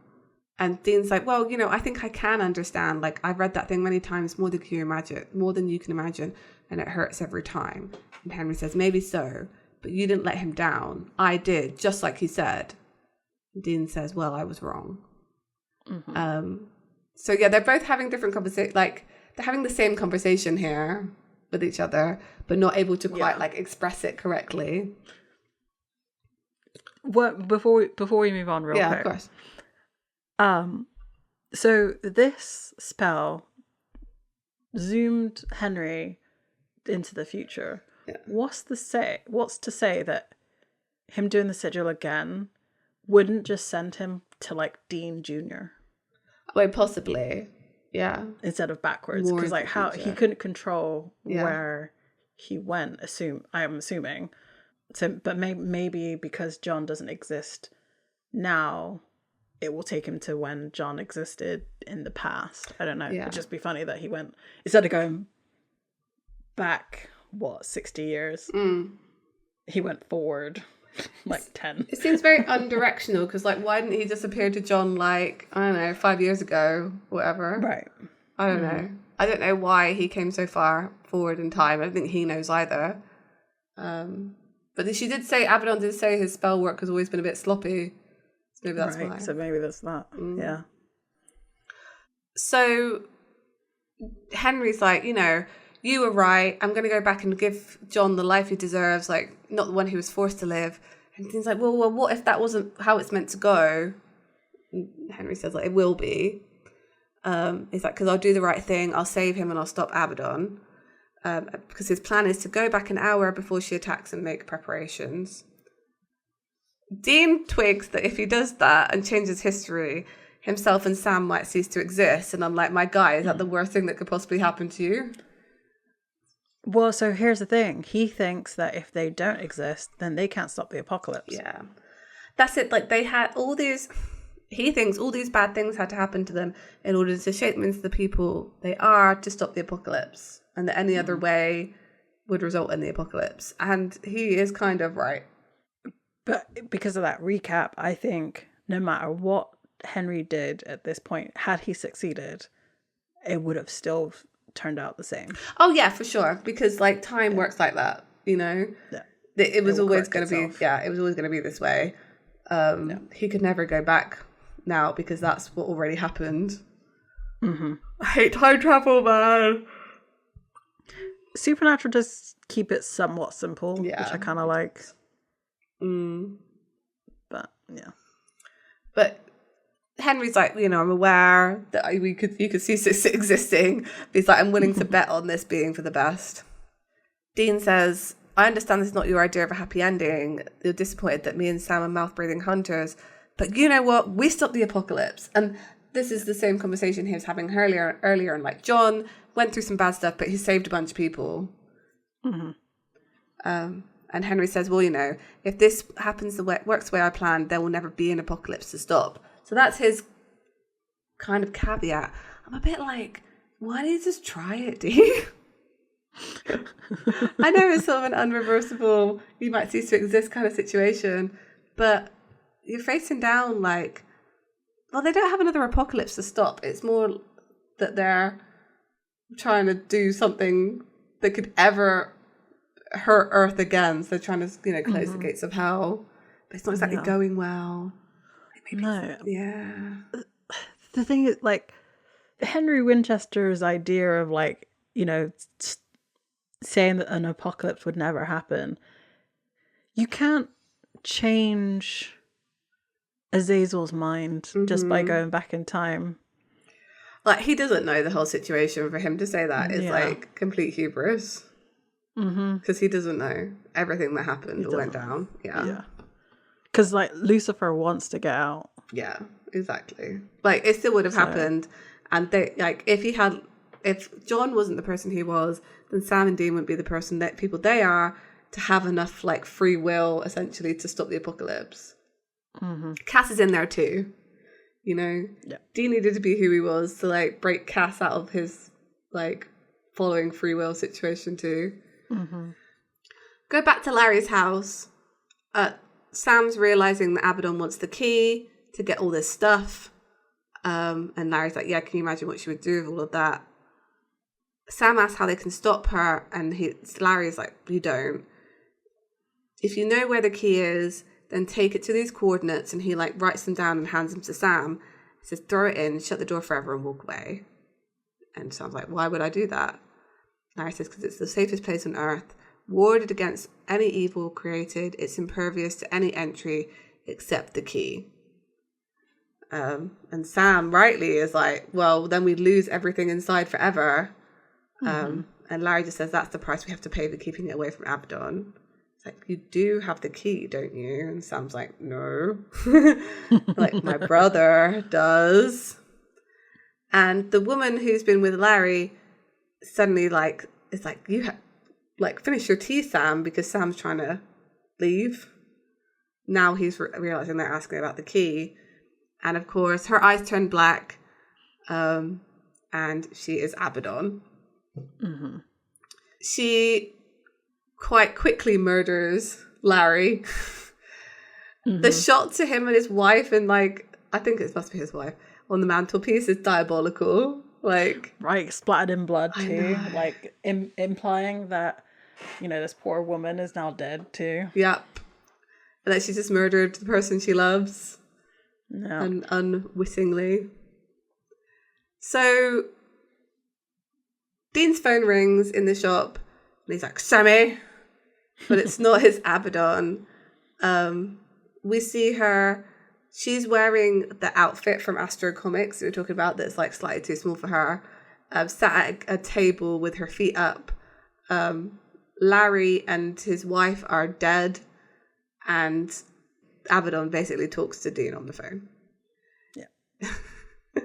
Speaker 2: And Dean's like, "Well, you know, I think I can understand. Like, I've read that thing many times, more than you can imagine, and it hurts every time." And Henry says, "Maybe so, but you didn't let him down. I did, just like he said." And Dean says, "Well, I was wrong."
Speaker 1: Mm-hmm.
Speaker 2: So yeah, they're both having different conversations. Like, they're having the same conversation here with each other, but not able to quite like express it correctly.
Speaker 1: What before we move on, real quick?
Speaker 2: Yeah, of course.
Speaker 1: So this spell zoomed Henry into the future.
Speaker 2: Yeah.
Speaker 1: What's to say that him doing the sigil again wouldn't just send him to like Dean Jr.?
Speaker 2: Well, possibly. Yeah.
Speaker 1: Instead of backwards, because like how he couldn't control where he went. I'm assuming. So, but maybe because John doesn't exist now, it will take him to when John existed in the past. I don't know.
Speaker 2: Yeah.
Speaker 1: It'd just be funny that he went, instead of going back 60 years, he went forward like 10.
Speaker 2: It seems very undirectional, because like, why didn't he just appear to John like, I don't know, 5 years ago, whatever?
Speaker 1: Right.
Speaker 2: I don't know. I don't know why he came so far forward in time. I don't think he knows either. But she did say, Abaddon did say his spell work has always been a bit sloppy. So maybe that's why.
Speaker 1: So maybe that's that. Yeah.
Speaker 2: So Henry's like, you know, you were right. I'm going to go back and give John the life he deserves, like not the one he was forced to live. And Dean's like, well, what if that wasn't how it's meant to go? And Henry says, like, it will be. He's like, because I'll do the right thing. I'll save him and I'll stop Abaddon. Because his plan is to go back an hour before she attacks and make preparations. Dean twigs that if he does that and changes history, himself and Sam might cease to exist. And I'm like, my guy, is that the worst thing that could possibly happen to you?
Speaker 1: Well, so here's the thing. He thinks that if they don't exist, then they can't stop the apocalypse.
Speaker 2: Yeah. That's it. Like, they had all these... He thinks all these bad things had to happen to them in order to shape them into the people they are to stop the apocalypse. And that any other way would result in the apocalypse. And he is kind of right.
Speaker 1: But because of that recap, I think no matter what Henry did at this point, had he succeeded, it would have still turned out the same.
Speaker 2: Oh, yeah, for sure. Because, like, time works like that, you know?
Speaker 1: Yeah.
Speaker 2: It was always going to be, it was always going to be this way. He could never go back now because that's what already happened.
Speaker 1: Mm-hmm.
Speaker 2: I hate time travel, man.
Speaker 1: Supernatural does keep it somewhat simple, which I kind of like. But yeah.
Speaker 2: But Henry's like, you know, I'm aware that you could see this existing. But he's like, I'm willing to bet on this being for the best. Dean says, I understand this is not your idea of a happy ending. You're disappointed that me and Sam are mouth-breathing hunters. But you know what? We stopped the apocalypse. And this is the same conversation he was having earlier. And like, John went through some bad stuff, but he saved a bunch of people.
Speaker 1: Mm-hmm.
Speaker 2: And Henry says, well, you know, if this works the way I planned, there will never be an apocalypse to stop. So that's his kind of caveat. I'm a bit like, why don't you just try it, Dean? I know it's sort of an unreversible, you might cease to exist kind of situation, but you're facing down like, well, they don't have another apocalypse to stop. It's more that they're trying to do something that could ever hurt Earth again. So they're trying to, you know, close the gates of hell. But it's not exactly going well.
Speaker 1: No.
Speaker 2: Yeah.
Speaker 1: The thing is, like, Henry Winchester's idea of, like, you know, saying that an apocalypse would never happen, you can't change Azazel's mind just by going back in time.
Speaker 2: Like, he doesn't know the whole situation. For him to say that is like complete hubris. Because he doesn't know everything that happened or went down. Yeah.
Speaker 1: Because, like, Lucifer wants to get out.
Speaker 2: Yeah, exactly. Like, it still would have happened. And they, like, if John wasn't the person he was, then Sam and Dean would be the person that people they are to have enough, like, free will, essentially, to stop the apocalypse. Cass is in there too. You know?
Speaker 1: Yeah.
Speaker 2: Dean needed to be who he was to, like, break Cass out of his, like, following free will situation too. Go back to Larry's house. Sam's realizing that Abaddon wants the key to get all this stuff. And Larry's like, yeah, can you imagine what she would do with all of that? Sam asks how they can stop her, and Larry's like, you don't. If you know where the key is, then take it to these coordinates, and he, like, writes them down and hands them to Sam. He says, throw it in, shut the door forever, and walk away. And Sam's like, why would I do that? Larry says, because it's the safest place on Earth, warded against any evil created, it's impervious to any entry except the key. And Sam rightly is like, well, then we'd lose everything inside forever. And Larry just says, that's the price we have to pay for keeping it away from Abaddon. It's like, you do have the key, don't you? And Sam's like, no. Like, my brother does. And the woman who's been with Larry suddenly, like, it's like, you have, like, finish your tea, Sam, because Sam's trying to leave. Now he's realizing they're asking about the key. And of course, her eyes turn black. And she is Abaddon. She quite quickly murders Larry. The shot to him and his wife, and, like, I think it must be his wife, on the mantelpiece is diabolical. Like,
Speaker 1: right, splattered in blood too, like implying that, you know, this poor woman is now dead too.
Speaker 2: Yep. And that she's just murdered the person she loves.
Speaker 1: Yeah.
Speaker 2: And unwittingly. So Dean's phone rings in the shop and he's like, Sammy, but it's not his Abaddon. We see her. She's wearing the outfit from Astro Comics we were talking about that's, like, slightly too small for her. Sat at a table with her feet up. Larry and his wife are dead. And Abaddon basically talks to Dean on the phone.
Speaker 1: Yeah.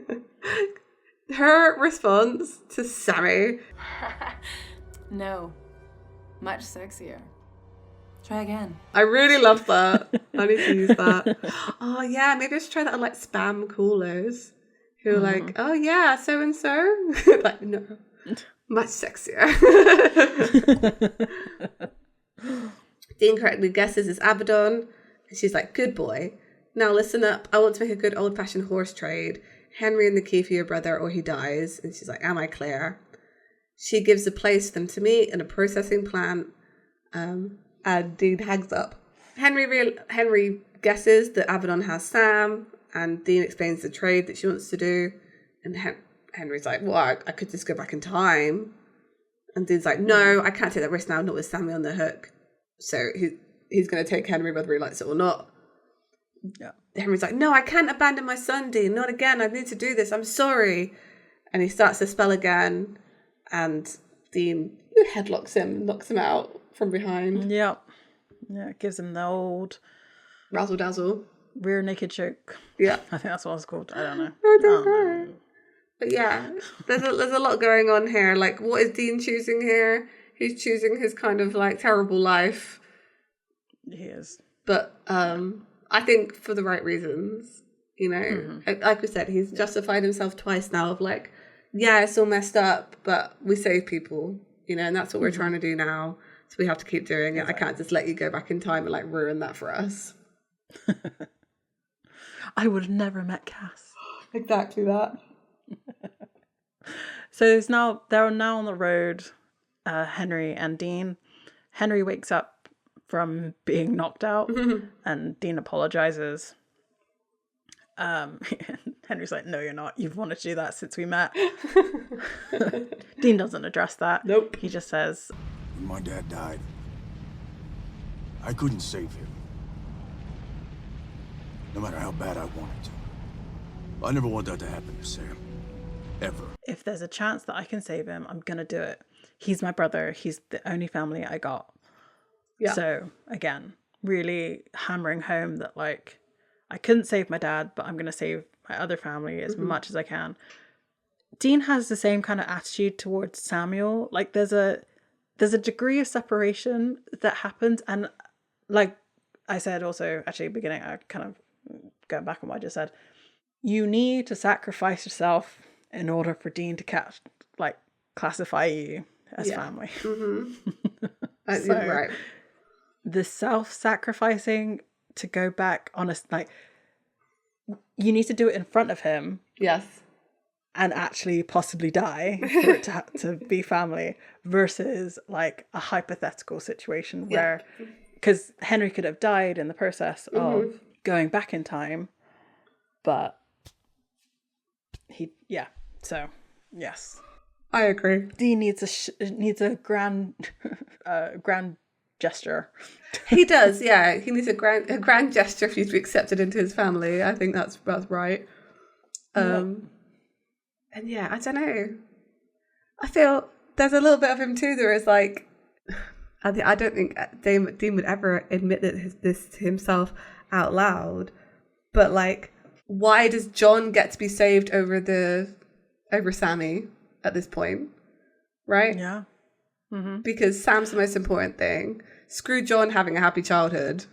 Speaker 2: Her response to Sammy.
Speaker 8: No. Much sexier. Try again.
Speaker 2: I really love that. I need to use that. Oh, yeah. Maybe I should try that on, like, spam callers who are like, oh, yeah, so-and-so. Like, no. Much sexier. Dean correctly guesses it's Abaddon. And she's like, good boy. Now listen up. I want to make a good old-fashioned horse trade. Henry and the key for your brother or he dies. And she's like, am I clear? She gives a place for them to meet in a processing plant. And Dean hangs up. Henry guesses that Abaddon has Sam, and Dean explains the trade that she wants to do. And Henry's like, well, I could just go back in time. And Dean's like, no, I can't take that risk now, not with Sammy on the hook. So he's going to take Henry whether he likes it or not.
Speaker 1: Yeah.
Speaker 2: Henry's like, no, I can't abandon my son, Dean. Not again. I need to do this. I'm sorry. And he starts to spell again. And Dean headlocks him and knocks him out from behind.
Speaker 1: Yeah. Yeah, it gives him the old
Speaker 2: razzle dazzle.
Speaker 1: Rear naked choke.
Speaker 2: Yeah.
Speaker 1: I think that's what it's called. I don't know.
Speaker 2: I don't know. But yeah, there's a lot going on here. Like, what is Dean choosing here? He's choosing his kind of, like, terrible life.
Speaker 1: He is.
Speaker 2: But I think for the right reasons, you know. Like we said, he's justified himself twice now of, like, yeah, it's all messed up, but we save people, you know, and that's what we're trying to do now. So we have to keep doing it. I can't just let you go back in time and, like, ruin that for us.
Speaker 1: I would have never met Cass.
Speaker 2: Exactly that.
Speaker 1: So they're now on the road, Henry and Dean. Henry wakes up from being knocked out and Dean apologizes. Henry's like, no, you're not. You've wanted to do that since we met. Dean doesn't address that.
Speaker 2: Nope.
Speaker 1: He just says,
Speaker 4: when my dad died, I couldn't save him. No matter how bad I wanted to. I never want that to happen to Sam. Ever.
Speaker 1: if there's a chance that I can save him, I'm going to do it. he's my brother. He's the only family I got. Yeah. So again, really hammering home that like, I couldn't save my dad, but I'm going to save my other family as much as I can. Dean has the same kind of attitude towards Samuel. Like there's a degree of separation that happens. And like I said also, actually beginning, I kind of going back on what I just said, you need to sacrifice yourself in order for Dean to classify you as family. So,
Speaker 2: right.
Speaker 1: The self-sacrificing to go back on a, like, you need to do it in front of him.
Speaker 2: Yes.
Speaker 1: And actually possibly die for it to be family versus like a hypothetical situation where, because Henry could have died in the process of going back in time, but so yes,
Speaker 2: I agree.
Speaker 1: Dean needs a grand gesture.
Speaker 2: He does, yeah. He needs a grand gesture for you to be accepted into his family. I think that's right. And yeah, I don't know. I feel there's a little bit of him too. There is like, I don't think Dean would ever admit this to himself out loud. But like, why does John get to be saved over Sammy at this point? Right?
Speaker 1: Yeah. Mm-hmm.
Speaker 2: Because Sam's the most important thing. Screw John having a happy childhood.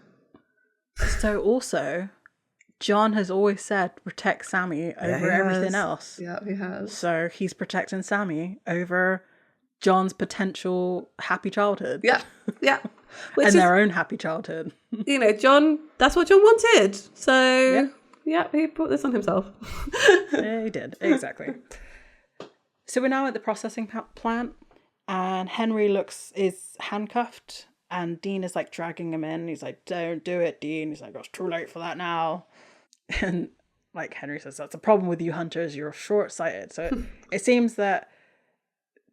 Speaker 1: So also, John has always said protect Sammy over everything else.
Speaker 2: Yeah, he has.
Speaker 1: So he's protecting Sammy over John's potential happy childhood.
Speaker 2: Yeah, yeah.
Speaker 1: And their own happy childhood.
Speaker 2: You know, John, that's what John wanted. So, yeah, he brought this on himself.
Speaker 1: Yeah, he did. Exactly. So we're now at the processing plant, and Henry is handcuffed, and Dean is like dragging him in. He's like, don't do it, Dean. He's like, oh, it's too late for that now. And like Henry says, that's a problem with you hunters. You're short-sighted. So it seems that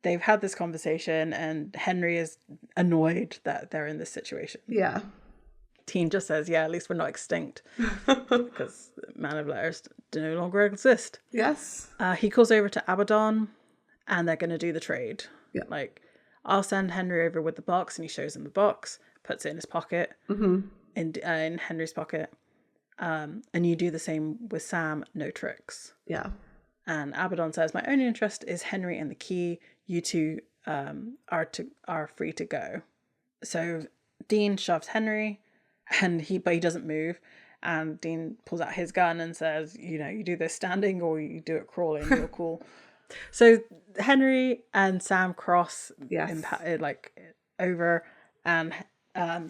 Speaker 1: they've had this conversation and Henry is annoyed that they're in this situation.
Speaker 2: Yeah.
Speaker 1: Dean just says, yeah, at least we're not extinct because Man of Letters no longer exist.
Speaker 2: Yes.
Speaker 1: He calls over to Abaddon and they're going to do the trade.
Speaker 2: Yeah.
Speaker 1: Like, I'll send Henry over with the box, and he shows him the box, puts it in his pocket, in Henry's pocket. And you do the same with Sam, no tricks.
Speaker 2: Yeah.
Speaker 1: And Abaddon says, my only interest is Henry and the key. You two are free to go. So Dean shoves Henry, and he doesn't move. And Dean pulls out his gun and says, you know, you do this standing or you do it crawling. You're cool. So Henry and Sam cross over, and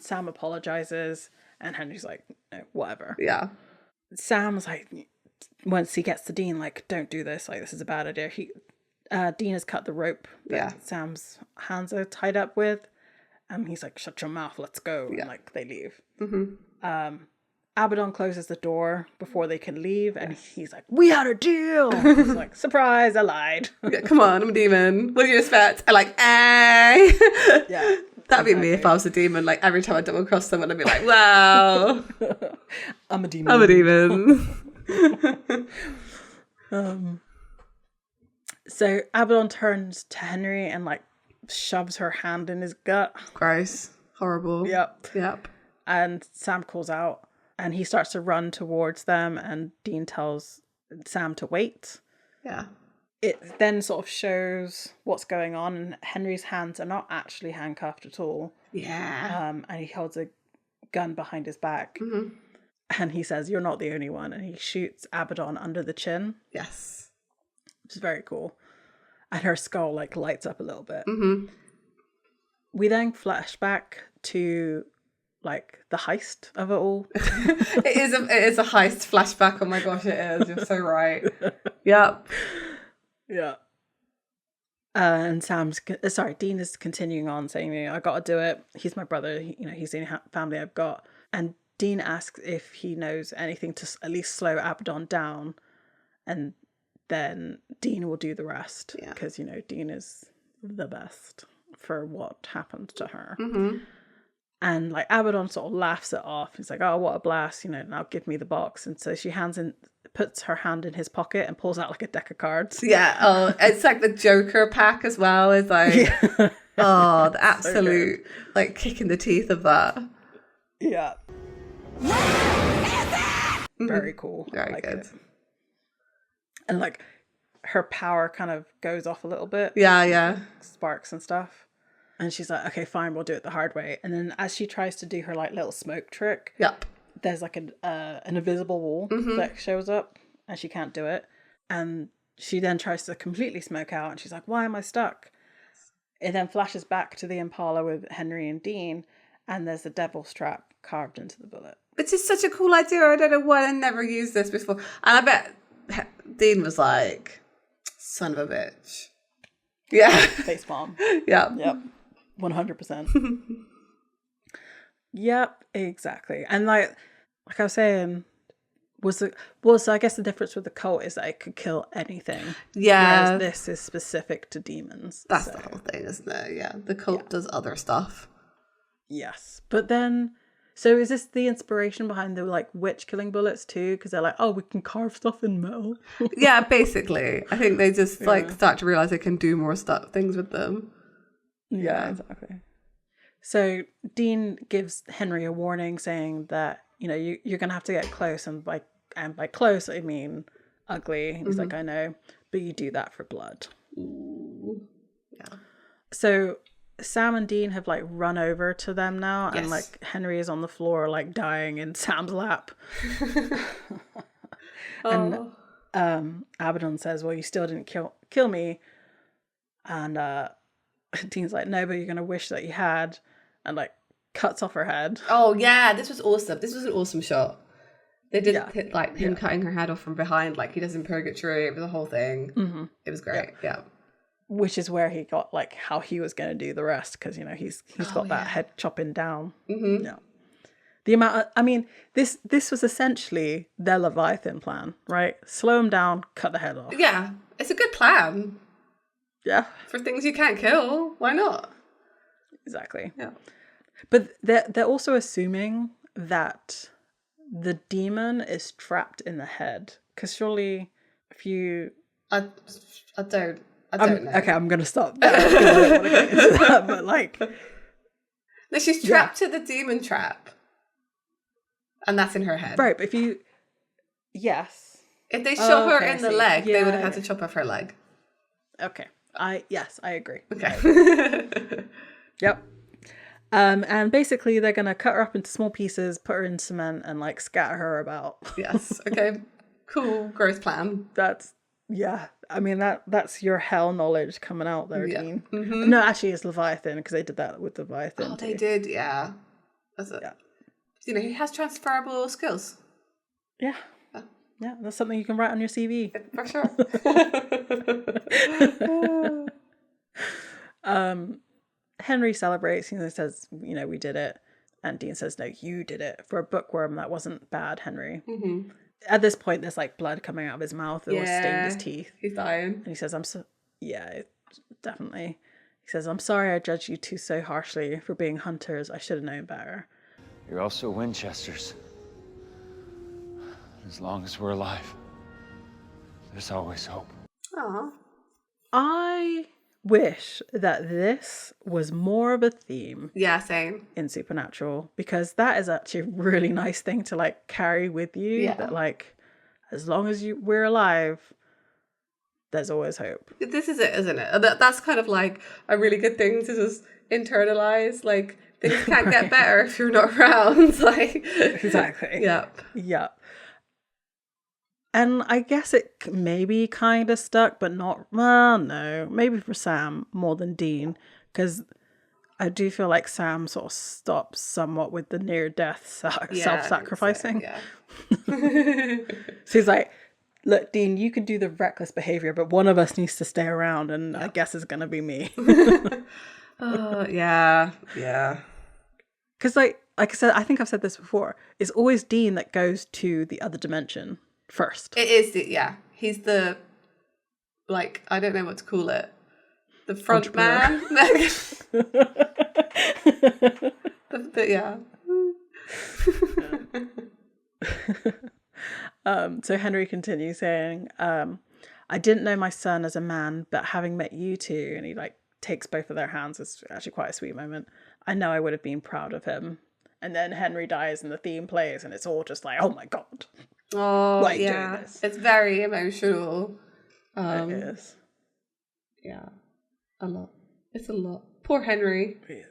Speaker 1: Sam apologizes, and Henry's like, no, whatever.
Speaker 2: Yeah.
Speaker 1: Sam's like, once he gets to Dean, like, don't do this. Like, this is a bad idea. Dean has cut the rope that Sam's hands are tied up with. He's like, shut your mouth, let's go. Yeah. And like, they leave. Abaddon closes the door before they can leave, and he's like, we had a deal. He's like, surprise, I lied.
Speaker 2: Yeah, come on, I'm a demon. What do you expect? I like, yeah. That'd be me if I was a demon. Like, every time I double cross someone, I'd be like, wow.
Speaker 1: I'm a demon.
Speaker 2: I'm a demon.
Speaker 1: So Abaddon turns to Henry and like shoves her hand in his gut.
Speaker 2: Gross. Horrible.
Speaker 1: Yep. And Sam calls out, and he starts to run towards them, and Dean tells Sam to wait.
Speaker 2: Yeah.
Speaker 1: It then sort of shows what's going on, and Henry's hands are not actually handcuffed at all.
Speaker 2: Yeah.
Speaker 1: And he holds a gun behind his back. And he says, you're not the only one. And he shoots Abaddon under the chin.
Speaker 2: Yes.
Speaker 1: Which is very cool. And her skull like lights up a little bit. We then flash back to like the heist of it all.
Speaker 2: It is a heist flashback. Oh my gosh, it is. You're so right. Yep.
Speaker 1: Yeah. And Dean is continuing on saying, I gotta do it. He's my brother. He's the only family I've got. And Dean asks if he knows anything to at least slow Abaddon down. And then Dean will do the rest. Because, Dean is the best for what happened to her. And like Abaddon sort of laughs it off. He's like, oh, what a blast, you know, now give me the box. And so she puts her hand in his pocket and pulls out like a deck of cards.
Speaker 2: Yeah. Oh, it's like the Joker pack as well. It's like, oh, the absolute like kick in the teeth of that.
Speaker 1: Yeah. Very cool.
Speaker 2: Very good.
Speaker 1: It. And like her power kind of goes off a little bit.
Speaker 2: Yeah.
Speaker 1: Sparks and stuff. And she's like, okay, fine, we'll do it the hard way. And then as she tries to do her like little smoke trick, there's like an invisible wall that shows up and she can't do it. And she then tries to completely smoke out and she's like, why am I stuck? It then flashes back to the Impala with Henry and Dean and there's a devil's trap carved into the bullet.
Speaker 2: Which is such a cool idea. I don't know why I never used this before. And I bet Dean was like, son of a bitch. Yeah.
Speaker 1: Facepalm.
Speaker 2: Yeah.
Speaker 1: Yep. 100%. Yep, exactly. And like I was saying, so I guess the difference with the cult is that it could kill anything.
Speaker 2: Yeah.
Speaker 1: Whereas this is specific to demons.
Speaker 2: That's the whole thing, isn't it? Yeah. The cult does other stuff.
Speaker 1: Yes. But then, so is this the inspiration behind the like witch killing bullets too? Because they're like, oh, we can carve stuff in metal.
Speaker 2: Yeah, basically. I think they just like start to realize they can do more things with them.
Speaker 1: Yeah, exactly. So Dean gives Henry a warning saying that, you know, you're going to have to get close. And by close, I mean ugly. And he's like, I know, but you do that for blood.
Speaker 2: Ooh. Yeah. So
Speaker 1: Sam and Dean have like run over to them now. And like Henry is on the floor, like dying in Sam's lap. And Abaddon says, well, you still didn't kill me. And Dean's like, no, but you're going to wish that you had. And like cuts off her head.
Speaker 2: Oh yeah, this was awesome. This was an awesome shot. They did like him cutting her head off from behind, like he does in Purgatory. It was the whole thing. Mm-hmm. It was great. Yeah.
Speaker 1: Which is where he got like how he was going to do the rest, because you know he's got that head chopping down. Mm-hmm. Yeah. The amount. I mean, this was essentially their Leviathan plan, right? Slow him down, cut the head off.
Speaker 2: Yeah, it's a good plan.
Speaker 1: Yeah.
Speaker 2: For things you can't kill, why not?
Speaker 1: Exactly.
Speaker 2: Yeah.
Speaker 1: But they're also assuming that the demon is trapped in the head, because surely if you
Speaker 2: I don't know.
Speaker 1: Okay, I'm gonna stop there. I don't want to get into that, but like
Speaker 2: no, she's trapped to the demon trap, and that's in her head,
Speaker 1: right? But if they
Speaker 2: shot her in the leg, they would have had to chop off her leg.
Speaker 1: Okay, I agree.
Speaker 2: Okay.
Speaker 1: Yep. And basically they're gonna cut her up into small pieces, put her in cement, and like scatter her about.
Speaker 2: Yes. Okay. Cool. Gross plan.
Speaker 1: I mean that's your hell knowledge coming out there, Dean.
Speaker 2: Mm-hmm.
Speaker 1: No, actually it's Leviathan, because they did that with Leviathan.
Speaker 2: Oh, they did, yeah. That's it. Yeah. You know, he has transferable skills.
Speaker 1: Yeah. Yeah, that's something you can write on your CV.
Speaker 2: For sure.
Speaker 1: Henry celebrates, says, we did it. And Dean says, no, you did it. For a bookworm, that wasn't bad, Henry. Mm-hmm. At this point, there's like blood coming out of his mouth. It was stained his teeth.
Speaker 2: He's dying.
Speaker 1: And he says, definitely. He says, I'm sorry I judged you two so harshly for being hunters. I should have known better.
Speaker 6: You're also Winchesters. As long as we're alive, there's always hope.
Speaker 2: Aww.
Speaker 1: I wish that this was more of a theme.
Speaker 2: Yeah, same.
Speaker 1: In Supernatural, because that is actually a really nice thing to like carry with you. Yeah. That like, as long as we're alive, there's always hope.
Speaker 2: This is it, isn't it? That's kind of like a really good thing to just internalize. Like things can't get better if you're not around. Like
Speaker 1: exactly.
Speaker 2: Yep.
Speaker 1: And I guess it maybe kind of stuck, but not, well, no. Maybe for Sam more than Dean, because I do feel like Sam sort of stops somewhat with the near-death self-sacrificing.
Speaker 2: Yeah.
Speaker 1: So he's like, look, Dean, you can do the reckless behavior, but one of us needs to stay around, and I guess it's going to be me.
Speaker 2: Yeah.
Speaker 1: Because like I said, I think I've said this before, it's always Dean that goes to the other dimension first.
Speaker 2: It is, he's the, like, I don't know what to call it. The front man. Yeah.
Speaker 1: So Henry continues saying, I didn't know my son as a man, but having met you two, and he like takes both of their hands. It's actually quite a sweet moment. I know I would have been proud of him. And then Henry dies and the theme plays and it's all just like, oh my God.
Speaker 2: Oh,
Speaker 1: why are you
Speaker 2: yeah.
Speaker 1: doing this?
Speaker 2: It's very emotional.
Speaker 1: It is.
Speaker 2: Yeah. A lot. It's a lot. Poor Henry.
Speaker 1: Yeah.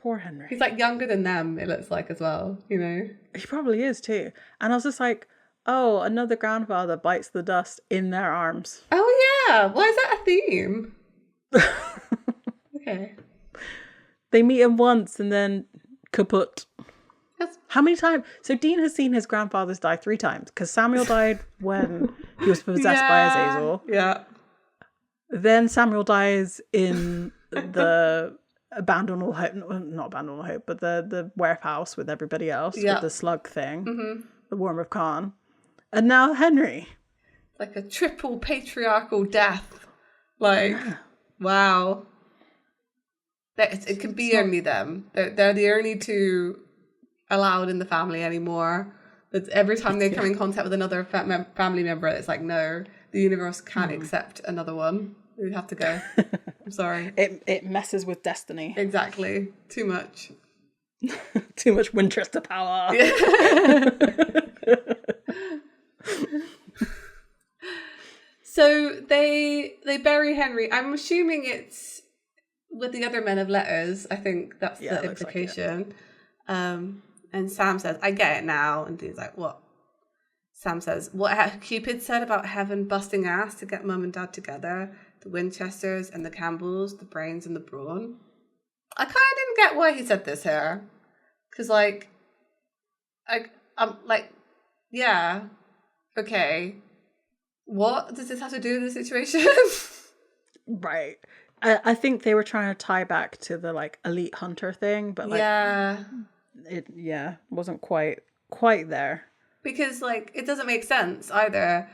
Speaker 1: Poor Henry.
Speaker 2: He's like younger than them, it looks like, as well, you know?
Speaker 1: He probably is too. And I was just like, oh, another grandfather bites the dust in their arms.
Speaker 2: Oh, yeah. Why is that a theme? Okay.
Speaker 1: They meet him once and then kaput.
Speaker 2: That's...
Speaker 1: How many times? So Dean has seen his grandfathers die 3 times because Samuel died when he was possessed by Azazel.
Speaker 2: Yeah.
Speaker 1: Then Samuel dies in the Abandon All Hope, not Abandon All Hope, but the warehouse with everybody else with the slug thing, the Worm of Khan. And now Henry.
Speaker 2: Like a triple patriarchal death. Like, wow. It can be only them. They're the only 2 allowed in the family anymore. That every time they come in contact with another family member, it's like, no, the universe can't accept another one. We would have to go. I'm sorry.
Speaker 1: It messes with destiny.
Speaker 2: Exactly. Too much.
Speaker 1: Too much Winchester power.
Speaker 2: So they bury Henry. I'm assuming it's with the other men of letters. I think that's the implication. Like and Sam says, I get it now. And Dean's like, what? Sam says, what Cupid said about heaven busting ass to get mum and dad together, the Winchesters and the Campbells, the brains and the brawn. I kind of didn't get why he said this here. Because, like, I'm like, yeah, okay. What does this have to do with the situation?
Speaker 1: Right. I think they were trying to tie back to the, like, elite hunter thing, but, like, it wasn't quite there.
Speaker 2: Because, like, it doesn't make sense either,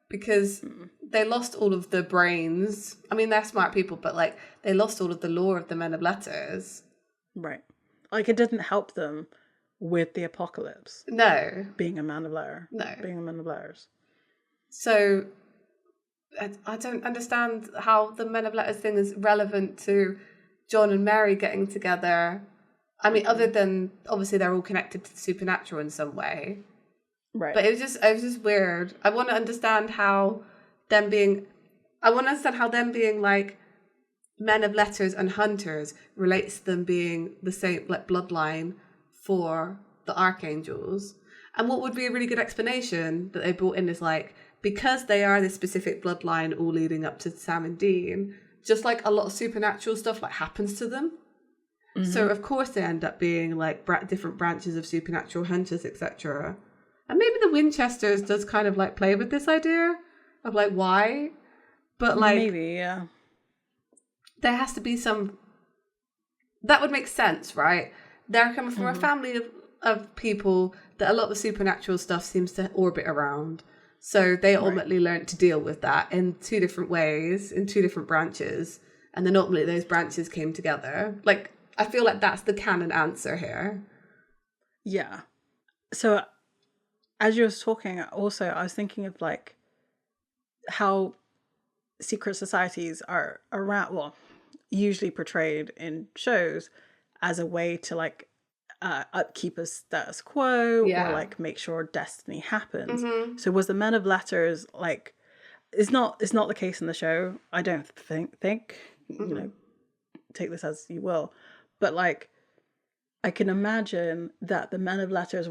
Speaker 2: because they lost all of the brains. I mean, they're smart people, but, like, they lost all of the lore of the Men of Letters.
Speaker 1: Right. Like, it didn't help them with the apocalypse.
Speaker 2: No.
Speaker 1: Being a man of letter.
Speaker 2: No.
Speaker 1: Being a man of letters.
Speaker 2: So, I don't understand how the Men of Letters thing is relevant to John and Mary getting together. I mean, other than, obviously, they're all connected to the supernatural in some way.
Speaker 1: Right.
Speaker 2: But it was just weird. I want to understand how them being like men of letters and hunters relates to them being the same, like, bloodline for the archangels. And what would be a really good explanation that they brought in is, like, because they are this specific bloodline all leading up to Sam and Dean, just like a lot of supernatural stuff like happens to them. Mm-hmm. So of course they end up being like different branches of supernatural hunters, etc. And maybe the Winchesters does kind of like play with this idea of like why, but like
Speaker 1: maybe, yeah,
Speaker 2: there has to be some that would make sense, right? They're coming from a family of people that a lot of the supernatural stuff seems to orbit around. So they ultimately learned to deal with that in 2 different ways, in 2 different branches. And then ultimately those branches came together. Like, I feel like that's the canon answer here.
Speaker 1: Yeah. So as you were talking, also, I was thinking of like how secret societies are around, well, usually portrayed in shows as a way to like upkeep a status quo or like make sure destiny happens. So was the Men of Letters like it's not the case in the show, I don't think you know, take this as you will, but like I can imagine that the Men of Letters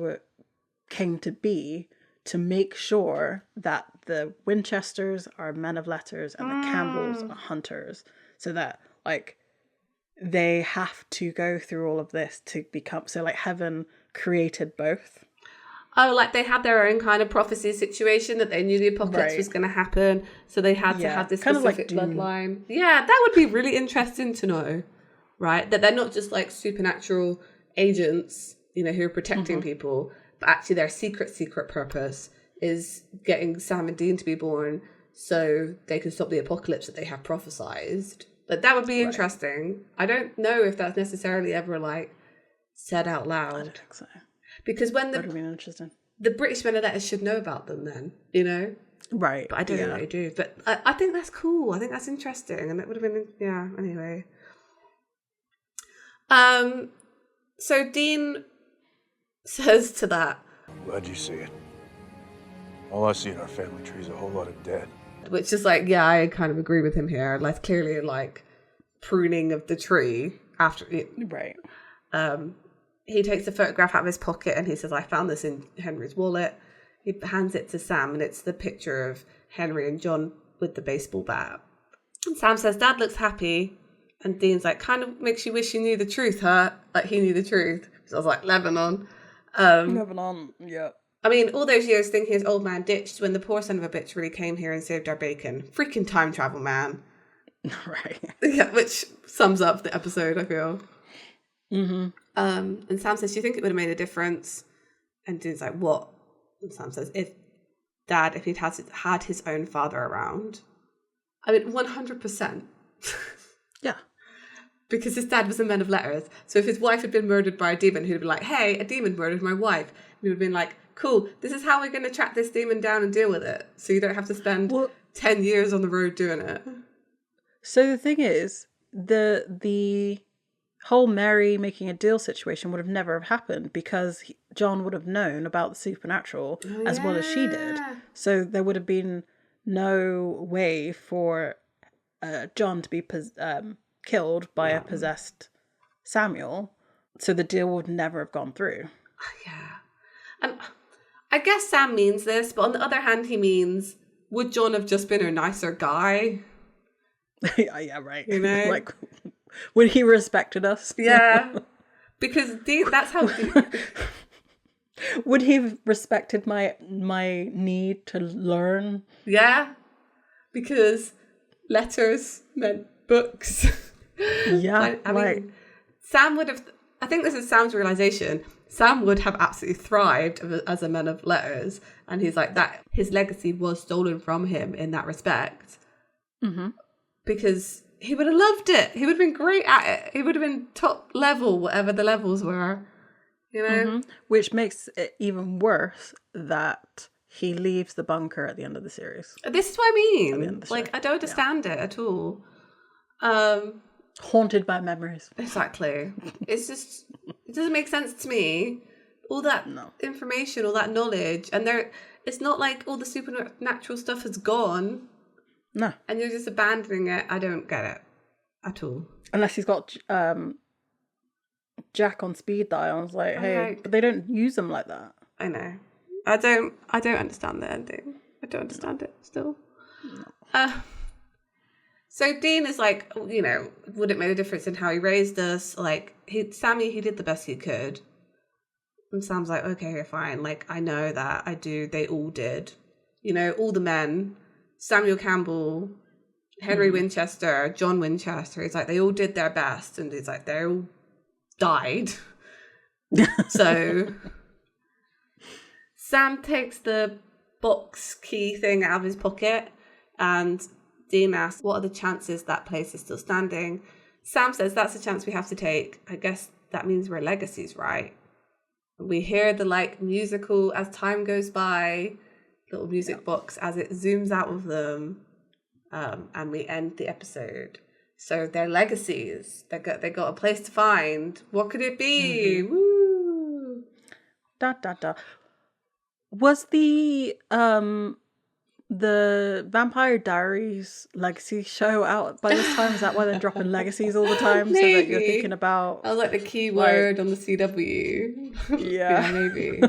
Speaker 1: came to be to make sure that the Winchesters are Men of Letters and the Campbells are hunters, so that like they have to go through all of this to become, so like heaven created both.
Speaker 2: Oh, like they had their own kind of prophecy situation that they knew the apocalypse was going to happen, so they had to have this
Speaker 1: kind
Speaker 2: specific
Speaker 1: of like
Speaker 2: bloodline. Yeah, that would be really interesting to know, right? That they're not just like supernatural agents, you know, who are protecting people, but actually their secret purpose is getting Sam and Dean to be born so they can stop the apocalypse that they have prophesized. Like, that would be interesting. I don't know if that's necessarily ever, like, said out loud.
Speaker 1: I don't think so.
Speaker 2: Because when
Speaker 1: That would have been interesting.
Speaker 2: the British men of letters should know about them then, you know?
Speaker 1: Right.
Speaker 2: But I don't think they do. But I think that's cool. I think that's interesting. And it would have been, yeah, anyway. So Dean says to that,
Speaker 4: I'm glad you see it. All I see in our family tree is a whole lot of dead.
Speaker 2: which is like, yeah, I kind of agree with him here. Like, clearly, like, pruning of the tree after it.
Speaker 1: Right.
Speaker 2: He takes a photograph out of his pocket and he says, I found this in Henry's wallet. He hands it to Sam, and it's the picture of Henry and John with the baseball bat. And Sam says, Dad looks happy. And Dean's like, kind of makes you wish you knew the truth, huh? Like, he knew the truth. So I was like, Lebanon.
Speaker 1: Lebanon, yeah.
Speaker 2: I mean, all those years thinking his old man ditched when the poor son of a bitch really came here and saved our bacon. Freaking time travel, man.
Speaker 1: Right.
Speaker 2: Yeah, which sums up the episode, I feel.
Speaker 1: Mm-hmm.
Speaker 2: And Sam says, do you think it would have made a difference? And Dean's like, what? And Sam says, if he'd had his own father around. I mean, 100%.
Speaker 1: Yeah.
Speaker 2: Because his dad was a man of letters. So if his wife had been murdered by a demon, he'd be like, hey, a demon murdered my wife. And he would have been like, cool, this is how we're going to track this demon down and deal with it. So you don't have to spend 10 years on the road doing it.
Speaker 1: So the thing is, the whole Mary making a deal situation would have never have happened because John would have known about the supernatural as well as she did. So there would have been no way for John to be killed by a possessed Samuel. So the deal would never have gone through.
Speaker 2: Yeah. And I guess Sam means this, but on the other hand, he means, would John have just been a nicer guy?
Speaker 1: Yeah, right.
Speaker 2: You know?
Speaker 1: Like, would he respected us?
Speaker 2: Yeah. Because that's how...
Speaker 1: Would he have respected my need to learn?
Speaker 2: Yeah. Because letters meant books.
Speaker 1: Yeah.
Speaker 2: I mean, Sam would have... I think this is Sam's realization. Sam would have absolutely thrived as a man of letters. And he's like, that his legacy was stolen from him in that respect.
Speaker 1: Mm-hmm.
Speaker 2: Because he would have loved it. He would have been great at it. He would have been top level, whatever the levels were. You know?
Speaker 1: Mm-hmm. Which makes it even worse that he leaves the bunker at the end of the series.
Speaker 2: This is what I mean.
Speaker 1: Like,
Speaker 2: I don't understand it at all.
Speaker 1: Haunted by memories.
Speaker 2: Exactly. It's just, it doesn't make sense to me. All that information, all that knowledge, and it's not like all the supernatural stuff has gone.
Speaker 1: No.
Speaker 2: And you're just abandoning it. I don't get it at all.
Speaker 1: Unless he's got Jack on speed dial. I was like, hey, but they don't use them like that.
Speaker 2: I know. I don't understand the ending. I don't understand it still. No. So Dean is like, you know, would it make a difference in how he raised us? Like, Sammy, he did the best he could. And Sam's like, okay, fine. Like, I know that. I do. They all did. You know, all the men, Samuel Campbell, Henry Winchester, John Winchester. He's like, they all did their best. And he's like, they all died. So Sam takes the box key thing out of his pocket and Dean asks, what are the chances that place is still standing? Sam says, that's a chance we have to take. I guess that means we're legacies, right? We hear the like musical as time goes by, little music box as it zooms out of them, and we end the episode. So they're legacies. They got a place to find. What could it be? Mm-hmm. Woo!
Speaker 1: Was the Vampire Diaries legacy show out by this time? Is that why they're dropping legacies all the time?
Speaker 2: Maybe.
Speaker 1: So that you're thinking about...
Speaker 2: I was like the key word on the CW.
Speaker 1: Yeah.
Speaker 2: Maybe.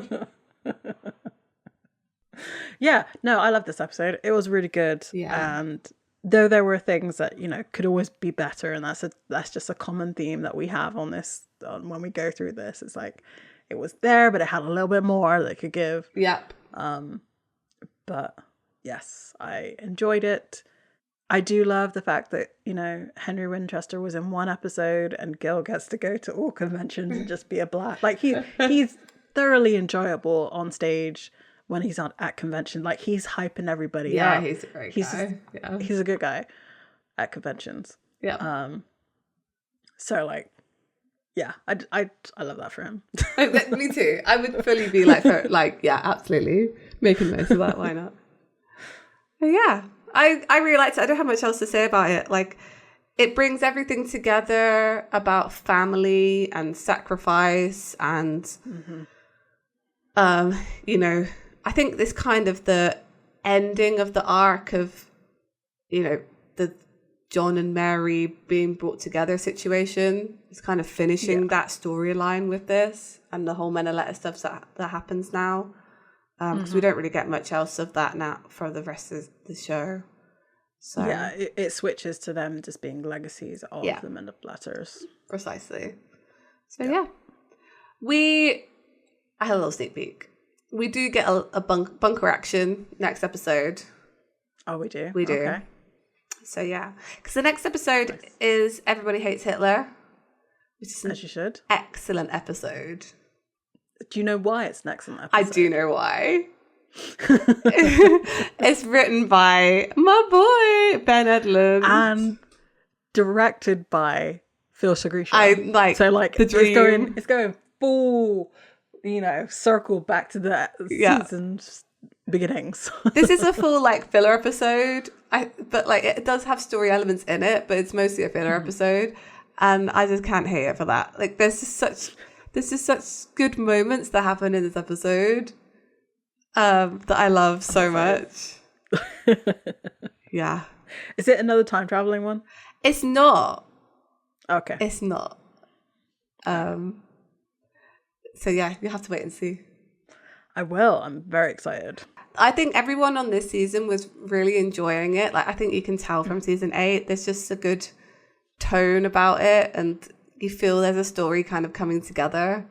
Speaker 1: Yeah, no, I love this episode. It was really good.
Speaker 2: Yeah.
Speaker 1: And though there were things that, you know, could always be better, and that's just a common theme that we have on this, when we go through this. It's like, it was there, but it had a little bit more that it could give.
Speaker 2: Yep.
Speaker 1: But yes, I enjoyed it. I do love the fact that, you know, Henry Winchester was in one episode and Gil gets to go to all conventions and just be a blast. Like, he's thoroughly enjoyable on stage when he's at convention. Like, he's hyping everybody up.
Speaker 2: Yeah, he's a great guy.
Speaker 1: He's a good guy at conventions.
Speaker 2: Yeah.
Speaker 1: So, like, Yeah, I love that for him.
Speaker 2: Me too. I would fully be like, yeah, absolutely. Making most of that. Why not? But yeah, I really liked it. I don't have much else to say about it. Like, it brings everything together about family and sacrifice and, you know, I think this kind of the ending of the arc of, you know, the John and Mary being brought together situation is kind of finishing that storyline with this and the whole Menoletta stuff that happens now. Because we don't really get much else of that now for the rest of the show. So
Speaker 1: yeah, it switches to them just being legacies of the Menopletters.
Speaker 2: Precisely. So yeah. I had a little sneak peek. We do get a bunker action next episode.
Speaker 1: Oh, we do?
Speaker 2: We do.
Speaker 1: Okay.
Speaker 2: So yeah. Because the next episode is Everybody Hates Hitler. Which is
Speaker 1: as you should.
Speaker 2: Excellent episode.
Speaker 1: Do you know why it's an excellent episode?
Speaker 2: I do know why. It's written by my boy Ben Edlund
Speaker 1: and directed by Phil Shagrisha. It's going full, you know, circle back to the season's beginnings.
Speaker 2: This is a full filler episode. But it does have story elements in it, but it's mostly a filler episode, and I just can't hate it for that. Like, there's just such good moments that happen in this episode that I love so much. Yeah.
Speaker 1: Is it another time traveling one?
Speaker 2: It's not.
Speaker 1: Okay.
Speaker 2: It's not. So yeah, you have to wait and see.
Speaker 1: I will. I'm very excited.
Speaker 2: I think everyone on this season was really enjoying it. Like, I think you can tell from season 8, there's just a good tone about it, and you feel there's a story kind of coming together.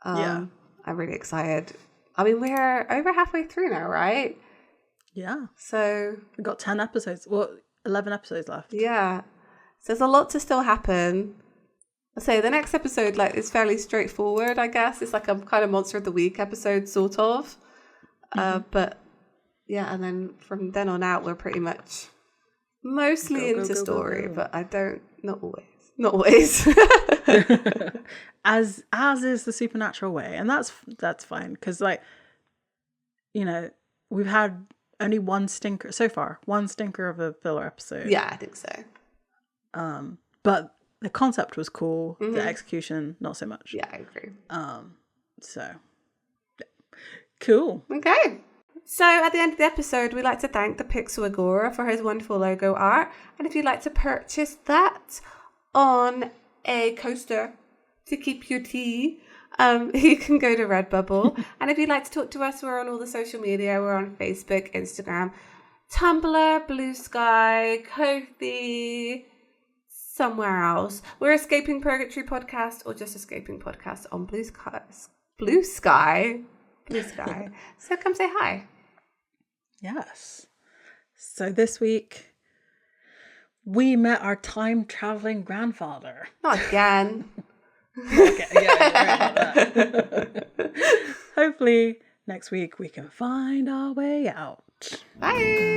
Speaker 2: I'm really excited. I mean, we're over halfway through now, right?
Speaker 1: Yeah.
Speaker 2: So
Speaker 1: we've got 10 episodes. Well, 11 episodes left.
Speaker 2: Yeah. So there's a lot to still happen. I'll say the next episode is fairly straightforward, I guess. It's like a kind of Monster of the Week episode, sort of. But yeah, and then from then on out, we're pretty much mostly into story, but not always.
Speaker 1: as is the supernatural way, and that's fine, because you know, we've had only one stinker so far, of a filler episode.
Speaker 2: Yeah, I think so.
Speaker 1: But the concept was cool. The execution, not so much.
Speaker 2: Yeah, I agree.
Speaker 1: So yeah. Cool.
Speaker 2: Okay. So at the end of the episode, we like to thank the Pixel Agora for his wonderful logo art. And if you'd like to purchase that on a coaster to keep your tea, you can go to Redbubble. And if you'd like to talk to us, we're on all the social media. We're on Facebook, Instagram, Tumblr, Bluesky, Ko-fi, somewhere else. We're Escaping Purgatory Podcast, or just Escaping Podcast on Bluesky. So come say hi.
Speaker 1: Yes. So this week we met our time traveling grandfather.
Speaker 2: Not again.
Speaker 1: Okay, yeah, hopefully next week we can find our way out.
Speaker 2: Bye.